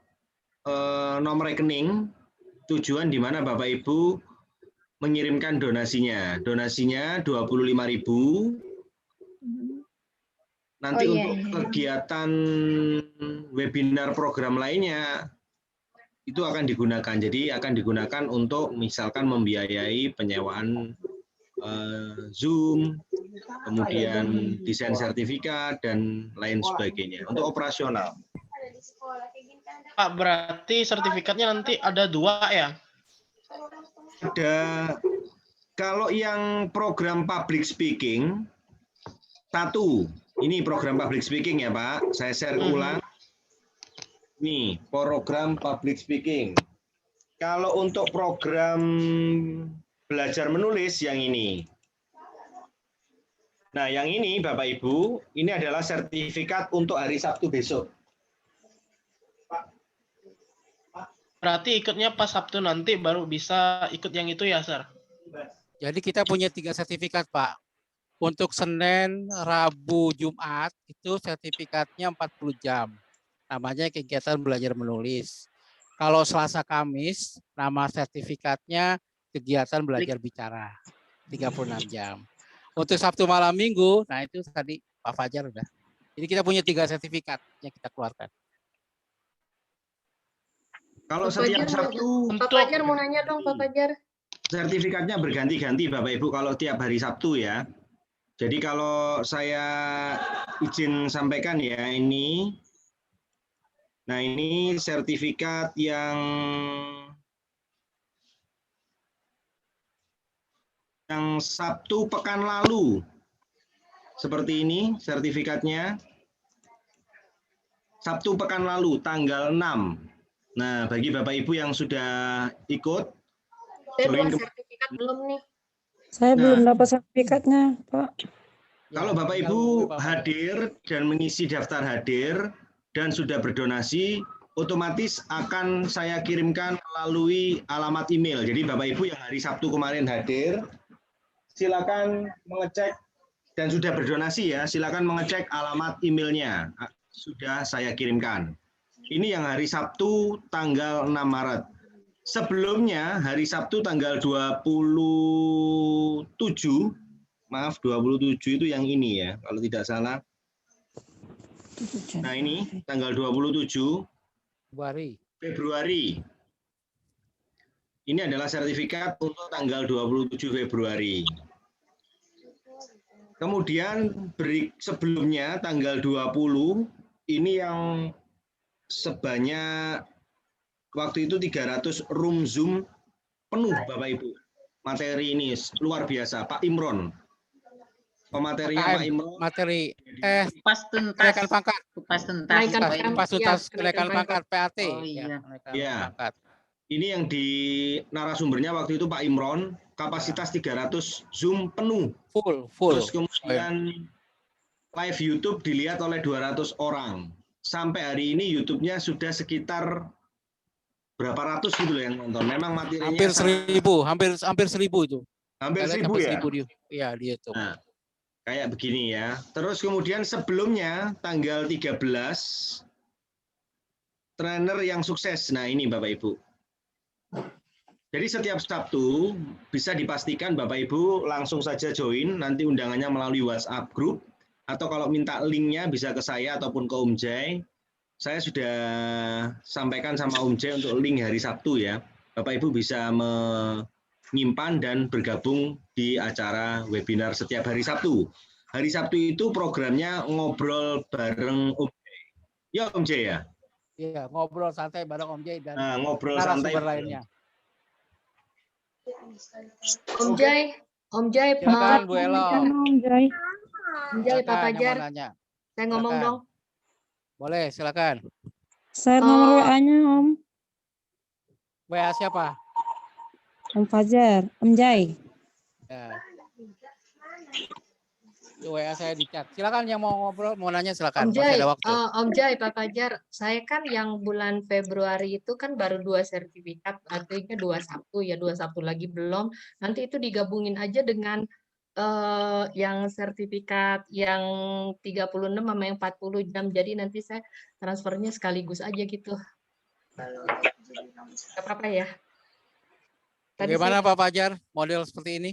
nomor rekening tujuan di mana Bapak Ibu mengirimkan donasinya. Donasinya 25.000. Nanti untuk kegiatan webinar program lainnya itu akan digunakan. Jadi akan digunakan untuk misalkan membiayai penyewaan Zoom, kemudian desain sertifikat dan lain sebagainya untuk operasional. Pak, berarti sertifikatnya nanti ada 2 ya? Ada, kalau yang program public speaking, 1. Ini program public speaking ya Pak, saya share ulang. Nih, program public speaking. Kalau untuk program belajar menulis yang ini. Nah, yang ini Bapak Ibu, ini adalah sertifikat untuk hari Sabtu besok. Berarti ikutnya pas Sabtu nanti baru bisa ikut yang itu ya, Sir? Jadi kita punya 3 sertifikat, Pak. Untuk Senin, Rabu, Jumat, itu sertifikatnya 40 jam. Namanya kegiatan belajar menulis. Kalau Selasa, Kamis, nama sertifikatnya kegiatan belajar bicara. 36 jam. Untuk Sabtu, malam, Minggu, nah itu tadi Pak Fajar udah. Jadi kita punya 3 sertifikat yang kita keluarkan. Kalau setiap Sabtu, Pak Fajar mau nanya dong, Pak Fajar. Sertifikatnya berganti-ganti Bapak Ibu kalau tiap hari Sabtu ya. Jadi kalau saya izin sampaikan ya ini. Nah ini sertifikat yang Sabtu pekan lalu. Seperti ini sertifikatnya. Sabtu pekan lalu tanggal 6. Nah bagi Bapak Ibu yang sudah ikut. Saya belum sertifikat belum nih. Saya belum dapat sertifikatnya, Pak. Kalau Bapak Ibu hadir dan mengisi daftar hadir dan sudah berdonasi, otomatis akan saya kirimkan melalui alamat email. Jadi Bapak Ibu yang hari Sabtu kemarin hadir, silakan mengecek dan sudah berdonasi ya, silakan mengecek alamat emailnya. Sudah saya kirimkan. Ini yang hari Sabtu tanggal 6 Maret. Sebelumnya hari Sabtu tanggal 27, maaf 27 itu yang ini ya, kalau tidak salah. Nah ini tanggal 27 Februari. Ini adalah sertifikat untuk tanggal 27 Februari. Kemudian sebelumnya tanggal 20 ini yang sebanyak waktu itu 300 room Zoom penuh Bapak Ibu. Materi ini luar biasa. Pak Imron. Pematerinya Pak Imron. Materi pas tuntas. Kenaikan pangkat. Pas tuntas. Pas tuntas kenaikan pangkat PAT. Oh, iya. Ya. Ini yang di narasumbernya waktu itu Pak Imron, kapasitas 300 Zoom penuh. Full. Terus kemudian live YouTube dilihat oleh 200 orang. Sampai hari ini YouTube-nya sudah sekitar berapa ratus gitu loh yang nonton. Memang materinya hampir 1000, hampir 1000 itu. Hampir 1000 ya? Iya, di YouTube. Nah, kayak begini ya. Terus kemudian sebelumnya tanggal 13 trainer yang sukses. Nah, ini Bapak Ibu. Jadi setiap Sabtu bisa dipastikan Bapak Ibu langsung saja join, nanti undangannya melalui WhatsApp group, atau kalau minta linknya bisa ke saya ataupun ke Om Jai. Saya sudah sampaikan sama Om Jai untuk link hari Sabtu ya. Bapak Ibu bisa menyimpan dan bergabung di acara webinar setiap hari Sabtu. Hari Sabtu itu programnya ngobrol bareng Om Jai. Ya Om Jai ya? Iya, ngobrol santai bareng Om Jai dan ngobrol santai lainnya. Om Jai, silakan Bu Elo. Om Jai. Om Jai, Pak Fajar. Saya ngomong dong. Boleh, silakan. Saya nomor WA-nya, Om. WA siapa? Om Fajar, Om Jai. Ya. Itu WA saya di chat. Silakan yang mau ngobrol, mau nanya silakan. Om Jai, masih ada waktu. Om Jai, Pak Fajar, saya kan yang bulan Februari itu kan baru 2 sertifikat, artinya 2 Sabtu ya, 2 Sabtu lagi belum. Nanti itu digabungin aja dengan yang sertifikat yang 36 sama yang 40 jam. Jadi nanti saya transfernya sekaligus aja gitu. Gak apa-apa ya. Bagaimana Pak Fajar model seperti ini?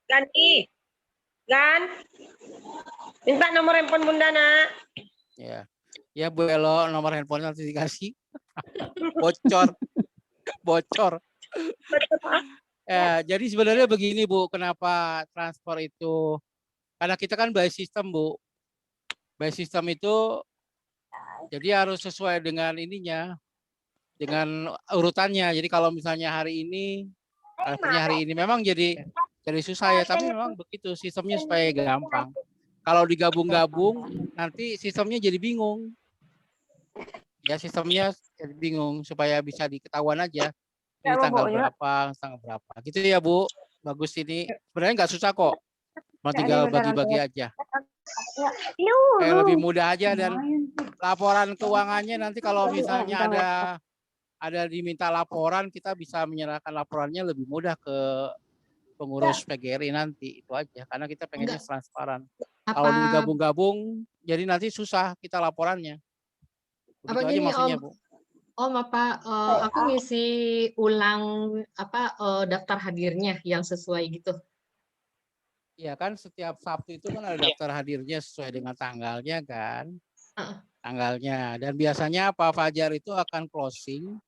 Ganti. Minta nomor handphone Bunda, Nak. Ya. Ya Bu Elo, nomor handphone nanti dikasih. Bocor. Ya, jadi sebenarnya begini Bu, kenapa transfer itu? Karena kita kan by system Bu. By system itu jadi harus sesuai dengan ininya, dengan urutannya. Jadi kalau misalnya hari ini, memang jadi susah ya, tapi memang begitu sistemnya supaya gampang. Kalau digabung-gabung, nanti sistemnya jadi bingung. Ya sistemnya jadi bingung supaya bisa diketahuan aja. Ini tanggal berapa, tanggal berapa. Gitu ya Bu, bagus ini. Sebenarnya nggak susah kok. Cuma tinggal bagi-bagi aja. Kayak lebih mudah aja dan laporan keuangannya nanti kalau misalnya ada diminta laporan, kita bisa menyerahkan laporannya lebih mudah ke pengurus PGRI nanti. Itu aja, karena kita pengennya transparan. Kalau digabung-gabung, jadi nanti susah kita laporannya. Begitu apa aja gini maksudnya, Om? Bu. Om, aku ngisi ulang daftar hadirnya yang sesuai gitu. Iya kan setiap Sabtu itu kan ada daftar hadirnya sesuai dengan tanggalnya kan. Tanggalnya. Dan biasanya Pak Fajar itu akan closing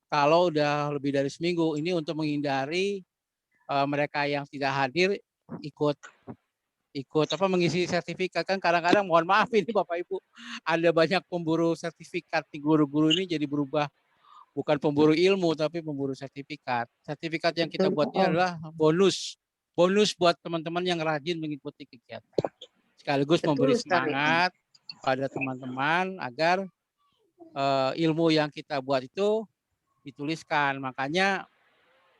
kalau udah lebih dari seminggu. Ini untuk menghindari mereka yang tidak hadir ikut mengisi sertifikat. Kan kadang-kadang mohon maaf ini Bapak Ibu, ada banyak pemburu sertifikat. Guru-guru ini jadi berubah, bukan pemburu ilmu tapi pemburu sertifikat. Sertifikat yang kita buatnya adalah bonus buat teman-teman yang rajin mengikuti kegiatan, sekaligus memberi semangat pada teman-teman agar ilmu yang kita buat itu dituliskan. Makanya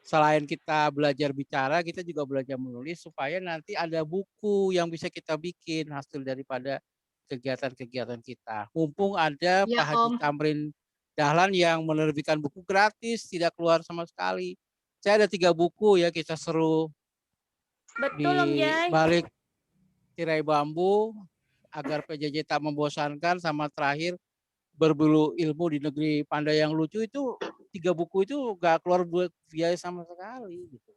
selain kita belajar bicara, kita juga belajar menulis supaya nanti ada buku yang bisa kita bikin hasil daripada kegiatan-kegiatan kita. Mumpung ada Pak Haji Tamrin Dahlan yang menerbitkan buku gratis, tidak keluar sama sekali. Saya ada 3 buku ya, Kisah Seru Betul, Om Jai. Di Balik Tirai Bambu, Agar PJJ Tak Membosankan, sama terakhir Berburu Ilmu di Negeri Pandai Yang Lucu. Itu 3 buku itu nggak keluar biaya sama sekali gitu.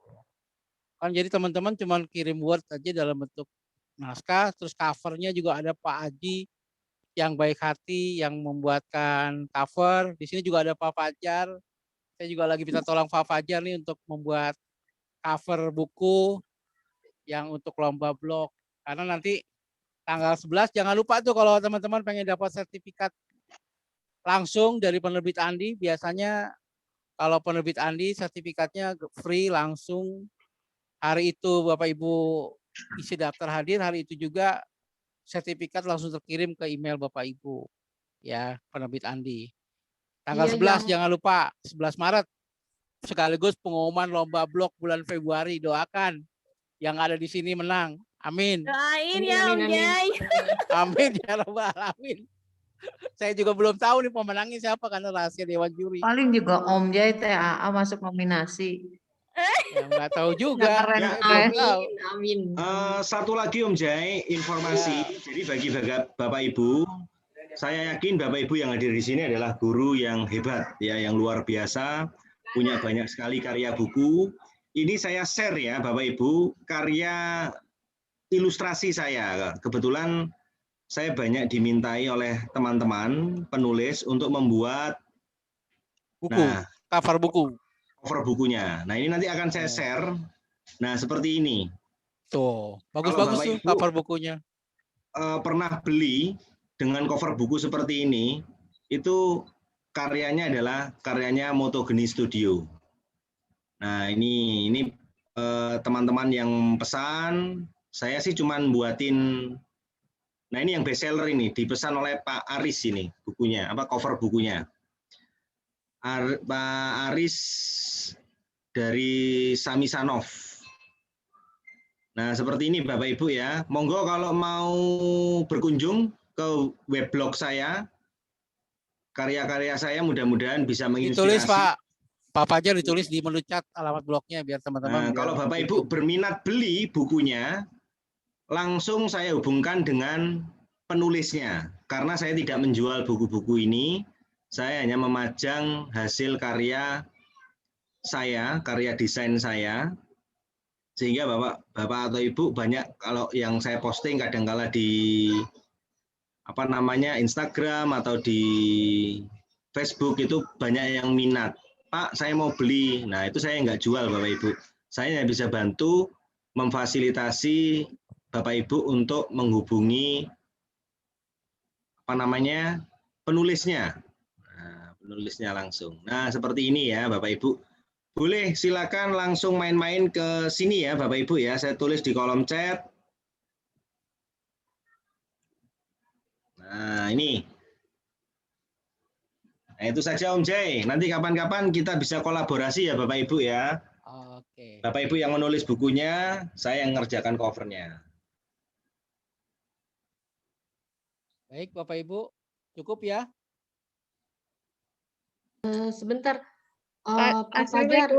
Kan jadi teman-teman cuma kirim Word aja dalam bentuk naskah, terus covernya juga ada Pak Haji yang baik hati yang membuatkan cover. Di sini juga ada Pak Fajar. Saya juga lagi minta tolong Pak Fajar nih untuk membuat cover buku. yang untuk lomba blog. Karena nanti tanggal 11 jangan lupa tuh kalau teman-teman pengen dapat sertifikat langsung dari penerbit Andi, biasanya kalau penerbit Andi sertifikatnya free langsung hari itu Bapak Ibu isi daftar hadir, hari itu juga sertifikat langsung terkirim ke email Bapak Ibu ya, penerbit Andi. Tanggal 11 jangan lupa 11 Maret sekaligus pengumuman lomba blog bulan Februari. Doakan yang ada di sini menang. Amin. Doain ya Om Jai. Amin ya rabbal alamin. Saya juga belum tahu nih pemenangnya siapa karena rahasia dewan juri. Paling juga Om Jai TAA masuk nominasi. Ya, nggak tahu juga. Amin. Satu lagi Om Jai, informasi. Jadi bagi Bapak Ibu, saya yakin Bapak Ibu yang hadir di sini adalah guru yang hebat, ya, yang luar biasa, punya banyak sekali karya buku. Ini saya share ya Bapak Ibu, karya ilustrasi saya. Kebetulan saya banyak dimintai oleh teman-teman penulis untuk membuat buku, cover buku. Cover bukunya. Nah, ini nanti akan saya share. Nah, seperti ini. Tuh, bagus-bagus tuh cover bukunya. Pernah beli dengan cover buku seperti ini, itu karyanya adalah karyanya Motogeni Studio. Nah, ini teman-teman yang pesan, saya sih cuman buatin. Nah, ini yang best seller ini dipesan oleh Pak Aris ini bukunya, cover bukunya. Pak Aris dari Samisanov. Nah, seperti ini Bapak Ibu ya. Monggo kalau mau berkunjung ke weblog saya, karya-karya saya mudah-mudahan bisa menginspirasi. Ditulis Pak Fajar, ditulis di menu chat alamat blognya biar teman-teman. Nah, kalau Bapak Ibu berminat beli bukunya, langsung saya hubungkan dengan penulisnya. Karena saya tidak menjual buku-buku ini, saya hanya memajang hasil karya saya, karya desain saya, sehingga Bapak atau Ibu banyak kalau yang saya posting kadang-kala di Instagram atau di Facebook itu banyak yang minat. Pak, saya mau beli. Nah, itu saya nggak jual Bapak Ibu. Saya hanya bisa bantu memfasilitasi Bapak Ibu untuk menghubungi penulisnya. Nah, penulisnya langsung. Nah, seperti ini ya Bapak Ibu. Boleh silakan langsung main-main ke sini ya Bapak Ibu ya. Saya tulis di kolom chat. Nah, ini. Nah, itu saja Om Jai. Nanti kapan-kapan kita bisa kolaborasi ya Bapak Ibu ya. Oke. Bapak Ibu yang menulis bukunya, saya yang ngerjakan covernya. Baik Bapak Ibu, cukup ya? Sebentar. Pak Fajar.